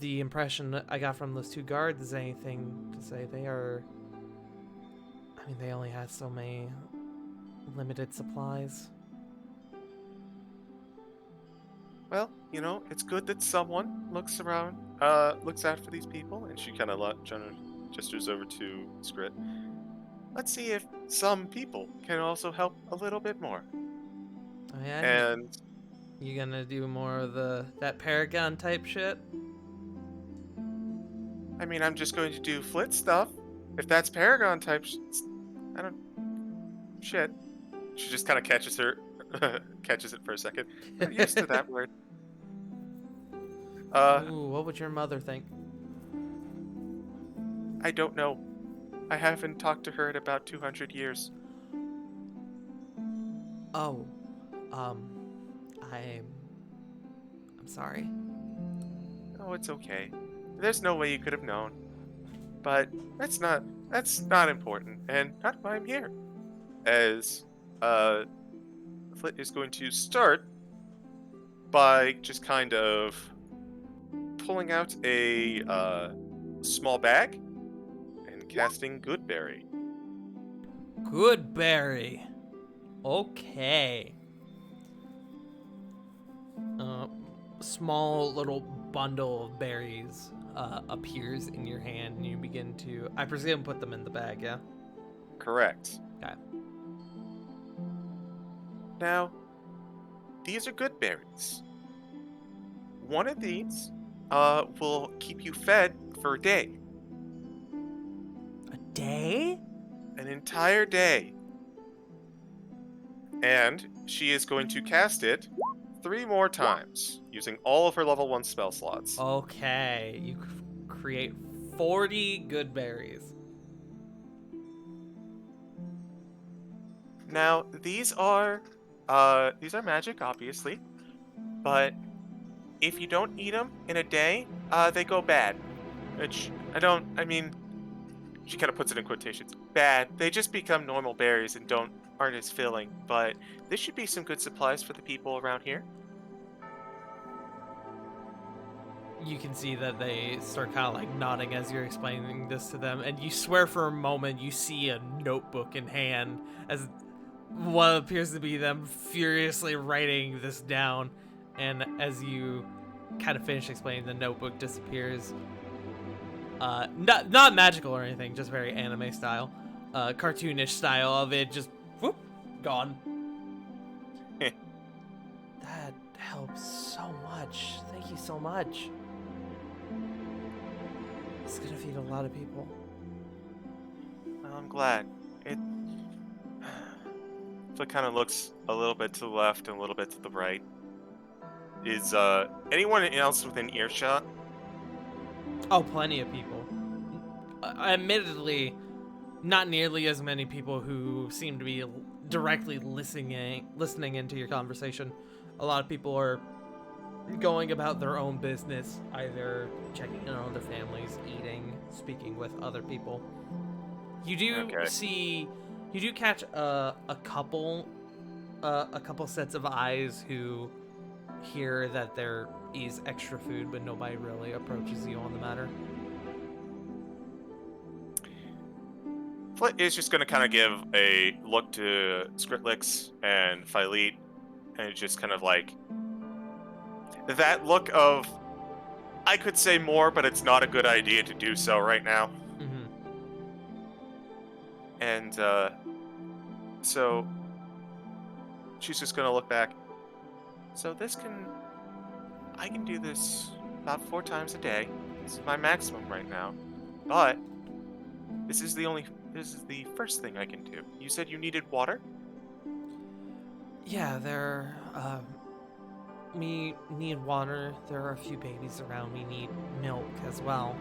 the impression that I got from those 2 guards is anything to say, they only had so many limited supplies. Well, it's good that someone looks around, looks out for these people, and she kind of gestures over to Skrit. Let's see if some people can also help a little bit more. Oh, yeah? And you gonna do more of that Paragon type shit? I mean, I'm just going to do Flit stuff. If that's Paragon type shit. She just kind of catches it for a second. I'm used to that word. Ooh, what would your mother think? I don't know. I haven't talked to her in about 200 years. Oh, I'm sorry. Oh, it's okay. There's no way you could have known. But that's not important, and not why I'm here. As Flit is going to start by just kind of pulling out a small bag and casting Goodberry. Goodberry. Okay. Small little bundle of berries appears in your hand, and you begin to, I presume, put them in the bag, yeah? Correct. Okay. Now, these are good berries. One of these will keep you fed for a day. A day? An entire day. And she is going to cast it 3 more times, using all of her level 1 spell slots. Okay, you create 40 good berries. Now, these are magic, obviously, but if you don't eat them in a day, they go bad. Which, she kind of puts it in quotations. Bad. They just become normal berries and aren't as filling, but this should be some good supplies for the people around here. You can see that they start kind of like nodding as you're explaining this to them, and you swear for a moment you see a notebook in hand as what appears to be them furiously writing this down, and as you kind of finish explaining, the notebook disappears. Not magical or anything, just very anime style, cartoonish style of it, just whoop, gone. That helps so much. Thank you so much. It's gonna feed a lot of people. Well, I'm glad. Flick kind of looks a little bit to the left and a little bit to the right. Is anyone else within earshot? Oh, plenty of people. Admittedly, not nearly as many people who seem to be directly listening into your conversation. A lot of people are going about their own business, either checking in on their families, eating, speaking with other people. You do you do catch a couple sets of eyes who hear that there is extra food, but nobody really approaches you on the matter. Flit is just going to kind of give a look to Skritlix and Phileet, and just kind of like that look of, I could say more, but it's not a good idea to do so right now. Mm-hmm. And so she's just going to look back. So I can do this about 4 times a day. This is my maximum right now. But this is the first thing I can do. You said you needed water? Yeah, we need water. There are a few babies around. We need milk as well.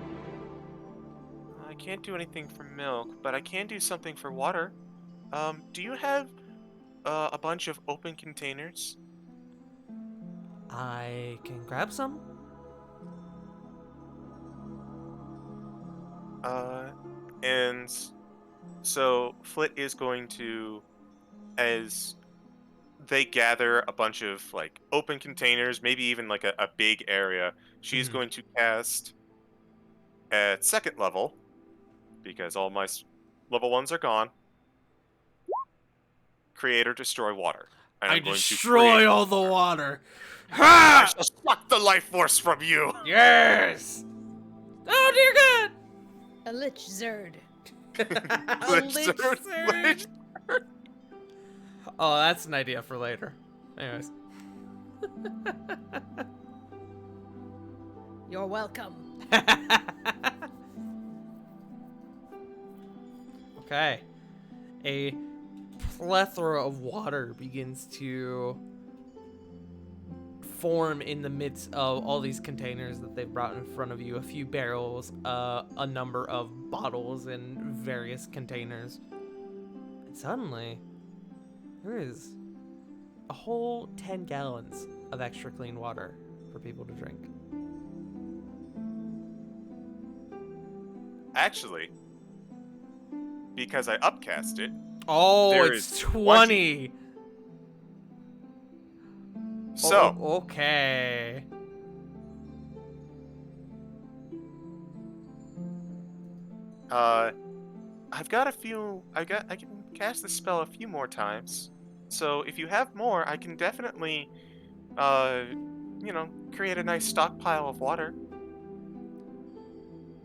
I can't do anything for milk, but I can do something for water. Do you have a bunch of open containers? I can grab some. And so Flit is going to, as they gather a bunch of like open containers, maybe even like a big area, she's going to cast at 2nd level, because all my level 1s are gone, Create or Destroy Water. And I I'm going to destroy create all the water. I Ha! shall suck the life force from you! Yes! Oh dear God! A lich zerd. A lich zerd. Oh, that's an idea for later. Anyways. You're welcome. Okay. A plethora of water begins to form in the midst of all these containers that they've brought in front of you. A few barrels, a number of bottles in various containers. And suddenly, there is a whole 10 gallons of extra clean water for people to drink. Actually, because I upcast it, Oh, there it's is 20. So, Oh, okay. I've got a few. I can cast the spell a few more times. So if you have more, I can definitely, create a nice stockpile of water.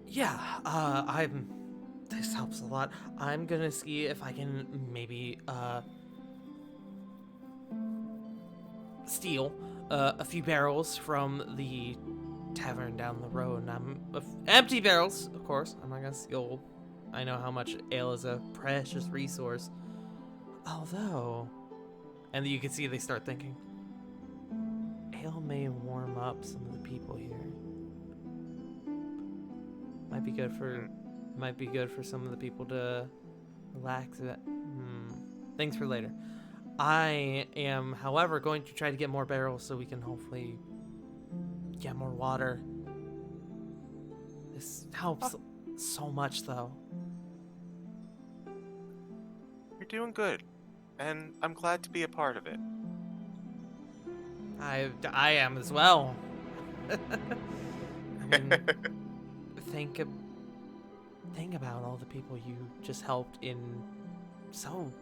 Yeah, this helps a lot. I'm gonna see if I can maybe, steal, a few barrels from the tavern down the road. And empty barrels, of course. I'm not gonna steal. I know how much ale is a precious resource. Although, and you can see they start thinking, ale may warm up some of the people here. Might be good for some of the people to relax a bit. Things for later. I am, however, going to try to get more barrels so we can hopefully get more water. This helps so much, though. You're doing good, and I'm glad to be a part of it. I am as well. I mean, think about all the people you just helped in so,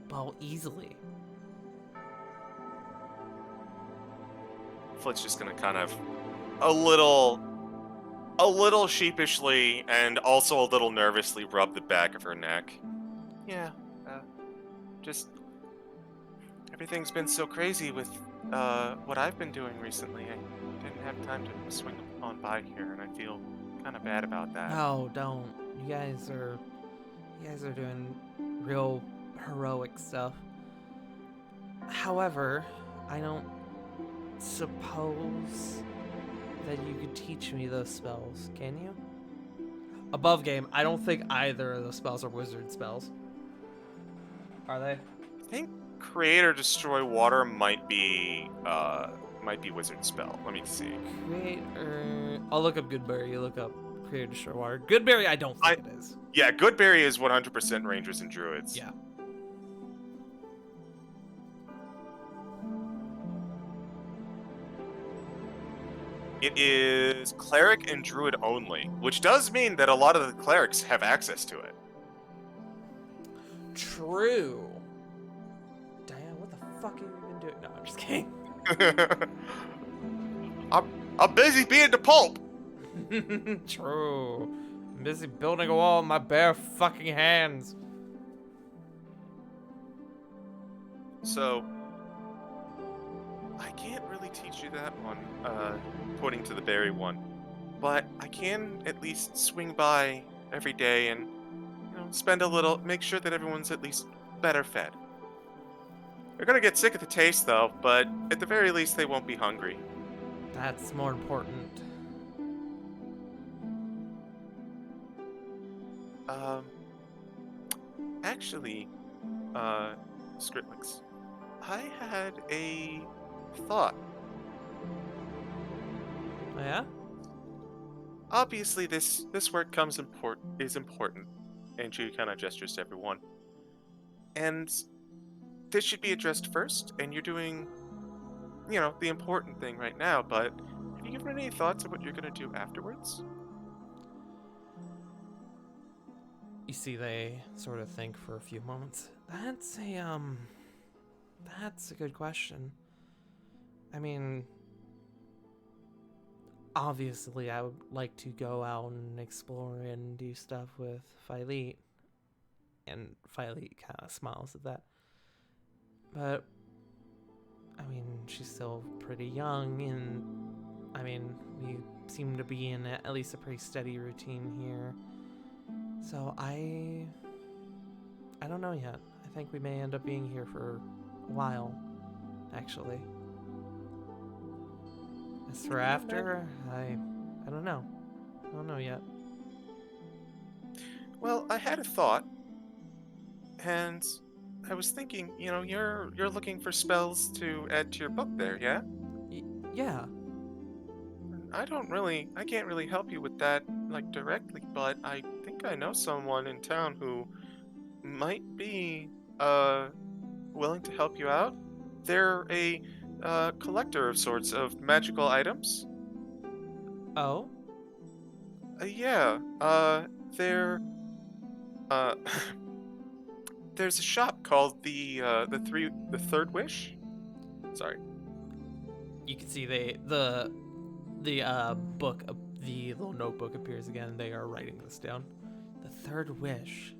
well, easily. Flit's just gonna kind of a little sheepishly and also a little nervously rub the back of her neck. Yeah, just everything's been so crazy with what I've been doing recently. I didn't have time to swing on by here, and I feel kind of bad about that. No, don't. You guys are doing real heroic stuff. However, I don't suppose that you could teach me those spells, can you? Above game, I don't think either of those spells are wizard spells. Are they? I think Create or Destroy Water might be wizard spell. Let me see. Create or... I'll look up Goodberry. You look up Create or Destroy Water. Goodberry, I don't think it is. Yeah, Goodberry is 100% Rangers and Druids. Yeah. It is Cleric and Druid only, which does mean that a lot of the clerics have access to it. True. Diane, what the fuck have you been doing? No, I'm just kidding. I'm busy being the Pope. True. I'm busy building a wall with my bare fucking hands. So, I can't really teach you that one, pointing to the berry one, but I can at least swing by every day and, spend a little, make sure that everyone's at least better fed. They're gonna get sick of the taste though, but at the very least they won't be hungry. That's more important. Actually, Scritlix, I had a thought. Oh, yeah? Obviously, this work is important, and she kind of gestures to everyone. And this should be addressed first, and you're doing, the important thing right now. But have you given any thoughts of what you're gonna do afterwards? You see, they sort of think for a few moments. That's a good question. I mean, obviously, I would like to go out and explore and do stuff with Philete. And Philete kind of smiles at that. But, I mean, she's still pretty young, and, I mean, we seem to be in at least a pretty steady routine here. So I don't know yet. I think we may end up being here for a while, actually. As for after, I don't know. I don't know yet. Well, I had a thought, and I was thinking, you're looking for spells to add to your book there, yeah? Yeah. I can't really help you with that, directly, but I think I know someone in town who might be, willing to help you out. They're a, collector of sorts of magical items. Oh? Yeah, there's a shop called the Third Wish. Sorry. You can see the book, the little notebook appears again. They are writing this down. The Third Wish.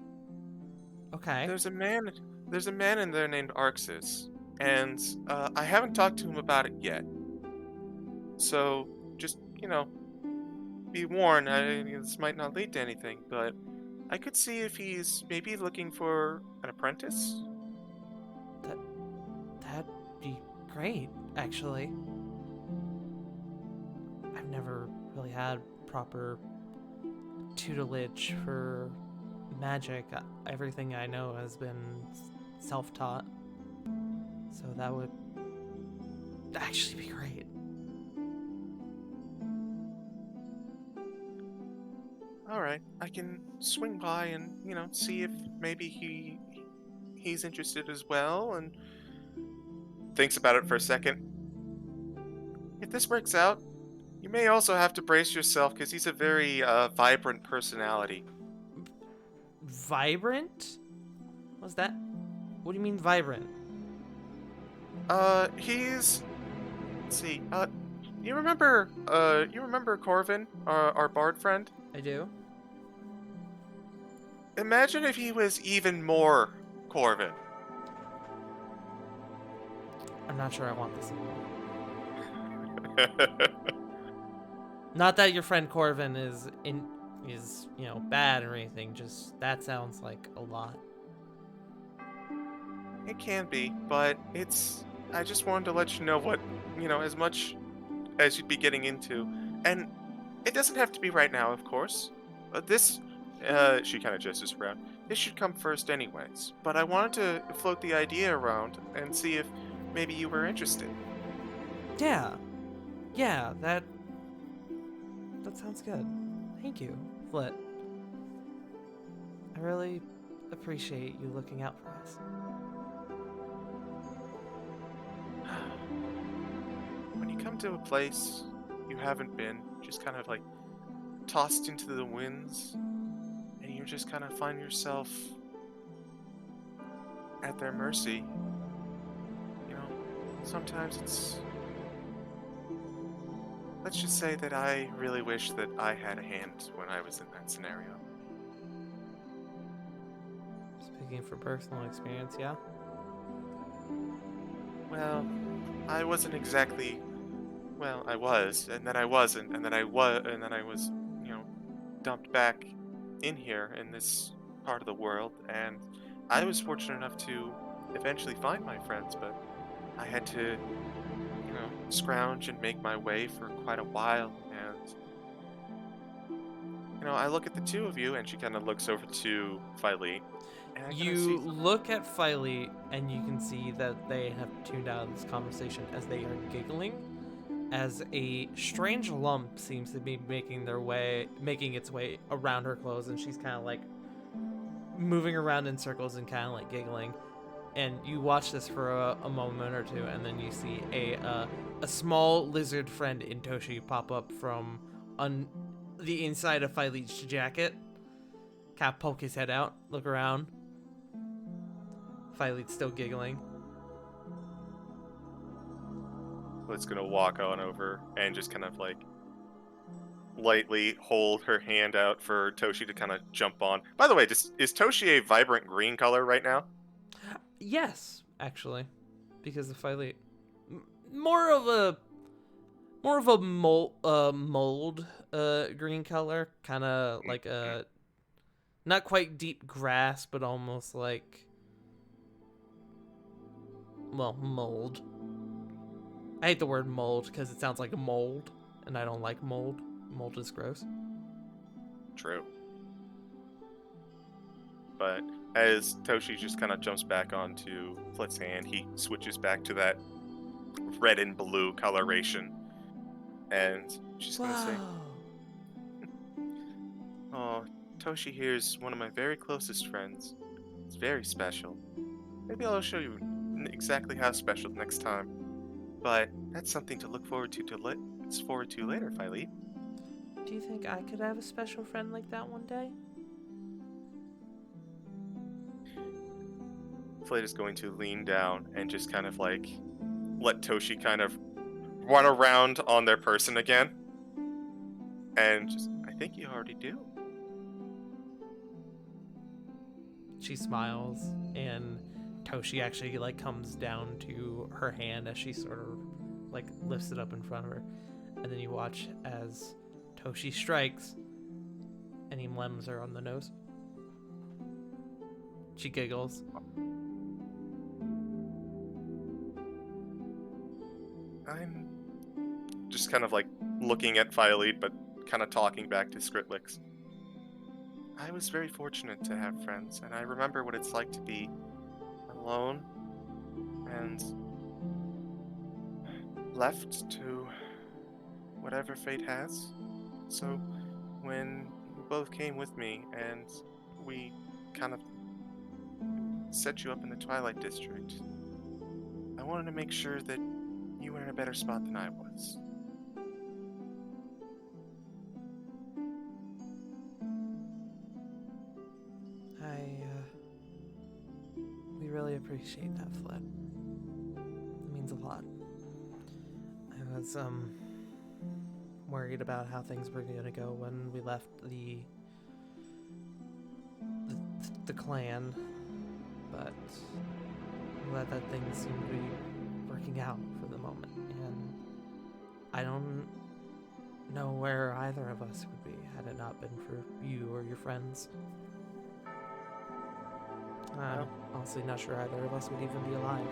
Okay. There's a man in there named Arxis, and I haven't talked to him about it yet. So just be warned. This might not lead to anything, but I could see if he's maybe looking for an apprentice. That'd be great, actually. I've never really had proper tutelage for magic. Everything I know has been self-taught. So that would actually be great. Alright, I can swing by and, see if maybe he's interested as well, and thinks about it for a second. If this works out, you may also have to brace yourself, because he's a very vibrant personality. Vibrant? What's that? What do you mean vibrant? Let's see, you remember Corvin, our bard friend? I do. Imagine if he was even more Corvin. I'm not sure I want this anymore. Not that your friend Corvin is bad or anything, just that sounds like a lot. It can be, but I just wanted to let you know what, as much as you'd be getting into. And it doesn't have to be right now, of course. This, she kind of gestures around. This should come first anyways. But I wanted to float the idea around and see if maybe you were interested. Yeah, that sounds good. Thank you, Flit. I really appreciate you looking out for us. When you come to a place you haven't been, just kind of like tossed into the winds, and you just kind of find yourself at their mercy, sometimes it's... Let's just say that I really wish that I had a hand when I was in that scenario. Speaking for personal experience, yeah? Well, I wasn't exactly... Well, I was, and then I wasn't, and then I was, dumped back in here in this part of the world, and I was fortunate enough to eventually find my friends, but I had to, scrounge and make my way for quite a while, and, I look at the two of you, and she kind of looks over to Filey, and I kinda You see... look at Filey, and you can see that they have tuned out of this conversation as they are giggling, as a strange lump seems to be making its way around her clothes, and she's kind of like moving around in circles and kind of like giggling. And you watch this for a moment or two, and then you see a small lizard friend in Toshi pop up from on the inside of Filey's jacket. Kind of poke his head out, look around. Filey's still giggling. Flit's gonna walk on over and just kind of like lightly hold her hand out for Toshi to kind of jump on. By the way, is Toshi a vibrant green color right now? Yes, actually, because of Filey, more of a mold green color, kind of like a not quite deep grass, but almost like mold. I hate the word mold because it sounds like a mold, and I don't like mold. Mold is gross. True. But as Toshi just kind of jumps back onto Flit's hand, he switches back to that red and blue coloration. And she's going to say, "Oh, Toshi here's one of my very closest friends. It's very special. Maybe I'll show you exactly how special next time. But that's something to look forward to later, Filey." Do you think I could have a special friend like that one day? Flit is going to lean down and just kind of like let Toshi kind of run around on their person again. And just, I think you already do. She smiles, and Toshi actually like comes down to her hand as she sort of like lifts it up in front of her. And then you watch as Toshi strikes, and he lems her on the nose. She giggles. I'm just kind of like looking at Filey, but kind of talking back to Skritlix. I was very fortunate to have friends, and I remember what it's like to be alone and left to whatever fate has. So when you both came with me and we kind of set you up in the Twilight District, I wanted to make sure that you were in a better spot than I was. We really appreciate that, Flit. It means a lot. I was, worried about how things were gonna go when we left the clan, but I'm glad that things seem to be working out for the moment, and I don't know where either of us would be had it not been for you or your friends. I'm honestly not sure either of us would even be alive.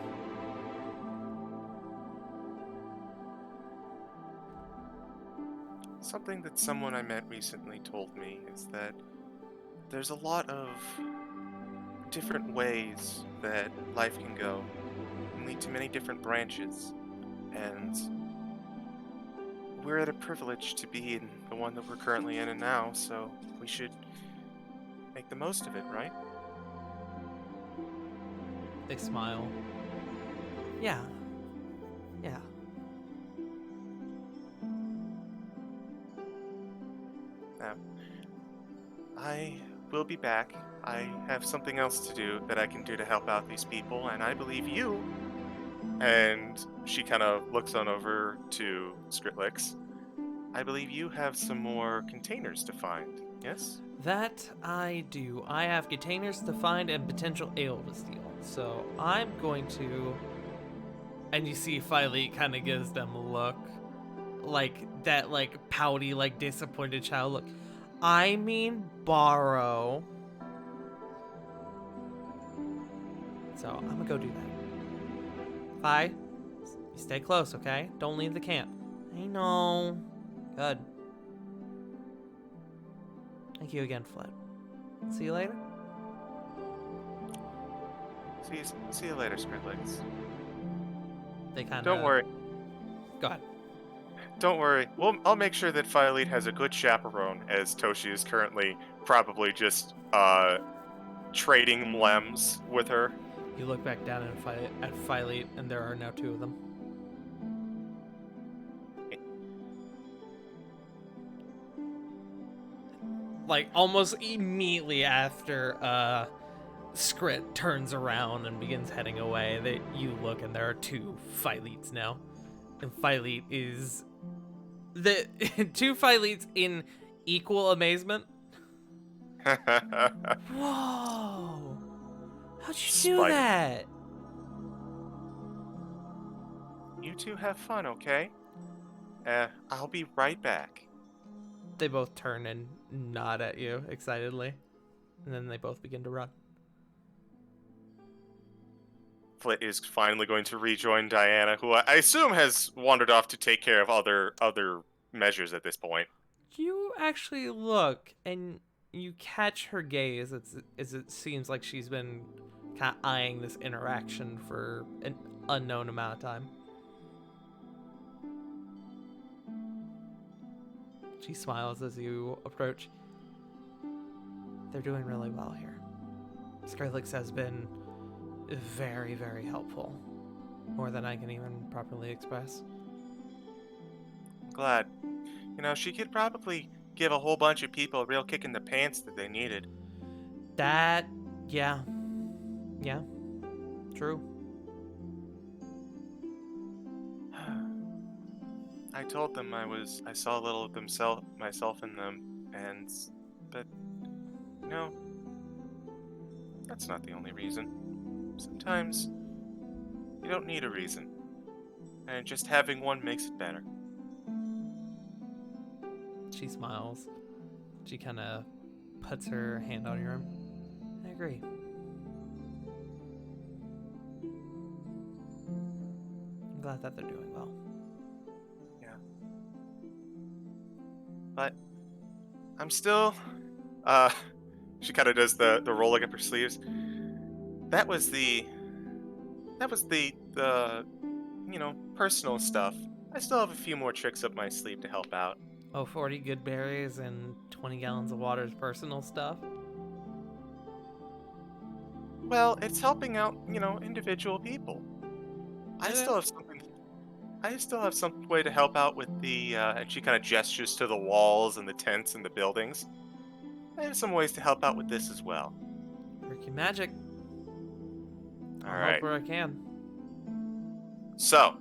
Something that someone I met recently told me is that there's a lot of different ways that life can go and lead to many different branches. And we're at a privilege to be in the one that we're currently in and now, so we should make the most of it, right? They smile. Yeah. Yeah. Now, I will be back. I have something else to do that I can do to help out these people, and I believe you. And she kind of looks on over to Skritlix. I believe you have some more containers to find, yes? That I do. I have containers to find and potential ale to steal. So I'm going to... And you see Filey kind of gives them a look. Like that, like, pouty, like, disappointed child look. I mean borrow. So I'm gonna go do that. Fi, you stay close, okay? Don't leave the camp. I know. Good. Thank you again, Fled. See you later. See you later, Skritlix. They kind of... Don't worry. Go ahead. Don't worry. I'll make sure that Firelead has a good chaperone, as Toshi is currently probably just trading lems with her. You look back down at Filey, and there are now 2 of them. Like, almost immediately after Skrit turns around and begins heading away, you look and there are 2 Fileets now. And Fileet is... the 2 Fileets in equal amazement. Whoa! How'd you do Spike. that? You two have fun, okay? I'll be right back. They both turn and nod at you excitedly. And then they both begin to run. Flit is finally going to rejoin Diana, who I assume has wandered off to take care of other measures at this point. You actually look and you catch her gaze as it seems like she's been kind of eyeing this interaction for an unknown amount of time. She smiles as you approach. They're doing really well here. Skritlix has been very, very helpful. More than I can even properly express. Glad. You know, she could probably give a whole bunch of people a real kick in the pants that they needed. That, yeah. Yeah. True. I told them I saw a little of myself in them, but, you know, that's not the only reason. Sometimes, you don't need a reason, and just having one makes it better. She smiles. She kind of puts her hand on your arm. I agree. I'm glad that they're doing well. But I'm still, she kind of does the rolling up her sleeves. That was the, you know, personal stuff. I still have a few more tricks up my sleeve to help out. Oh, 40 good berries and 20 gallons of water is personal stuff? Well, it's helping out, you know, individual people. I still have some way to help out with the, and she kind of gestures to the walls and the tents and the buildings. I have some ways to help out with this as well. Work your magic. All I'll right. help where I can. So,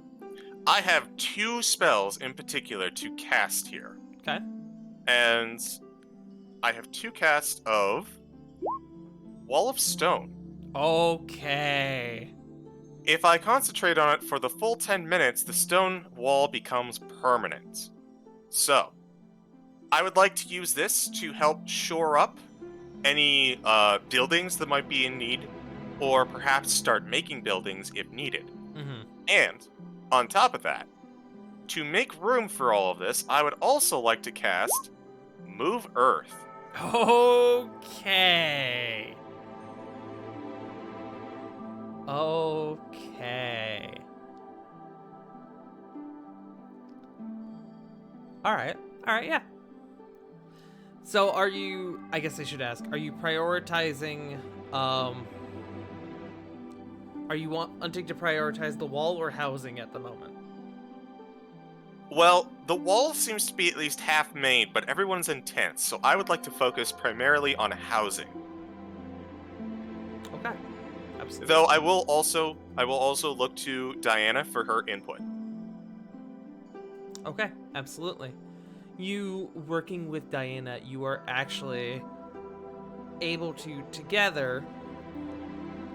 I have 2 spells in particular to cast here. Okay. And I have 2 casts of Wall of Stone. Okay. If I concentrate on it for the full 10 minutes, the stone wall becomes permanent. So, I would like to use this to help shore up any buildings that might be in need, or perhaps start making buildings if needed. Mm-hmm. And, on top of that, to make room for all of this, I would also like to cast Move Earth. Okay. Okay. Alright, yeah. So are you, I guess I should ask, are you prioritizing, are you wanting to prioritize the wall or housing at the moment? Well, the wall seems to be at least half made, but everyone's intense, so I would like to focus primarily on housing. Okay. Absolutely. Though I will also look to Diana for her input. Okay, absolutely. You working with Diana, you are actually able to together.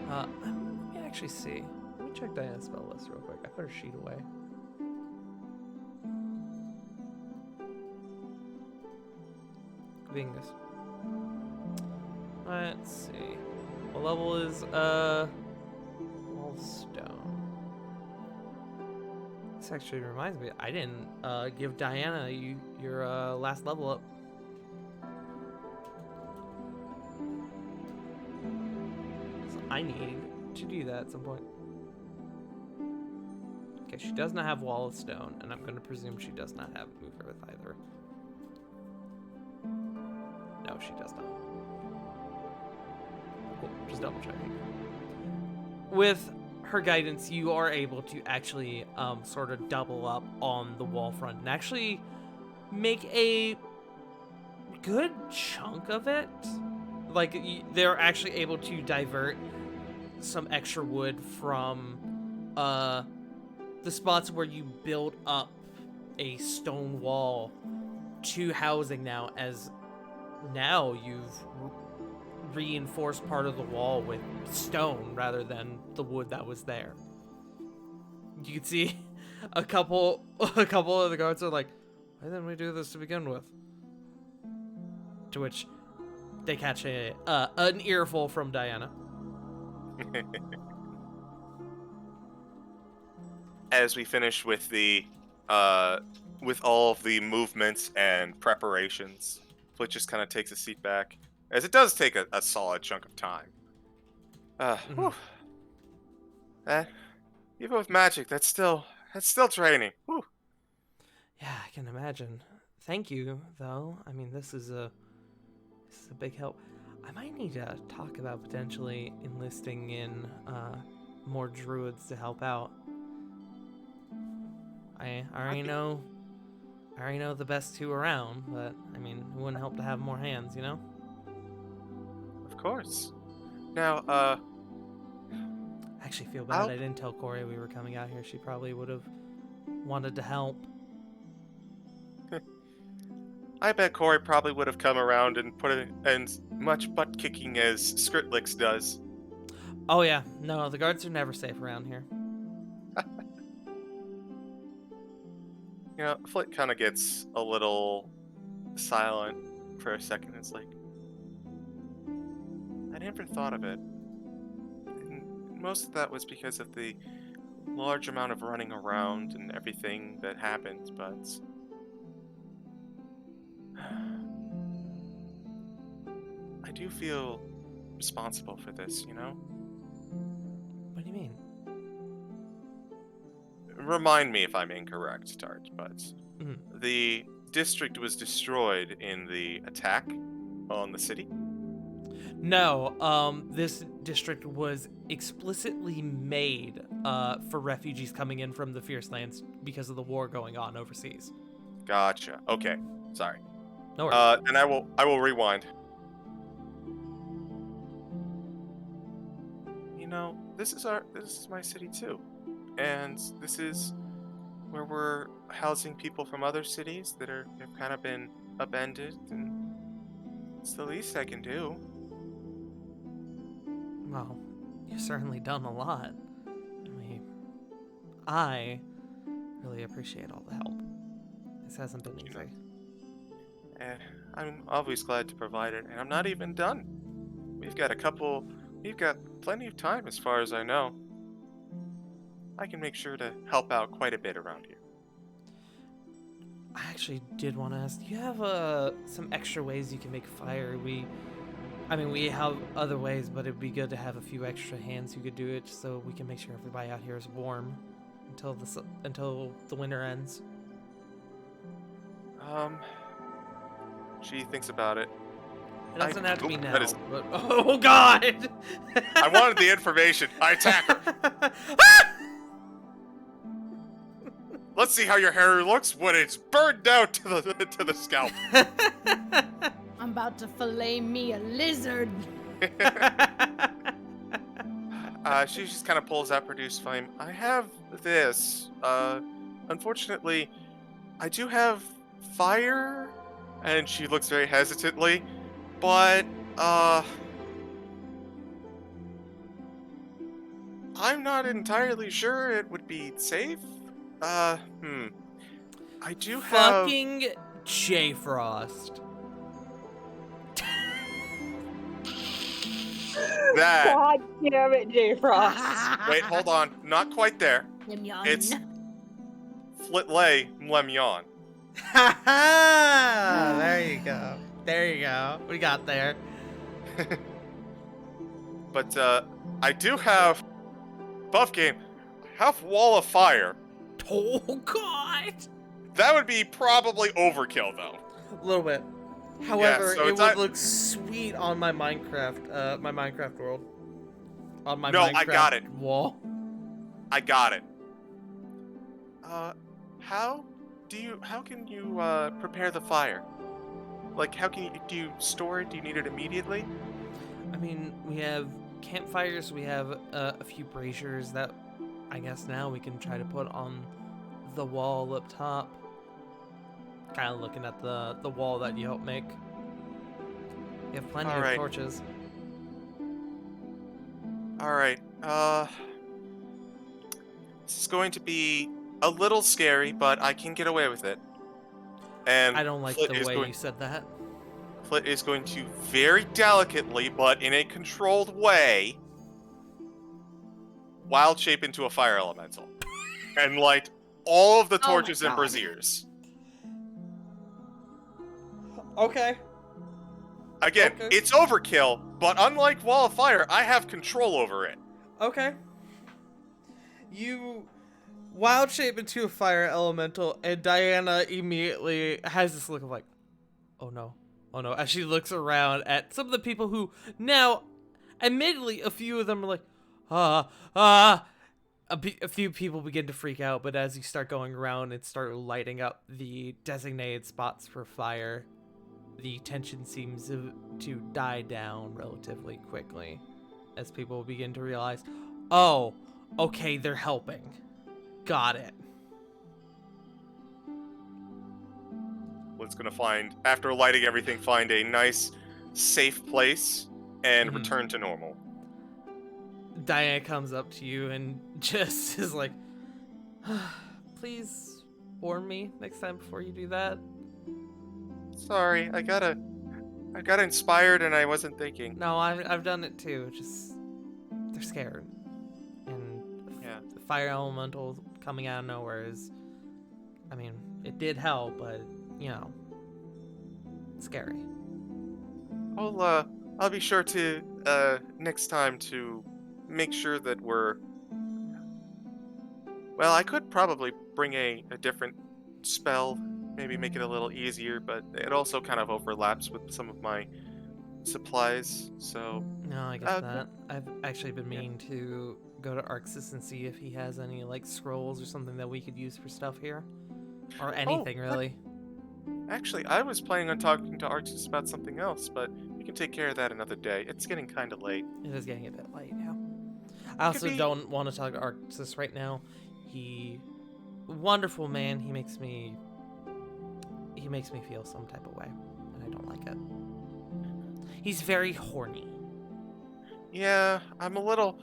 Let me actually see. Let me check Diana's spell list real quick. I put her sheet away. Vingus. Let's see. What level is Wallstone? This actually reminds me, I didn't give Diana your last level up. So I need to do that at some point. Okay, she does not have Wall of Stone, and I'm going to presume she does not have Move Earth either. No, she does not. Cool, just double checking. With her guidance, you are able to actually sort of double up on the wall front and actually make a good chunk of it. Like, they're actually able to divert some extra wood from the spots where you build up a stone wall to housing now, as now you've reinforced part of the wall with stone rather than the wood that was there. You can see a couple of the guards are like, why didn't we do this to begin with? To which they catch an earful from Diana. As we finish with the with all of the movements and preparations, Flick just kind of takes a seat back, as it does take a solid chunk of time. Whew. Even with magic, that's still draining. Whew. Yeah, I can imagine. Thank you, though. I mean, this is a big help. I might need to talk about potentially enlisting in more druids to help out. I already know the best two around, but I mean, it wouldn't help to have more hands, you know? Of course. Now, I actually feel bad I didn't tell Corey we were coming out here. She probably would have wanted to help. I bet Corey probably would have come around and put in as much butt kicking as Skritlix does. Oh yeah, no, the guards are never safe around here. You know, Flick kind of gets a little silent for a second. It's like, I never thought of it. And most of that was because of the large amount of running around and everything that happened, but I do feel responsible for this, you know? What do you mean? Remind me if I'm incorrect, Tart, but the district was destroyed in the attack on the city? No, this district was explicitly made for refugees coming in from the Fierce Lands because of the war going on overseas. Gotcha. Okay. Sorry. No worries. And I will rewind. You know, this is my city too. And this is where we're housing people from other cities that have kind of been abandoned, and it's the least I can do. Well, you've certainly done a lot. I mean, I really appreciate all the help. This hasn't been easy. I'm always glad to provide it, and I'm not even done. We've got plenty of time as far as I know. I can make sure to help out quite a bit around here. I actually did want to ask, do you have some extra ways you can make fire? We have other ways, but it'd be good to have a few extra hands who could do it, so we can make sure everybody out here is warm until the winter ends. She thinks about it. It doesn't have to be now. that is- But, oh God! I wanted the information. I attack her. Let's see how your hair looks when it's burned down to the scalp. I'm about to fillet me a lizard. She just kind of pulls out Produce Flame. I have this. Unfortunately, I do have fire. And she looks very hesitantly. But, I'm not entirely sure it would be safe. I do have... Fucking J-Frost. that. God damn it, J Frost. Wait, hold on. Not quite there. It's Flitlay Mlemyon. Ha ha! There you go. There you go. We got there. But, I do have... Buff game. I have Wall of Fire. Oh God! That would be probably overkill, though. A little bit. However, so it it's would not- look sweet on my Minecraft world. On my No, Minecraft I got it. wall. I got it. How can you prepare the fire? Like, do you store it? Do you need it immediately? I mean, we have campfires. We have a few braziers that I guess now we can try to put on the wall up top. Kind of looking at the wall that you helped make. You have plenty of Alright. torches. Alright, this is going to be a little scary, but I can get away with it. And I don't like Flit the is way going- you said that. Flit is going to very delicately, but in a controlled way, wild shape into a fire elemental. And light all of the Oh my torches and God. braziers. Okay. Again, Okay. it's overkill, but unlike Wall of Fire, I have control over it. Okay. You wild shape into a fire elemental, and Diana immediately has this look of like, oh no, as she looks around at some of the people who now, admittedly, a few of them are like, a few people begin to freak out, but as you start going around and start lighting up the designated spots for fire, the tension seems to die down relatively quickly as people begin to realize, oh, okay, they're helping. Got it. What's gonna find, after lighting everything, find a nice, safe place and Mhm. return to normal. Diana comes up to you and just is like, please warn me next time before you do that. Sorry, I got inspired and I wasn't thinking. No, I've done it too. Just they're scared, and Yeah. the fire elemental coming out of nowhere is, I mean, it did help, but you know, it's scary. I'll be sure to next time to make sure that we're. Well, I could probably bring a different spell, maybe make it a little easier, but it also kind of overlaps with some of my supplies. So No, I get Uh, that. I've actually been meaning to go to Arxis and see if he has any like scrolls or something that we could use for stuff here, or anything what? really. actually, I was planning on talking to Arxis about something else, but we can take care of that another day. It's getting kind of late. It is getting a bit late now. I also be- don't want to talk to Arxis right now. Wonderful man. He makes me feel some type of way, and I don't like it. He's very horny. Yeah, I'm a little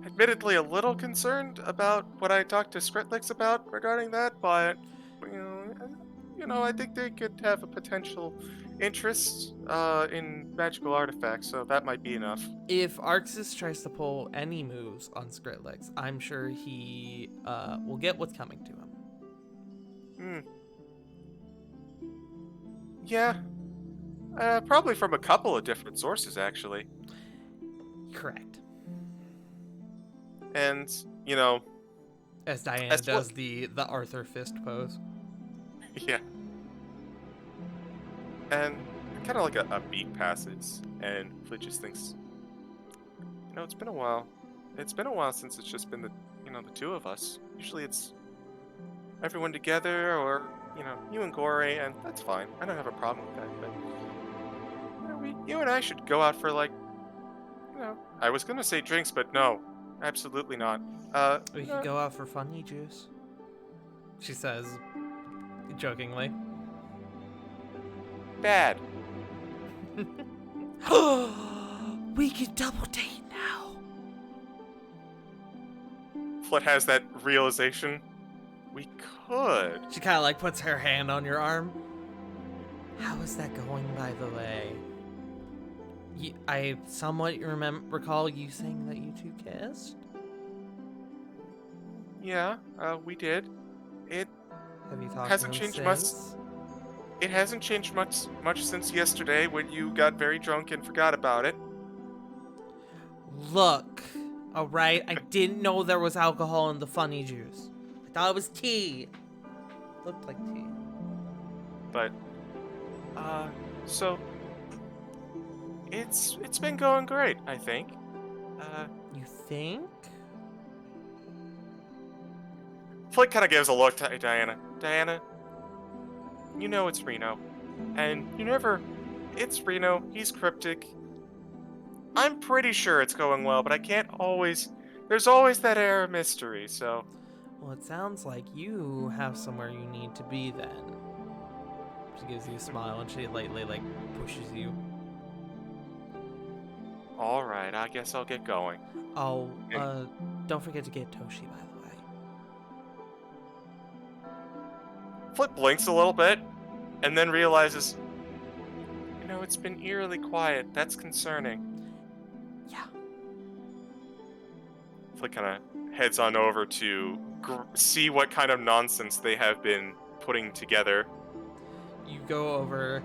admittedly a little concerned about what I talked to Skritlix about regarding that, but I think they could have a potential interest in magical artifacts, so that might be enough. If Arxis tries to pull any moves on Skritlix, I'm sure he will get what's coming to him. Yeah. Probably from a couple of different sources, actually. Correct. And, As Diana As does the Arthur fist pose. yeah. And kind of like a beat passes, and Flit just thinks, it's been a while. It's been a while since it's just been the two of us. Usually it's everyone together, or, you and Gory, and that's fine. I don't have a problem with that, but, you and I should go out for, I was gonna say drinks, but no, absolutely not. We could go out for funny juice, she says, jokingly. Bad. We could double date now. Flit has that realization. We could. She kind of like puts her hand on your arm. How is that going, by the way? I somewhat recall you saying that you two kissed. Yeah, we did. It Have you talked hasn't to him changed much. since? It hasn't changed much since yesterday when you got very drunk and forgot about it. Look, all right. I didn't know there was alcohol in the funny juice. I thought it was tea. Looked like tea. But so it's been going great, I think. You think? Flick kind of gives a look to Diana. Diana, you know it's Reno, and it's Reno. He's cryptic. I'm pretty sure it's going well, but I can't always. There's always that air of mystery. So. Well, it sounds like you have somewhere you need to be then. She gives you a smile and she lightly pushes you. All right, I guess I'll get going. Oh, don't forget to get Toshi, by the way. Flip blinks a little bit, and then realizes, it's been eerily quiet. That's concerning. Yeah. Flip kind of heads on over to see what kind of nonsense they have been putting together. You go over,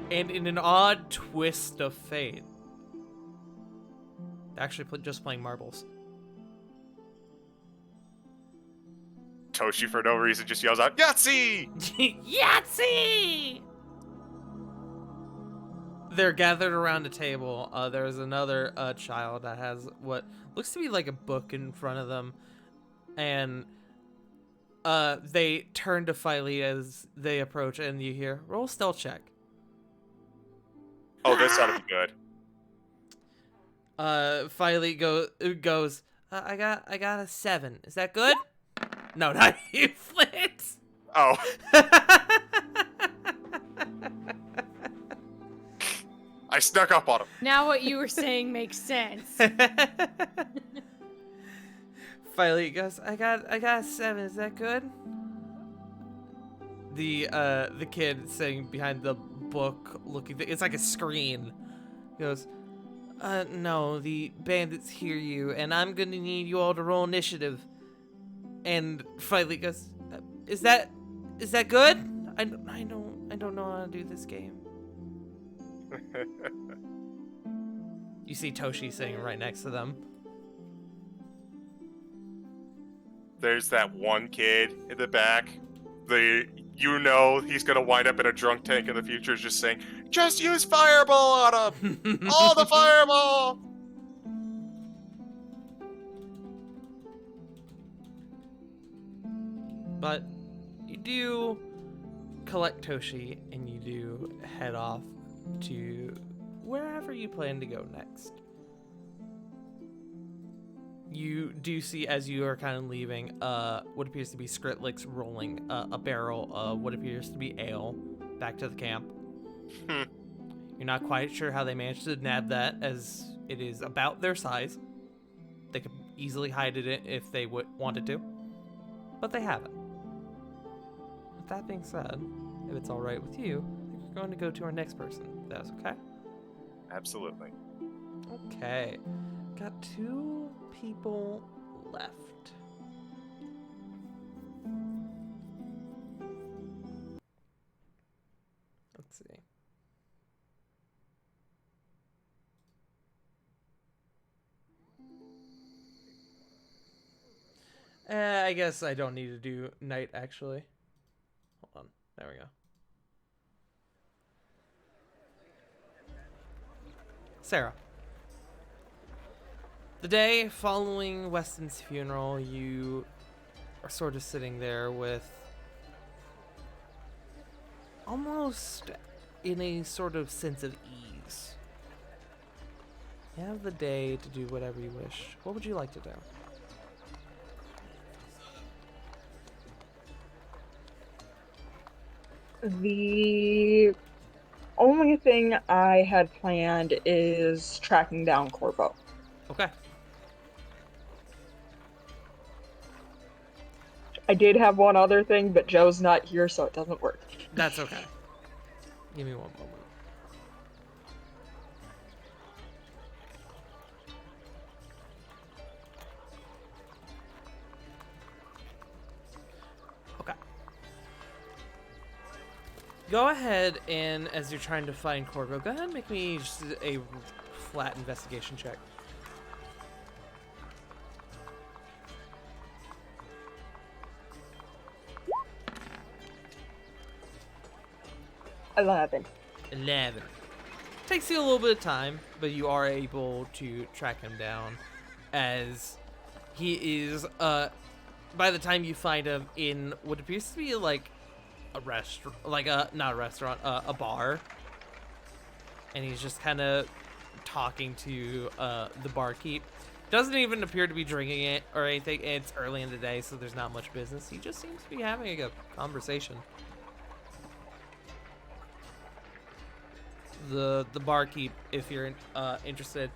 and in an odd twist of fate, actually just playing marbles. Toshi, for no reason, just yells out, Yahtzee! Yahtzee! They're gathered around a table. There's another child that has what looks to be like a book in front of them. And they turn to Filey as they approach, and you hear, roll stealth check. Oh, this ought to be good. Filey goes, I got a 7. Is that good? No, not you, Flit. Oh. I snuck up on him. Now what you were saying makes sense. Filey goes, I got a 7. Is that good? The kid sitting behind the book, looking. It's like a screen. Goes, no, the bandits hear you, and I'm gonna need you all to roll initiative. And Filey goes, is that good? I don't know how to do this game. You see Toshi sitting right next to them. There's that one kid in the back. He's gonna wind up in a drunk tank in the future, is just saying, just use fireball on him! All the fireball! But you do collect Toshi, and you do head off to wherever you plan to go next. You do see, as you are kind of leaving, what appears to be Skritlix rolling a barrel of what appears to be ale back to the camp. You're not quite sure how they managed to nab that, as it is about their size. They could easily hide it if they wanted to, but they haven't. With that being said, if it's all right with you, I think we're going to go to our next person. If that's okay? Absolutely. Okay. Got 2 people left. Let's see. I guess I don't need to do night, actually. Hold on. There we go. Sarah. The day following Weston's funeral, you are sort of sitting there with almost in a sort of sense of ease. You have the day to do whatever you wish. What would you like to do? The only thing I had planned is tracking down Corvo. Okay. I did have one other thing, but Joe's not here, so it doesn't work. That's okay. Give me one moment. Okay. Go ahead and, as you're trying to find Corvo, go ahead and make me just a flat investigation check. $11. 11. Takes you a little bit of time, but you are able to track him down, as he is, by the time you find him in what appears to be like a restaurant, like not a restaurant, a bar. And he's just kind of talking to the barkeep. Doesn't even appear to be drinking it or anything. It's early in the day, so there's not much business. He just seems to be having a conversation. The barkeep, if you're interested,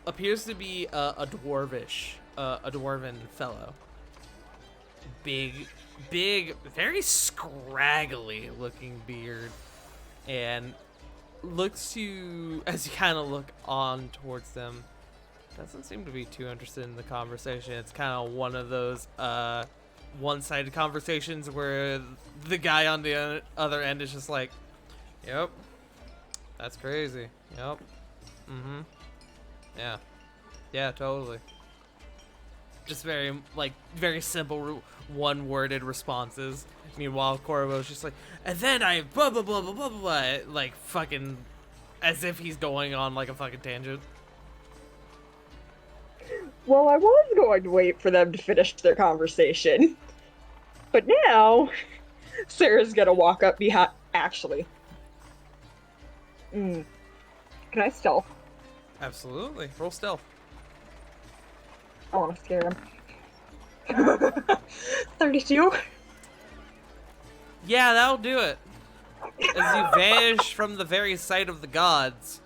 appears to be a dwarven fellow. Big, very scraggly looking beard, and looks to you as you kind of look on towards them. Doesn't seem to be too interested in the conversation. It's kind of one of those one-sided conversations where the guy on the other end is just like, "Yep. That's crazy. Yep. Mm-hmm. Yeah. Yeah, totally." Just very simple, one-worded responses. Meanwhile, Corvo's just like, "And then I blah, blah, blah, blah, blah, blah," like fucking, as if he's going on like a fucking tangent. Well, I was going to wait for them to finish their conversation. But now, Sarah's gonna walk up behind. Actually. Can I stealth? Absolutely. Roll stealth. I want to scare him. 32? Yeah, that'll do it. As you vanish from the very sight of the gods,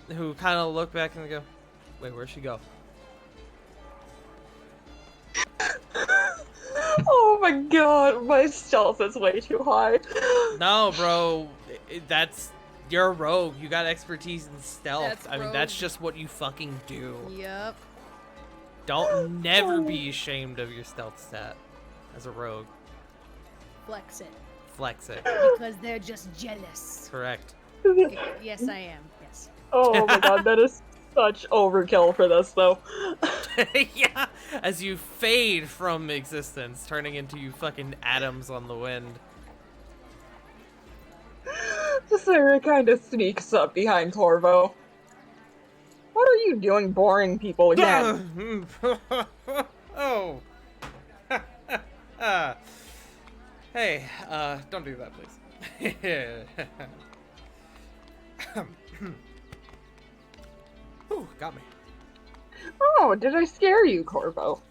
who kind of look back and go, "Wait, where'd she go?" Oh my god, my stealth is way too high. No, bro. That's... You're a rogue. You got expertise in stealth. That's I mean, that's just what you fucking do. Yep. Don't never be ashamed of your stealth stat as a rogue. Flex it. Flex it. Because they're just jealous. Correct. Okay, yes, I am. Yes. Oh my god, that is such overkill for this, though. Yeah. As you fade from existence, turning into you fucking atoms on the wind. Sarah kind of sneaks up behind Corvo. What are you doing boring people again? Oh. Hey, don't do that, please. Ooh, got me. Oh, did I scare you, Corvo?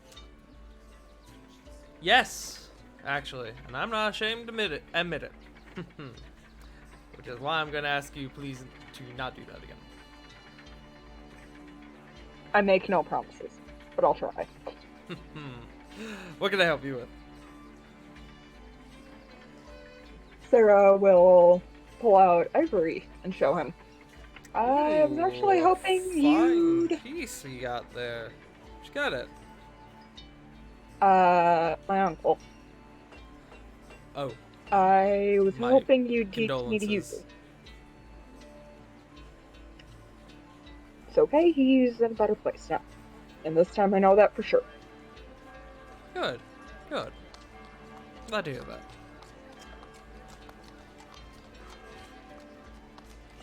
Yes, actually, and I'm not ashamed to admit it. Which is why I'm gonna ask you, please, to not do that again. I make no promises. but I'll try. What can I help you with? Sarah will pull out Ivory and show him. I was actually Ooh, hoping fine you'd... piece we got there. She got it. My uncle. Oh, I was My hoping you'd teach me to use condolences. it. It's okay, he's in a better place now. And this time I know that for sure. Good. Good. Glad to hear that.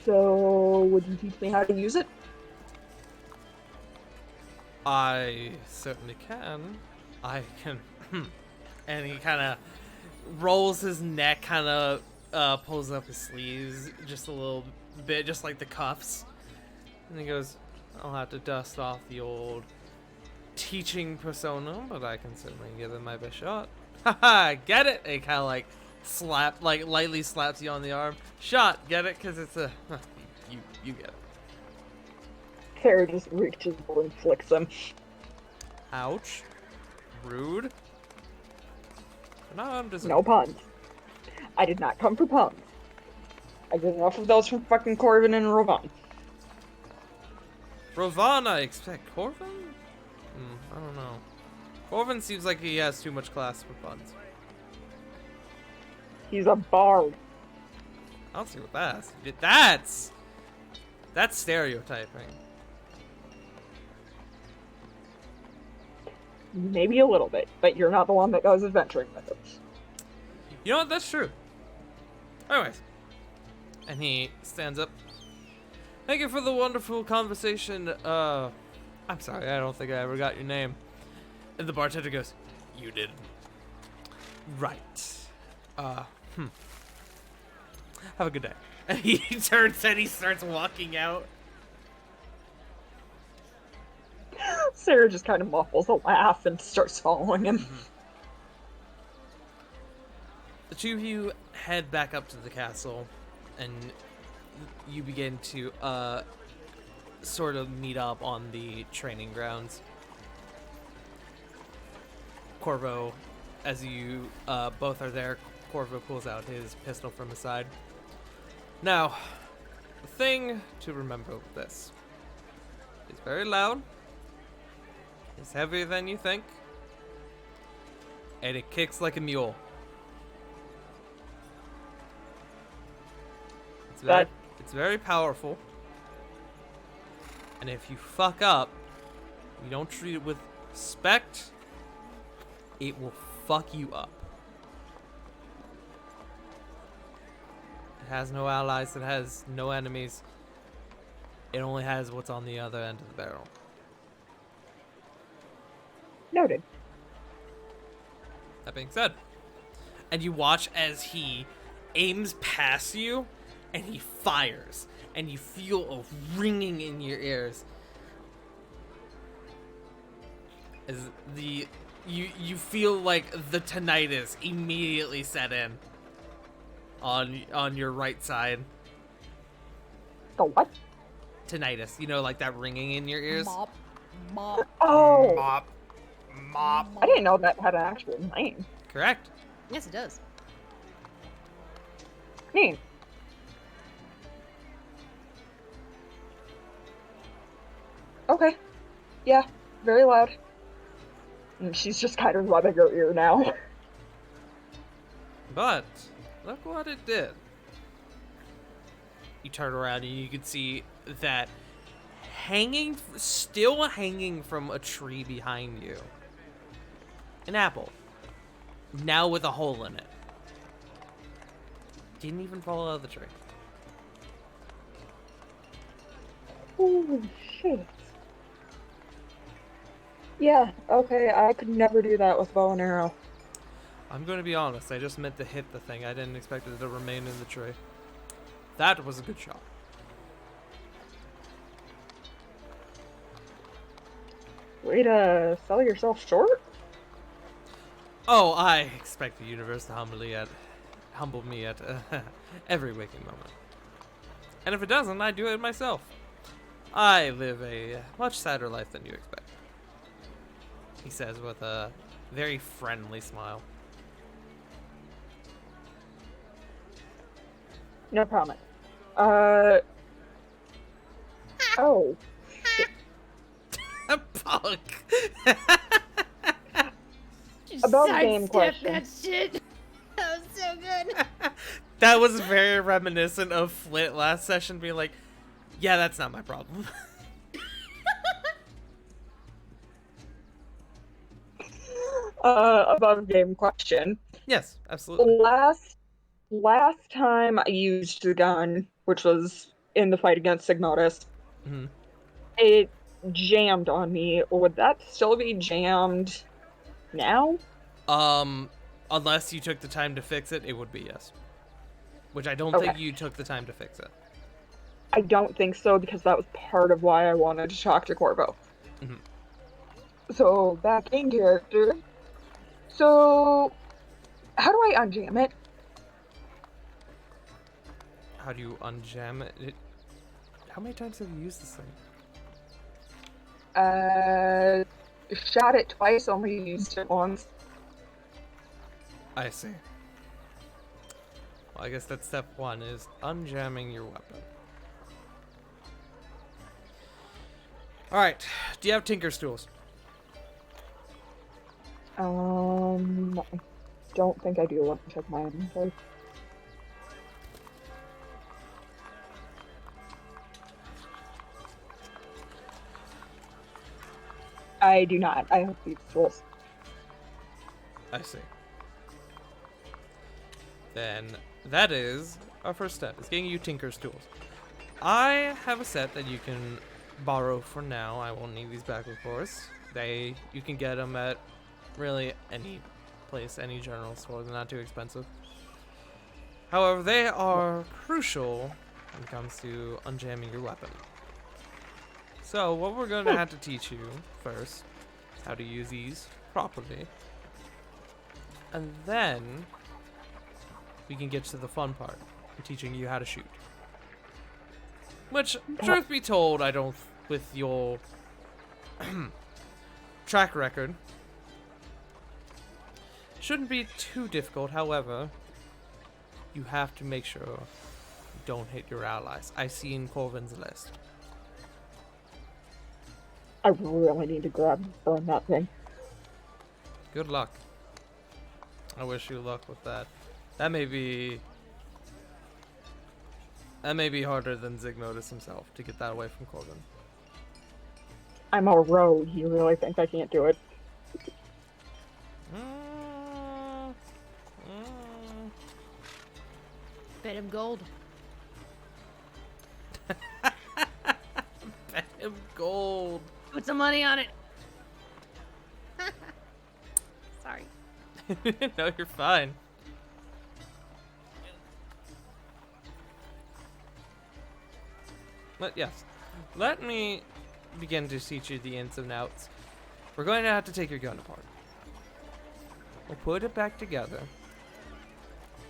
So, would you teach me how to use it? I certainly can. I can. And he kind of rolls his neck, kind of pulls up his sleeves just a little bit, just like the cuffs. And he goes, I'll have to dust off the old teaching persona, but I can certainly give it my best shot. Haha, get it? And he kind of like lightly slaps you on the arm. Shot, get it? Because it's a. You get it. Sarah just reaches over and flicks him. Ouch. Rude. No, I'm just. No puns. I did not come for puns. I get enough of those from fucking Corvin and Rovan. Rovan, I expect. Corvin? I don't know. Corvin seems like he has too much class for puns. He's a bard. I don't see what that's. That's stereotyping. Maybe a little bit, but you're not the one that goes adventuring with him. You know what? That's true. Anyways. And he stands up. Thank you for the wonderful conversation. I'm sorry, I don't think I ever got your name. And the bartender goes, you did. Right. Have a good day. And he turns and he starts walking out. Sarah just kind of muffles a laugh and starts following him. The two of you head back up to the castle, and you begin to sort of meet up on the training grounds. Corvo, as you both are there, Corvo pulls out his pistol from his side. Now, the thing to remember with this, it's very loud, it's heavier than you think, and it kicks like a mule. It's very powerful, and if you fuck up, you don't treat it with respect, it will fuck you up. It has no allies, it has no enemies. It only has what's on the other end of the barrel. Noted. That being said, and you watch as he aims past you and he fires, and you feel a ringing in your ears as you feel like the tinnitus immediately set in on your right side. The what? Tinnitus, you know, like that ringing in your ears. Mop. Mop. Oh! Mop. I didn't know that had an actual name. Correct. Yes, it does. Neat. Okay. Yeah, very loud. And she's just kind of rubbing her ear now. But look what it did. You turn around and you can see that still hanging from a tree behind you, an apple, now with a hole in it. Didn't even fall out of the tree. Holy shit. Yeah, okay, I could never do that with bow and arrow. I'm going to be honest, I just meant to hit the thing. I didn't expect it to remain in the tree. That was a good shot. Way to sell yourself short? Oh, I expect the universe to humble me at every waking moment. And if it doesn't, I do it myself. I live a much sadder life than you expect. he says with a very friendly smile. No problem. Oh. Punk. Just About game sidestep question. that shit. That was so good. That was very reminiscent of Flit last session being like, yeah, that's not my problem. Above game question. Yes, absolutely. Last time I used the gun, which was in the fight against Signotus, Mhm. it jammed on me. Would that still be jammed now? Unless you took the time to fix it, it would be yes. Which I don't Okay. think you took the time to fix it. I don't think so, because that was part of why I wanted to talk to Corvo. Mhm. So, back in character. So, how do I unjam it? How do you unjam it? How many times have you used this thing? Shot it twice, only used it once. I see. Well, I guess that's step one, is unjamming your weapon. Alright, do you have Tinker's tools? I don't think I do. Let me check my inventory. I do not. I have these tools. I see. Then that is our first step, is getting you Tinker's tools. I have a set that you can borrow for now. I won't need these back, of course. You can get them at really any place, any general store. They're not too expensive. However, they are crucial when it comes to unjamming your weapon. So what we're going to have to teach you first is how to use these properly. And then we can get to the fun part, teaching you how to shoot. Which, truth be told, I don't, with your track record, shouldn't be too difficult. However, you have to make sure you don't hit your allies. I see in Corvin's list. I really need to grab and burn that thing. Good luck. I wish you luck with that. That may be harder than Zignotus himself to get that away from Corvin. I'm a rogue. You really think I can't do it? Bet him gold. Bet him gold. Put some money on it. Sorry. No, you're fine. But yes, let me begin to teach you the ins and outs. We're going to have to take your gun apart. We'll put it back together.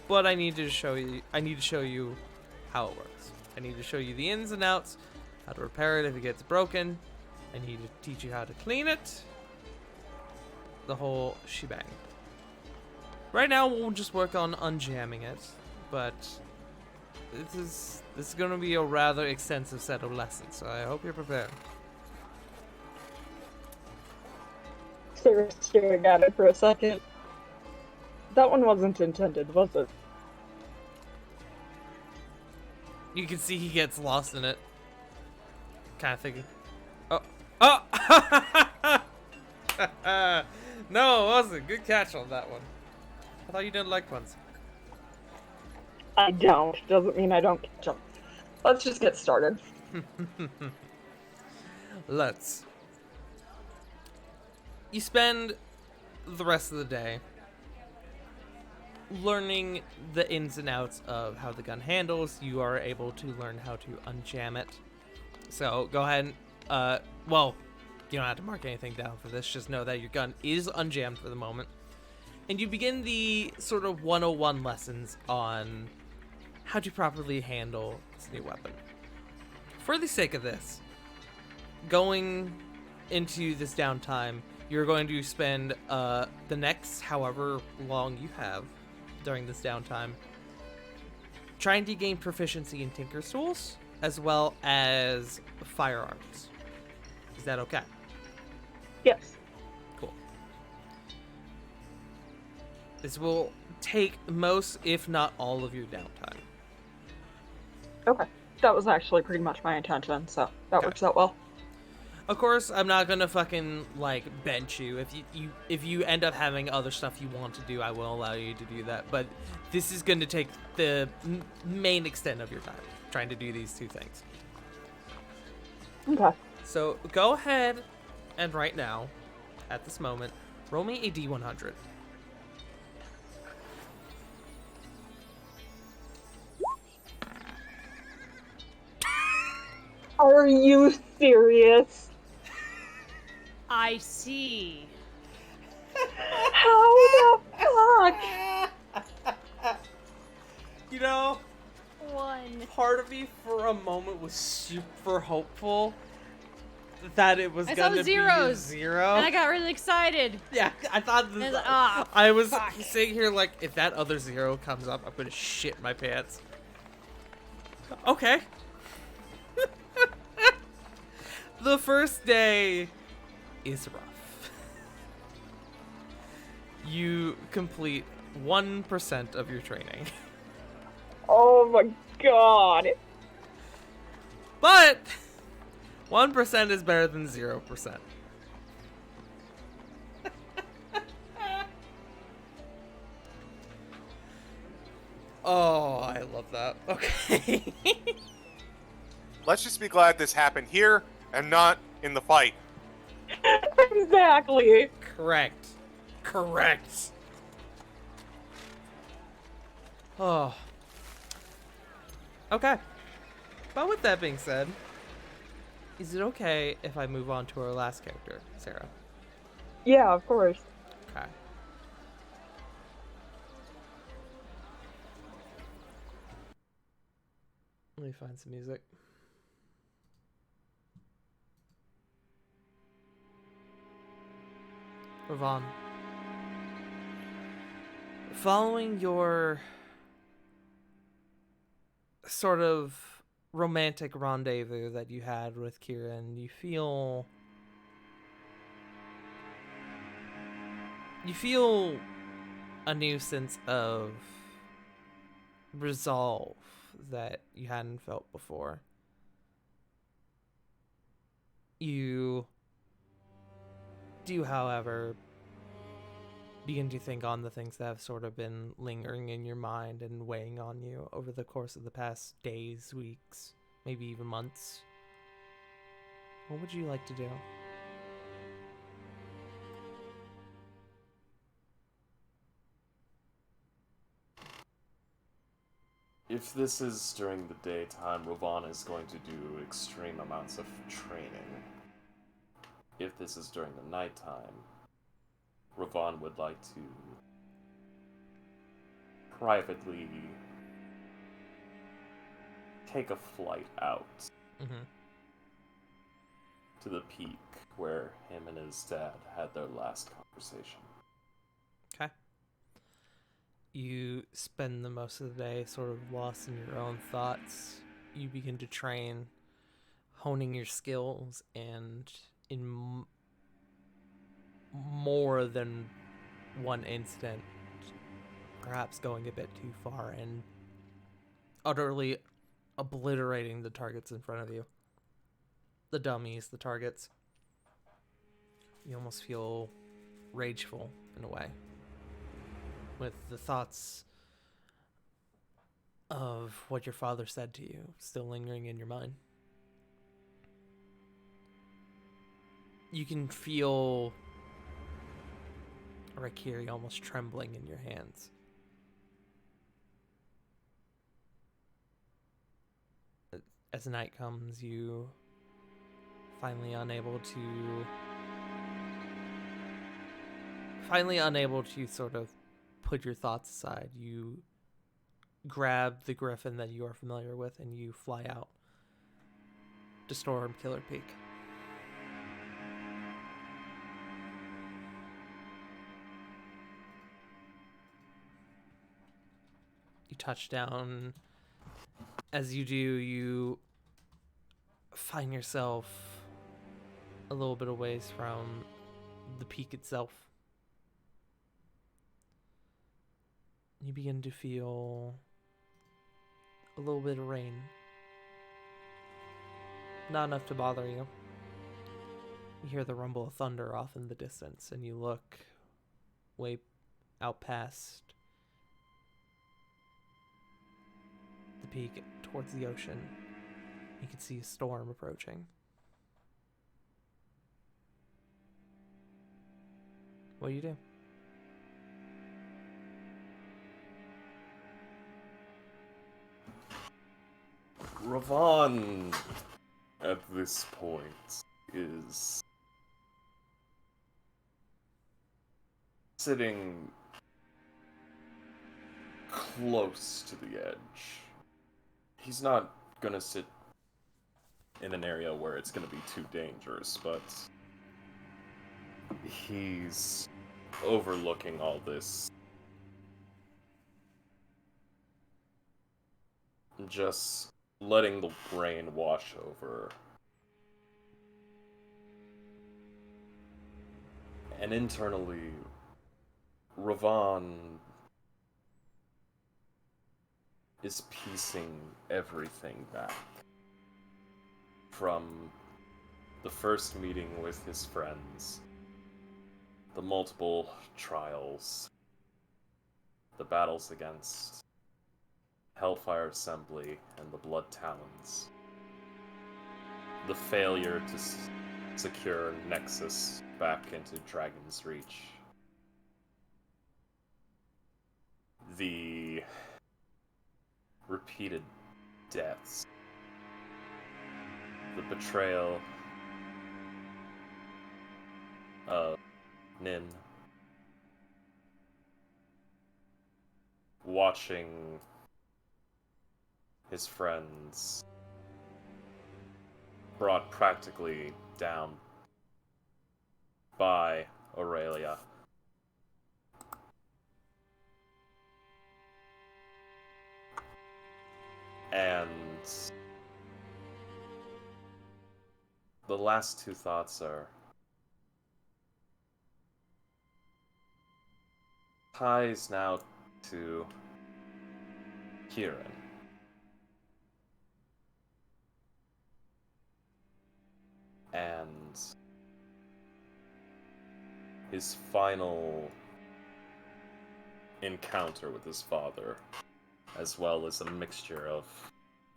But I need to show you how it works. I need to show you the ins and outs, how to repair it if it gets broken. I need to teach you how to clean it. The whole shebang. Right now we'll just work on unjamming it, but this is going to be a rather extensive set of lessons, so I hope you're prepared. Sarah's staring at it for a second. That one wasn't intended, was it? You can see he gets lost in it. Kind of thinking, oh! No, it wasn't. Good catch on that one. I thought you didn't like puns. I don't. Doesn't mean I don't catch them. Let's just get started. Let's. You spend the rest of the day learning the ins and outs of how the gun handles. You are able to learn how to unjam it. So go ahead and, well, you don't have to mark anything down for this. Just know that your gun is unjammed for the moment. And you begin the sort of 101 lessons on how to properly handle this new weapon. For the sake of this, going into this downtime, You're going to spend the next however long you have during this downtime trying to gain proficiency in Tinker's Tools as well as firearms. Is that okay? Yes. Cool. This will take most, if not all, of your downtime. Okay. That was actually pretty much my intention, so that Okay. works out well. Of course, I'm not gonna fucking like bench you. If you end up having other stuff you want to do, I will allow you to do that. But this is going to take the main extent of your time trying to do these two things. Okay. So go ahead and right now, at this moment, roll me a D100. Are you serious? I see. How the fuck? You know, One. part of me for a moment was super hopeful that it was I saw gonna the zeros, be a zero. And I got really excited. Yeah, I thought I was like, ah, I was fuck. sitting here like, if that other zero comes up, I'm gonna shit my pants. Okay. The first day is rough. You complete 1% of your training. Oh my god. But 1% is better than 0%. Oh, I love that. Okay. Let's just be glad this happened here and not in the fight. Exactly. Correct. Correct. Oh. Okay. But with that being said, is it okay if I move on to our last character, Sarah? Yeah, of course. Okay. Let me find some music. Ravon. Following your sort of romantic rendezvous that you had with Kieran, you feel a new sense of resolve that you hadn't felt before. You do, however, begin to think on the things that have sort of been lingering in your mind and weighing on you over the course of the past days, weeks, maybe even months. What would you like to do? If this is during the daytime, Ravon is going to do extreme amounts of training. If this is during the nighttime, Ravon would like to privately take a flight out Mm-hmm. to the peak where him and his dad had their last conversation. Okay. You spend the most of the day sort of lost in your own thoughts. You begin to train, honing your skills, and in more than one incident, perhaps going a bit too far and utterly obliterating the targets in front of you. The dummies, the targets. You almost feel rageful in a way, with the thoughts of what your father said to you still lingering in your mind. You can feel Rakiri almost trembling in your hands. As night comes, you finally unable to sort of put your thoughts aside. You grab the griffin that you are familiar with and you fly out to Storm Killer Peak. touch down. As you do, you find yourself a little bit of ways from the peak itself. You begin to feel a little bit of rain. Not enough to bother you. You hear the rumble of thunder off in the distance, and you look way out past the peak towards the ocean. You can see a storm approaching. What do you do? Ravon, at this point, is sitting close to the edge. He's not gonna sit in an area where it's gonna be too dangerous, but he's overlooking all this. Just letting the rain wash over. And internally, Ravon is piecing everything back. From the first meeting with his friends, the multiple trials, the battles against Hellfire Assembly and the Blood Talons, the failure to secure Nexus back into Dragon's Reach, the repeated deaths, the betrayal of Nin, watching his friends brought practically down by Aurelia. And the last two thoughts are ties now to Kieran. And his final encounter with his father, as well as a mixture of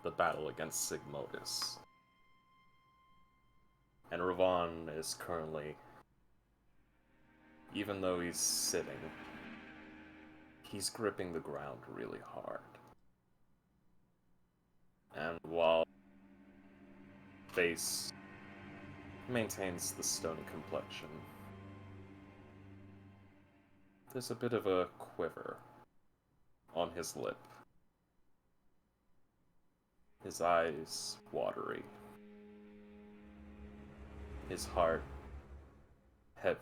the battle against Sigmodus. And Ravon is currently, even though he's sitting, he's gripping the ground really hard. And while face maintains the stony complexion, there's a bit of a quiver on his lip. His eyes watery. His heart heavy.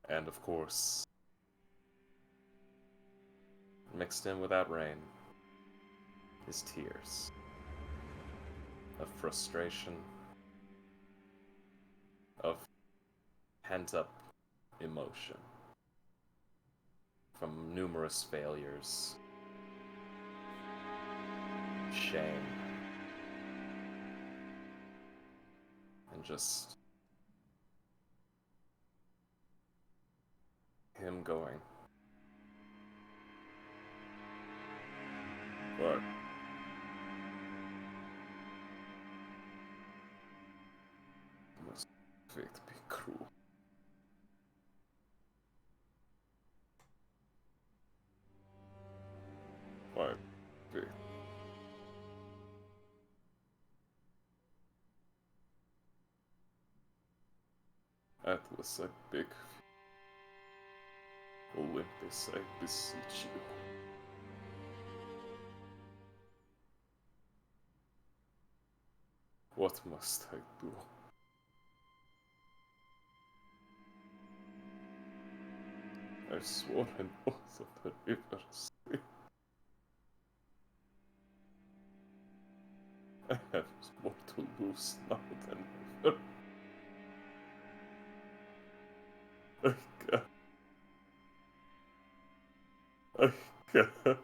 And of course, mixed in with that rain, his tears of frustration, of pent-up emotion from numerous failures, shame, and just him going, "But must fate be cruel?" Why fate? Atlas, I beg of you. Olympus, I beseech you. What must I do? I've sworn an oath of the rivers. I have more to lose now than ever. I can't.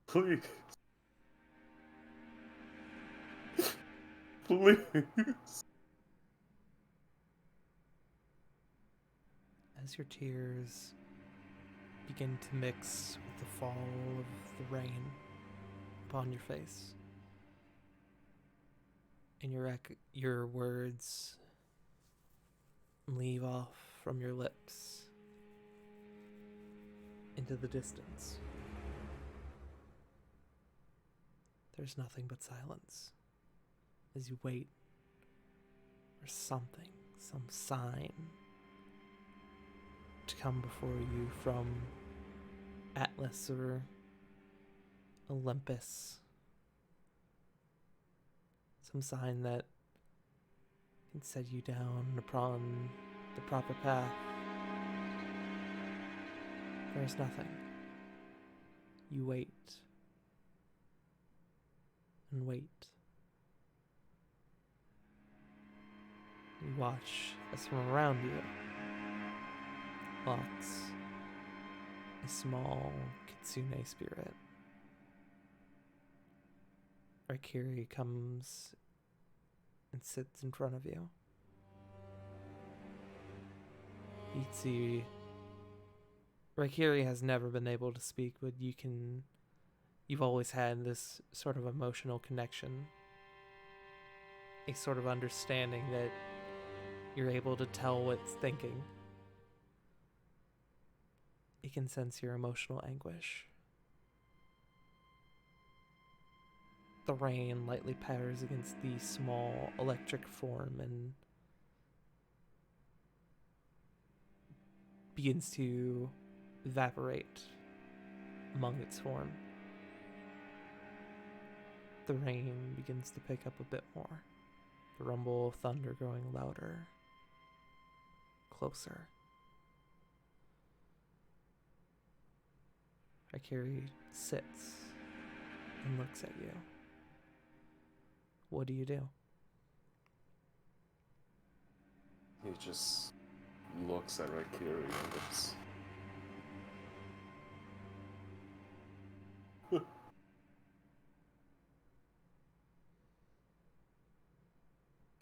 Please. Please. As your tears begin to mix with the fall of the rain upon your face, and your words leave off from your lips into the distance, there's nothing but silence as you wait for something, some sign to come before you from Atlas or Olympus. Some sign that can set you down upon the proper path. There's nothing. You wait and wait. You watch as from around you, walks a small kitsune spirit. Raikiri comes and sits in front of you. You'd see Raikiri has never been able to speak, but you've always had this sort of emotional connection, a sort of understanding that you're able to tell what's thinking. It can sense your emotional anguish. The rain lightly patters against the small electric form and begins to evaporate among its form. The rain begins to pick up a bit more. The rumble of thunder growing louder, closer. Raikiri sits and looks at you. What do you do? He just looks at Raikiri and it's...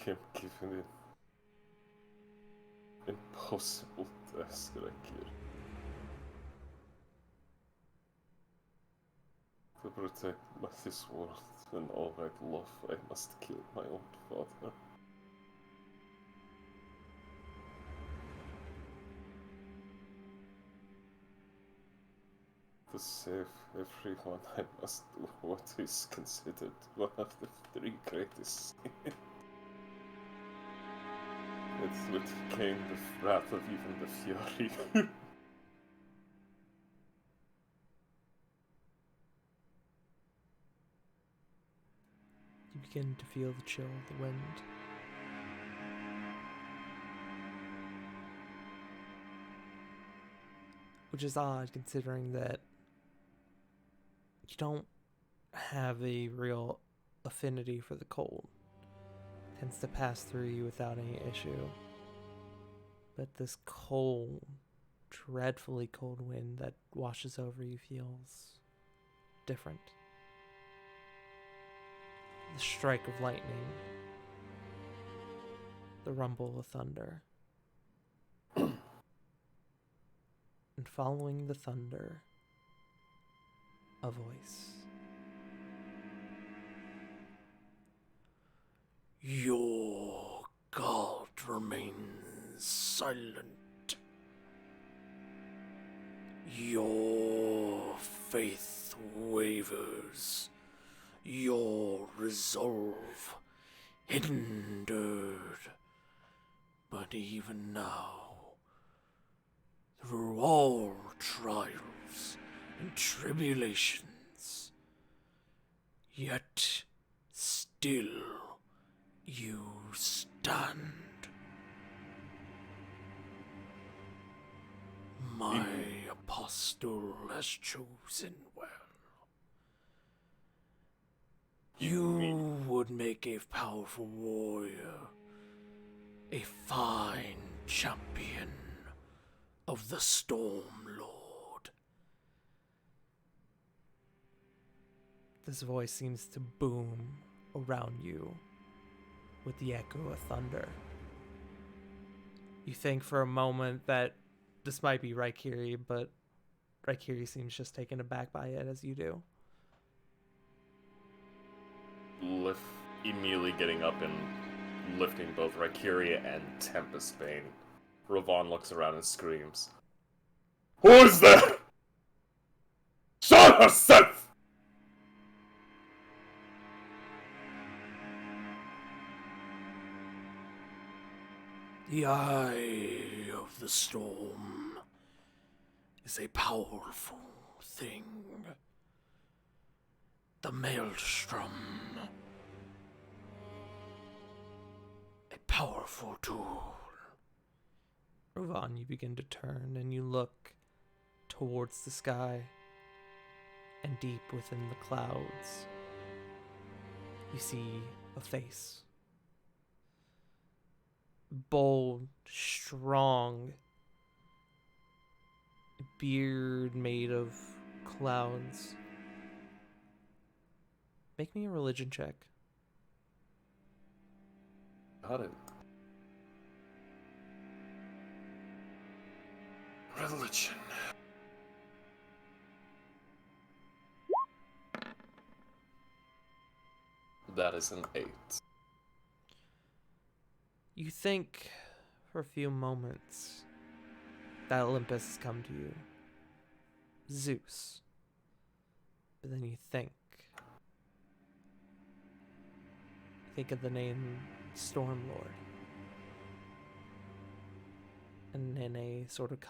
I'm given an impossible task, Raikiri. To protect this world and all I love, I must kill my own father. To save everyone, I must do what is considered one of the three greatest sins. It would gain the wrath of even the Fury. You begin to feel the chill of the wind. Which is odd considering that you don't have a real affinity for the cold. It tends to pass through you without any issue. But this cold, dreadfully cold wind that washes over you feels different. The strike of lightning, the rumble of thunder, and following the thunder, a voice. Your God remains silent. Your faith wavers. Your resolve hindered. But even now, through all trials and tribulations, yet still you stand. My apostle has chosen well. You would make a powerful warrior, a fine champion of the Storm Lord. This voice seems to boom around you with the echo of thunder. You think for a moment that this might be Raikiri, but Raikiri seems just taken aback by it as you do. Immediately getting up and lifting both Raikiri and Tempest Bane. Ravon looks around and screams, "Who is there? Show herself!" The Eye of the Storm is a powerful thing. The Maelstrom, a powerful tool. Ravon, you begin to turn and you look towards the sky, and deep within the clouds, you see a face. Bold, strong, beard made of clouds. Make me a religion check. Got it. Religion. That is an 8. You think for a few moments that Olympus has come to you. Zeus. But then you think of the name Stormlord. And in a sort of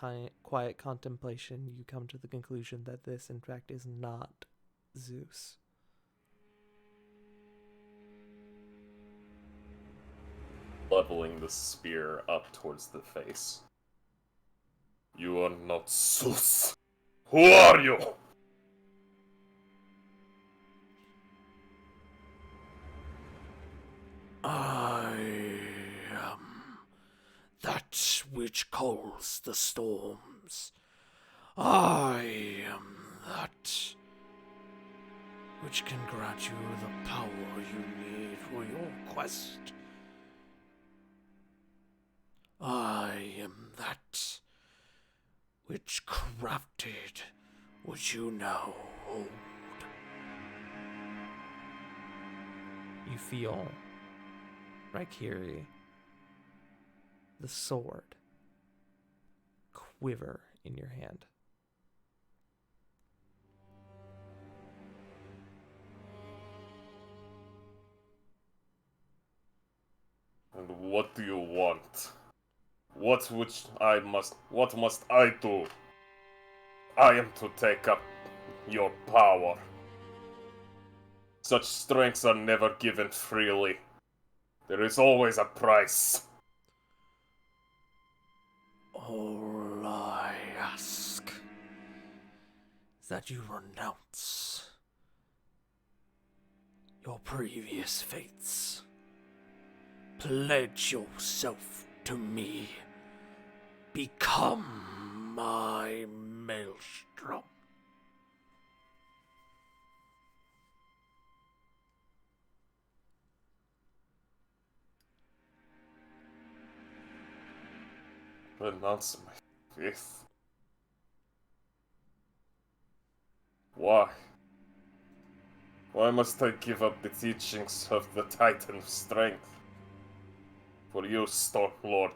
quiet contemplation, you come to the conclusion that this, in fact, is not Zeus. Leveling the spear up towards the face. You are not Zeus. Who are you? I am that which calls the storms. I am that which can grant you the power you need for your quest. I am that which crafted what you now hold. You feel, Raikiri, the sword quiver in your hand. And what do you want? What must I do? I am to take up your power. Such strengths are never given freely. There is always a price. All I ask is that you renounce your previous fates. Pledge yourself to me. Become my maelstrom. Renounce my faith. Why? Why must I give up the teachings of the Titan of Strength? For you, Stormlord.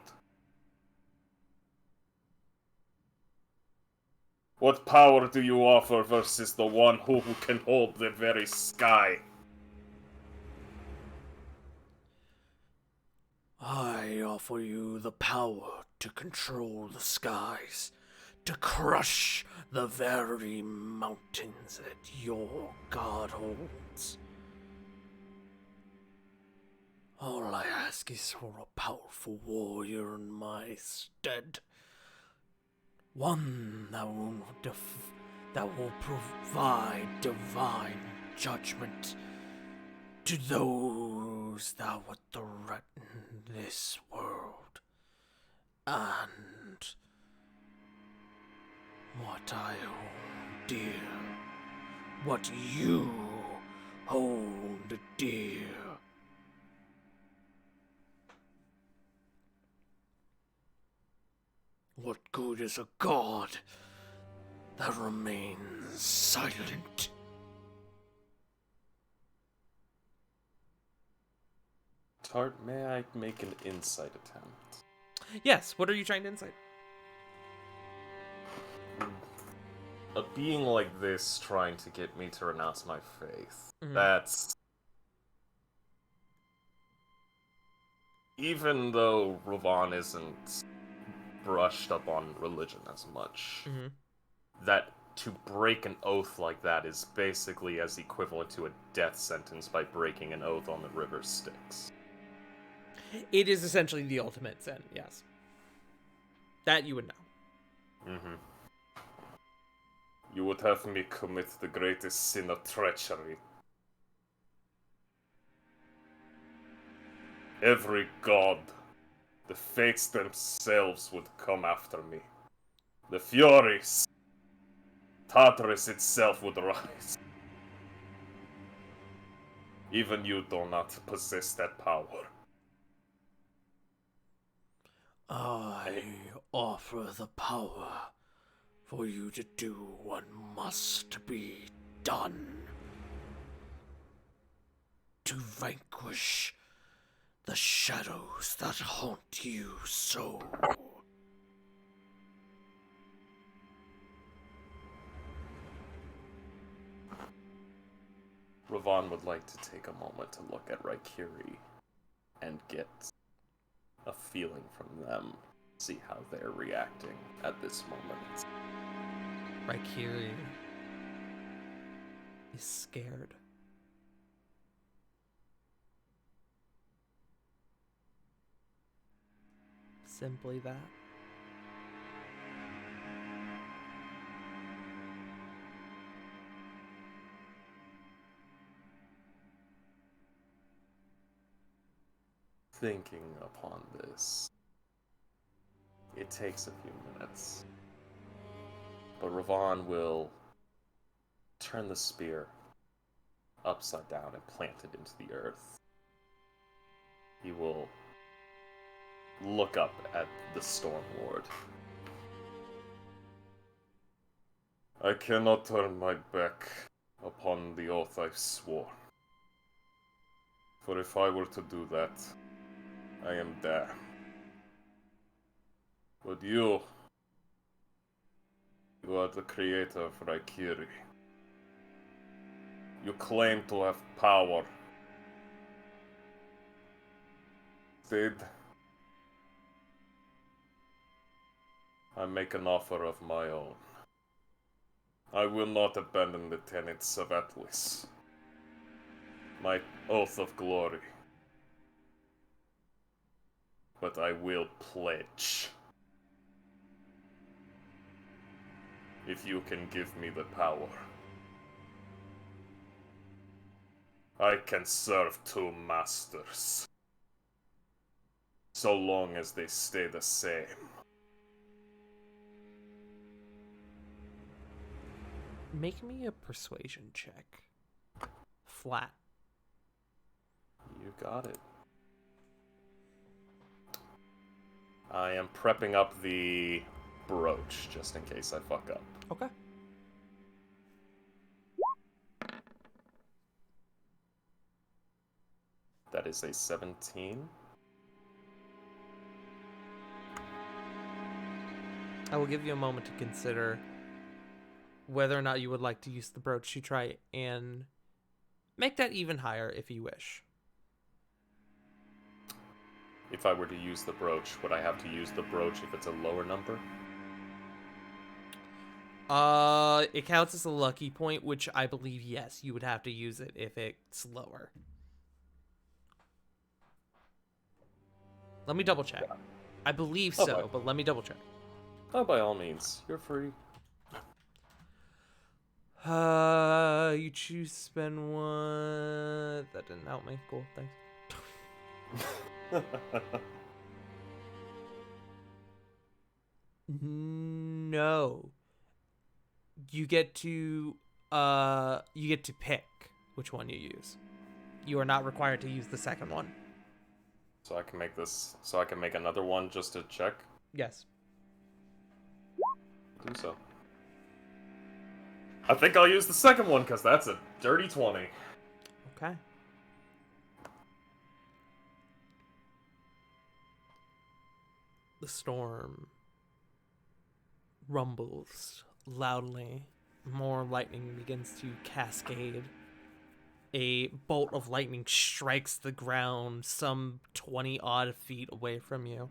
What power do you offer versus the one who can hold the very sky? I offer you the power to control the skies, to crush the very mountains that your god holds. All I ask is for a powerful warrior in my stead. one that will provide divine judgment to those that would threaten this world. And what I hold dear, what you hold dear. What good is a god that remains silent? Tart, may I make an insight attempt? Yes, what are you trying to insight? A being like this trying to get me to renounce my faith. Mhm. That's... Even though Ravon isn't brushed up on religion as much, Mhm. that to break an oath like that is basically as equivalent to a death sentence by breaking an oath on the river Styx. It is essentially the ultimate sin, yes. That you would know. Mm-hmm. You would have me commit the greatest sin of treachery. Every god, the fates themselves would come after me. The Furies, Tartarus itself would rise. Even you do not possess that power. I offer the power for you to do what must be done. To vanquish the shadows that haunt you so. Ravon would like to take a moment to look at Raikiri and get a feeling from them, see how they're reacting at this moment. Raikiri is scared. Simply that. Thinking upon this, it takes a few minutes, but Ravon will turn the spear upside down and plant it into the earth. He will look up at the Storm Lord. I cannot turn my back upon the oath I swore. For if I were to do that, I am damned. But you are the creator of Raikiri. You claim to have power. Instead, I make an offer of my own. I will not abandon the tenets of Atlas. My oath of glory. But I will pledge. If you can give me the power, I can serve two masters. So long as they stay the same. Make me a persuasion check. Flat. You got it. I am prepping up the brooch just in case I fuck up. Okay. That is a 17. I will give you a moment to consider whether or not you would like to use the brooch to try and make that even higher if you wish. If I were to use the brooch, would I have to use the brooch if it's a lower number? It counts as a lucky point, which I believe, yes, you would have to use it if it's lower. Let me double check. I believe so, Okay. but let me double check. Oh, by all means, you're free. You choose to spend one. That didn't help me. Cool, thanks. No. You get to pick which one you use. You are not required to use the second one. So I can make this. So I can make another one just to check. Yes. Do so. I think I'll use the second one because that's a dirty 20. Okay. The storm rumbles loudly. More lightning begins to cascade. A bolt of lightning strikes the ground some 20 odd feet away from you.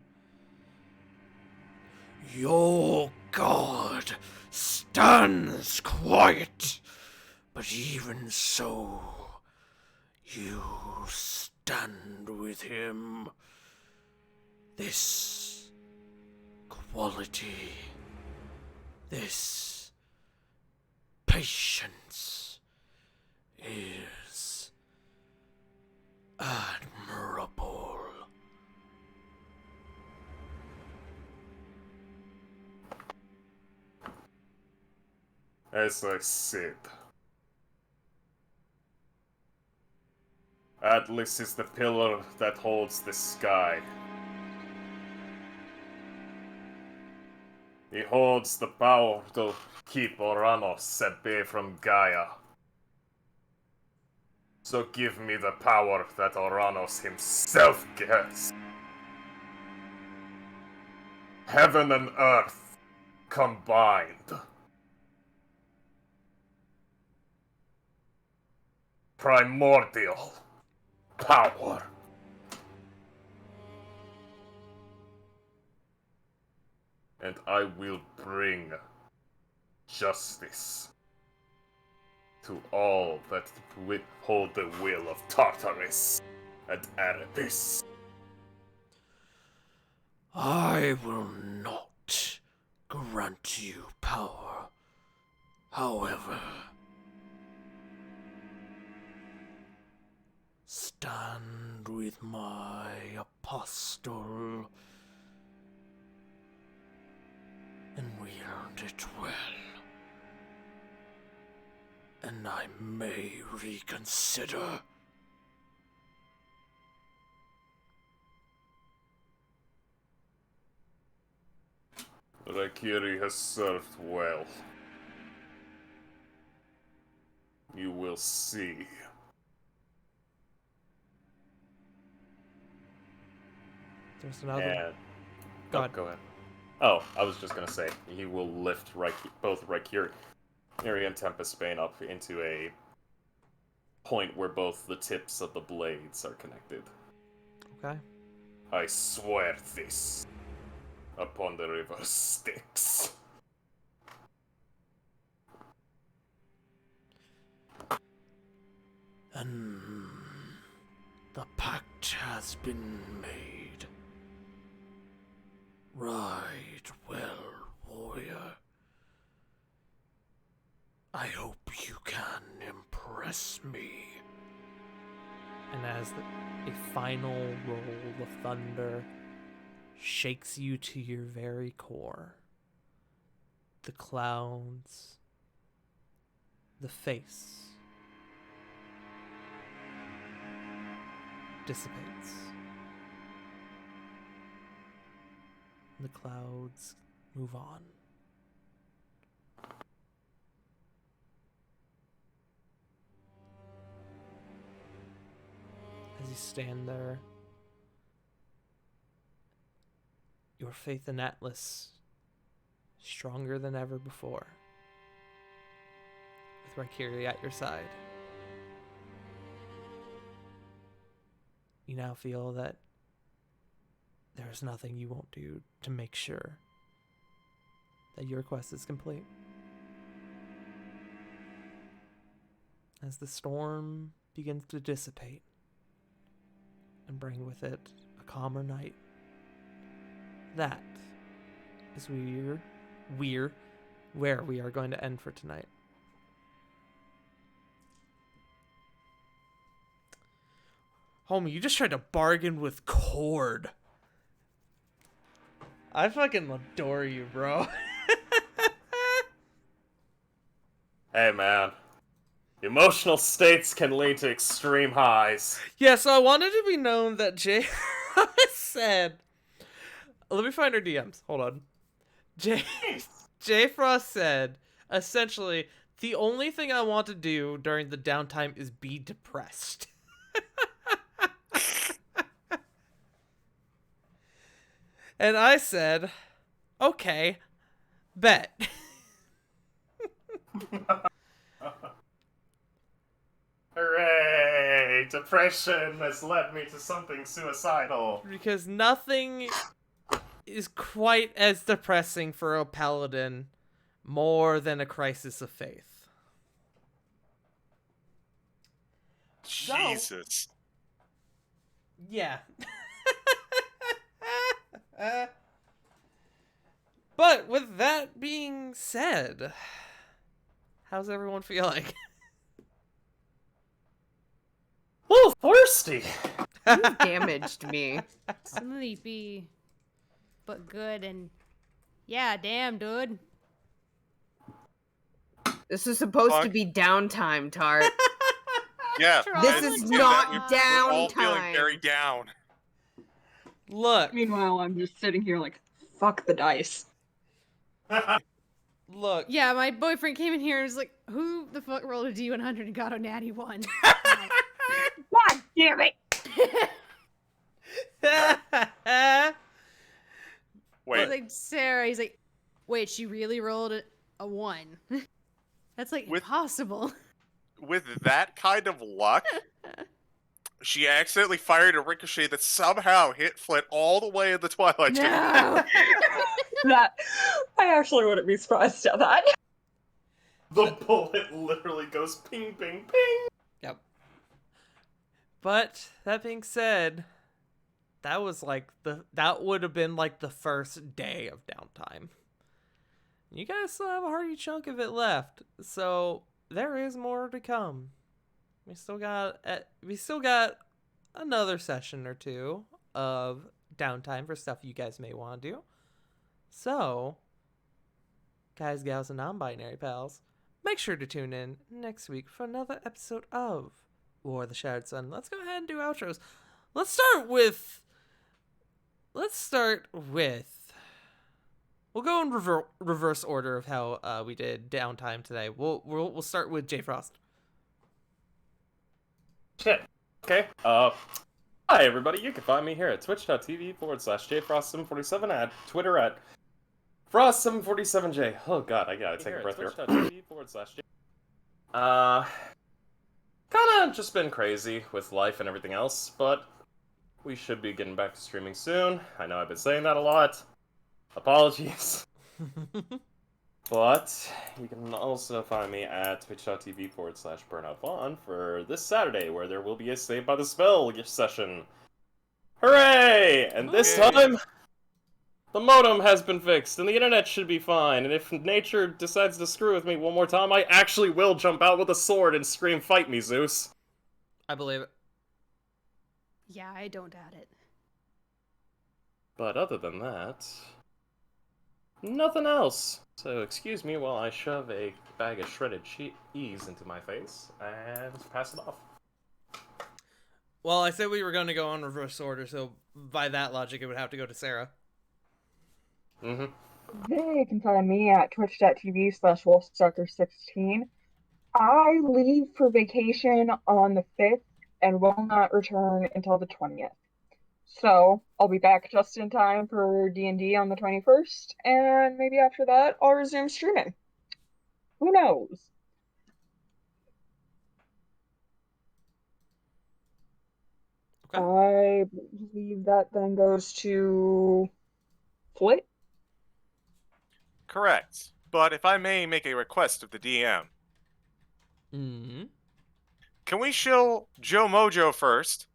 Your god stands quiet, but even so, you stand with him. This quality, this patience is admirable. As I said, Atlas is the pillar that holds the sky. He holds the power to keep Oranos at bay from Gaia. So give me the power that Oranos himself gets. Heaven and earth combined. Primordial power. And I will bring justice to all that withhold the will of Tartarus and Erebus. I will not grant you power. However, stand with my apostle and wield it well, and I may reconsider. Rakiri has served well. You will see. There's another. And... Go ahead. Go ahead. Oh, I was just gonna say, he will lift both Rakiri and Tempestbane up into a point where both the tips of the blades are connected. Okay. I swear this upon the river Styx. And the pact has been made. Right well, warrior. I hope you can impress me. And as a final roll of thunder shakes you to your very core, the clouds, the face, dissipates. The clouds move on. As you stand there, your faith in Atlas stronger than ever before, with Rakiri at your side. You now feel that there is nothing you won't do to make sure that your quest is complete. As the storm begins to dissipate and bring with it a calmer night, that is where where we are going to end for tonight. Homie, you just tried to bargain with Cord. I fucking adore you, bro. Hey, man. Emotional states can lead to extreme highs. Yeah, so I wanted to be known that Jay said... Let me find her DMs. Hold on. Jay Frost said, essentially, the only thing I want to do during the downtime is be depressed. And I said, okay, bet. Hooray! Depression has led me to something suicidal. Because nothing is quite as depressing for a paladin more than a crisis of faith. Jesus. Yeah. But with that being said, how's everyone feeling? A little thirsty. You damaged me. Sleepy, but good, and yeah, damn, dude. This is supposed to be downtime, Tart. Yeah. This and- is and not we're all feeling downtime. very down. Look, Meanwhile, I'm just sitting here like, fuck the dice. look. Yeah, my boyfriend came in here and was like, "Who the fuck rolled a D100 and got a natty one?" God damn it! I Wait, was like, Sarah. He's like, "Wait, she really rolled a 1? That's like With- impossible." with that kind of luck, she accidentally fired a ricochet that somehow hit Flint all the way in the Twilight Zone. No. That I actually wouldn't be surprised at that. The bullet literally goes ping, ping, ping. Yep. But that being said, that would have been like the first day of downtime. You guys still have a hearty chunk of it left, so there is more to come. We still got another session or two of downtime for stuff you guys may want to do. So, guys, gals, and non-binary pals, make sure to tune in next week for another episode of War of the Shattered Sun. Let's go ahead and do outros. Let's start with. We'll go in reverse order of how we did downtime today. We'll start with Jay Frost. Shit. Okay. Hi everybody. You can find me here at twitch.tv/jfrost747, at Twitter at Frost747J. Oh god, I gotta take a breath here. Twitch.tv/J. Kinda just been crazy with life and everything else, but we should be getting back to streaming soon. I know I've been saying that a lot. Apologies. But you can also find me at twitch.tv/BurnoutVaughn for this Saturday, where there will be a Saved by the Spell session. Hooray! And this Yay. time, the modem has been fixed, and the internet should be fine. And if nature decides to screw with me one more time, I actually will jump out with a sword and scream, "Fight me, Zeus!" I believe it. Yeah, I don't doubt it. But other than that, nothing else. So excuse me while I shove a bag of shredded cheese into my face and pass it off. Well, I said we were going to go on reverse order, so by that logic, it would have to go to Sarah. Mm-hmm. You can find me at twitch.tv/wolfstalker16. I leave for vacation on the 5th and will not return until the 20th. So I'll be back just in time for D&D on the 21st, and maybe after that I'll resume streaming. Who knows? Okay. I believe that then goes to Flit. Correct. But if I may make a request of the DM, Mm-hmm. can we shill Joe Mojo first?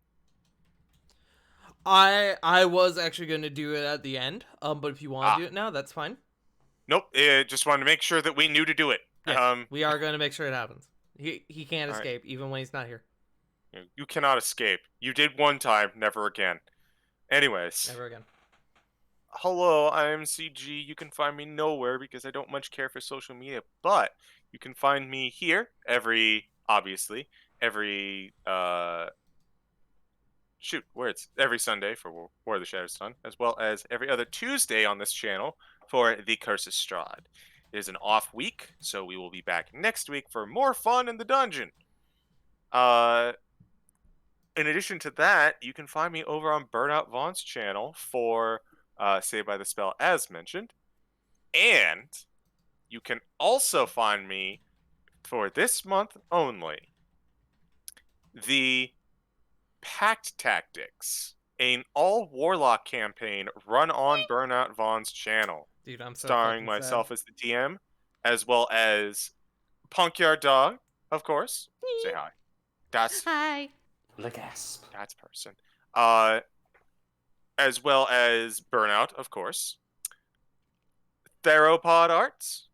I was actually going to do it at the end, but if you want to do it now, that's fine. Nope. Just wanted to make sure that we knew to do it. Yes, we are going to make sure it happens. He can't All right. escape even when he's not here. You cannot escape. You did one time, never again. Anyways. Never again. Hello, I'm CG. You can find me nowhere because I don't much care for social media, but you can find me here every every Sunday for War of the Shattered Sun, as well as every other Tuesday on this channel for The Curse of Strahd. It is an off week, so we will be back next week for more fun in the dungeon. In addition to that, you can find me over on Burnout Vaughn's channel for Saved by the Spell, as mentioned. And you can also find me for this month only, the Pact Tactics, an all-Warlock campaign run on Burnout Vaughn's channel. Dude, I'm so starring fucking myself sad. as the DM, as well as Punkyard Dog, of course. Say hi. Hi. The gasp. That's person. As well as Burnout, of course. Theropod Arts,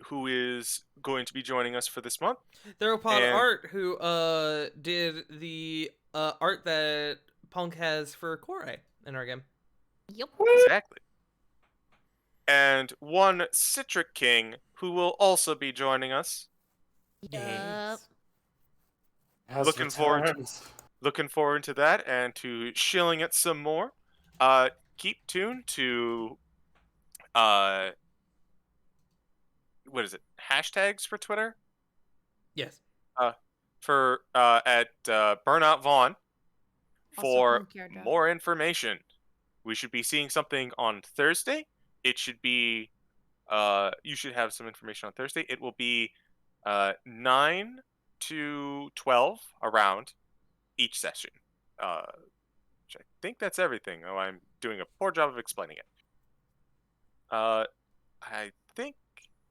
who is going to be joining us for this month. Theropod And- Art, who did the art that Punk has for Kore in our game. Yep. Exactly. And one Citric King, who will also be joining us. Yup. Has Looking forward to- returned. Looking forward to that and to shilling it some more. Keep tuned to what is it? Hashtags for Twitter? Yes. For at Burnout Vaughn Also for Punkyard Dog. more information. We should be seeing something on Thursday. It should be you should have some information on Thursday. It will be 9 to 12 around each session. Which I think that's everything. Oh, I'm doing a poor job of explaining it. I think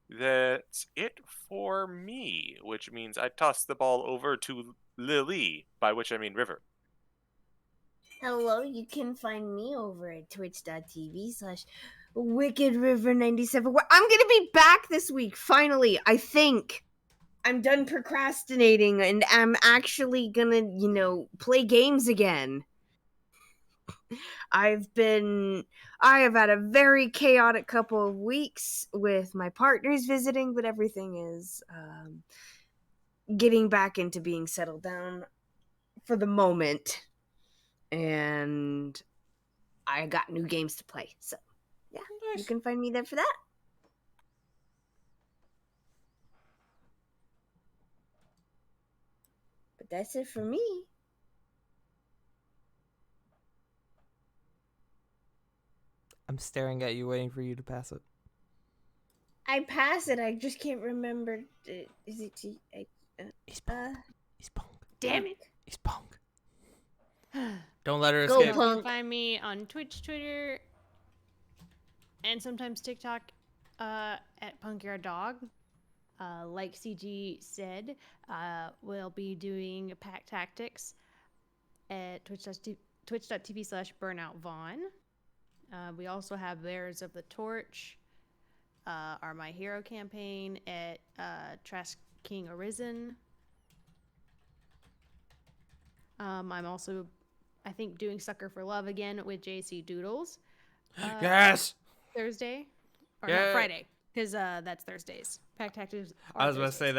that's it for me, which means I toss the ball over to Lily, by which I mean River. Hello, you can find me over at twitch.tv/WickedRiver97, where I'm gonna be back this week, finally, I think. I'm done procrastinating and I'm actually gonna, play games again. I have had a very chaotic couple of weeks with my partners visiting, but everything is getting back into being settled down for the moment. And I got new games to play, so yeah, you can find me there for that. But that's it for me. I'm staring at you, waiting for you to pass it. I pass it. I just can't remember. Is it? He's Punk. He's Punk. Damn it. He's Punk. Don't let her Go, escape. Punk. You can find me on Twitch, Twitter, and sometimes TikTok at Punkyard Dog. Like CG said, we'll be doing Pack Tactics at twitch.tv/BurnoutVaughn. We also have Bearers of the Torch, our My Hero campaign at Trash King Arisen. I'm also, I think, doing Sucker for Love again with JC Doodles. Yes! Thursday. Or Yeah. not Friday, because that's Thursdays. Pack Tactics. I was about to say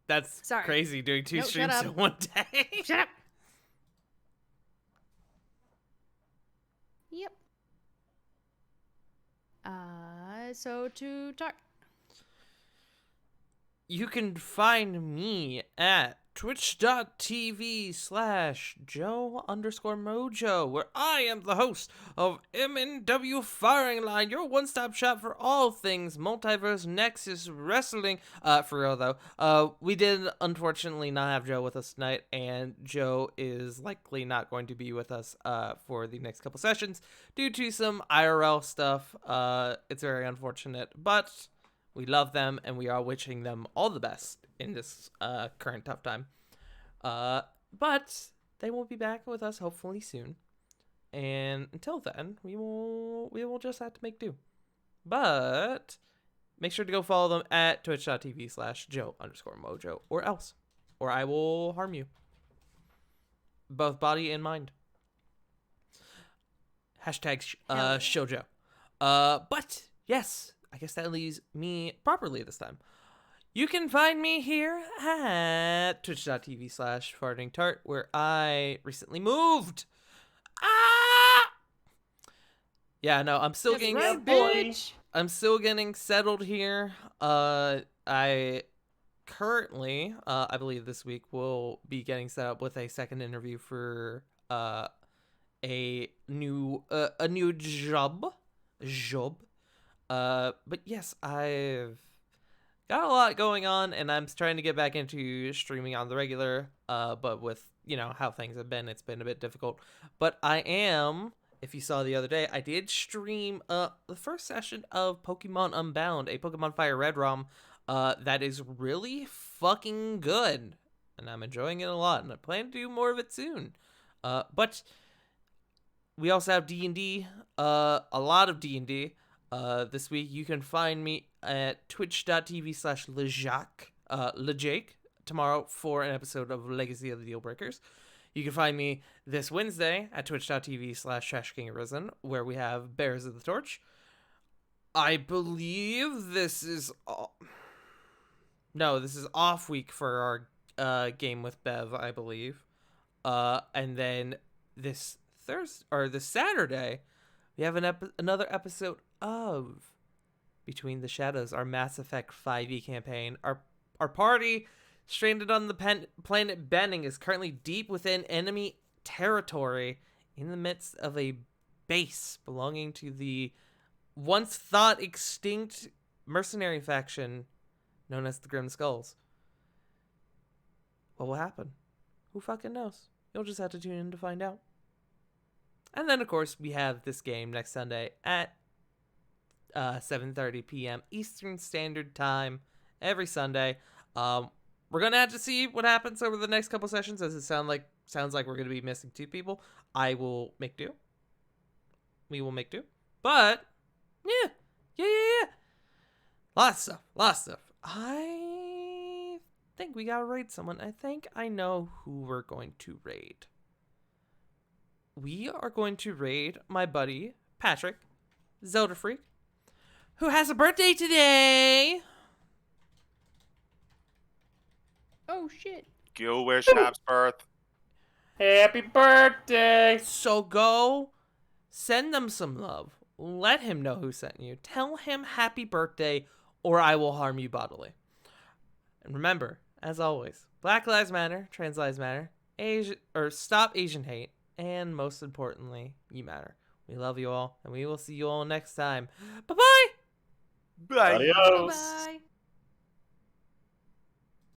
that's Sorry. crazy doing two Nope, shut streams up. in one day. Shut up. Yep. So to talk. You can find me at twitch.tv/Joe_Mojo, where I am the host of MNW Firing Line, your one-stop shop for all things Multiverse Nexus Wrestling. For real though, we did unfortunately not have Joe with us tonight, and Joe is likely not going to be with us for the next couple sessions due to some IRL stuff. It's very unfortunate, but we love them, and we are wishing them all the best in this current tough time. But they will be back with us hopefully soon. And until then, we will just have to make do. But make sure to go follow them at twitch.tv/Joe_Mojo or else, or I will harm you. Both body and mind. Hashtag Shoujo. But yes, I guess that leaves me properly this time. You can find me here at twitch.tv/fartingtart, where I recently moved. Ah! Yeah, no, I'm still That's getting right, bitch. I'm still getting settled here. I currently, I believe this week will be getting set up with a second interview for a new job. But yes, I've got a lot going on, and I'm trying to get back into streaming on the regular. But with how things have been, it's been a bit difficult. But I am. If you saw the other day, I did stream the first session of Pokemon Unbound, a Pokemon Fire Red ROM that is really fucking good. And I'm enjoying it a lot, and I plan to do more of it soon. But we also have D&D, a lot of D&D. This week you can find me at twitch.tv/LeJake tomorrow for an episode of Legacy of the Dealbreakers. You can find me this Wednesday at twitch.tv/TrashKingArisen, where we have Bears of the Torch. I believe this is this is off week for our game with Bev, I believe. And then this Saturday, we have another episode of Between the Shadows, our Mass Effect 5e campaign. Our party, stranded on the planet Benning, is currently deep within enemy territory in the midst of a base belonging to the once thought extinct mercenary faction known as the Grim Skulls. What will happen? Who fucking knows? You'll just have to tune in to find out. And then, of course, we have this game next Sunday at 7:30 p.m. Eastern Standard Time every Sunday. We're gonna have to see what happens over the next couple sessions, as it sounds like we're gonna be missing 2 people. I will make do. We will make do. But yeah. Lots of stuff. I think we gotta raid someone. I think I know who we're going to raid. We are going to raid my buddy Patrick, Zelda Freak, who has a birthday today. Oh shit. Go wish Hap's birth. Happy birthday! So go send them some love. Let him know who sent you. Tell him happy birthday, or I will harm you bodily. And remember, as always, Black Lives Matter, Trans Lives Matter, stop Asian hate, and most importantly, you matter. We love you all, and we will see you all next time. Bye-bye! Bye. Adios! Bye.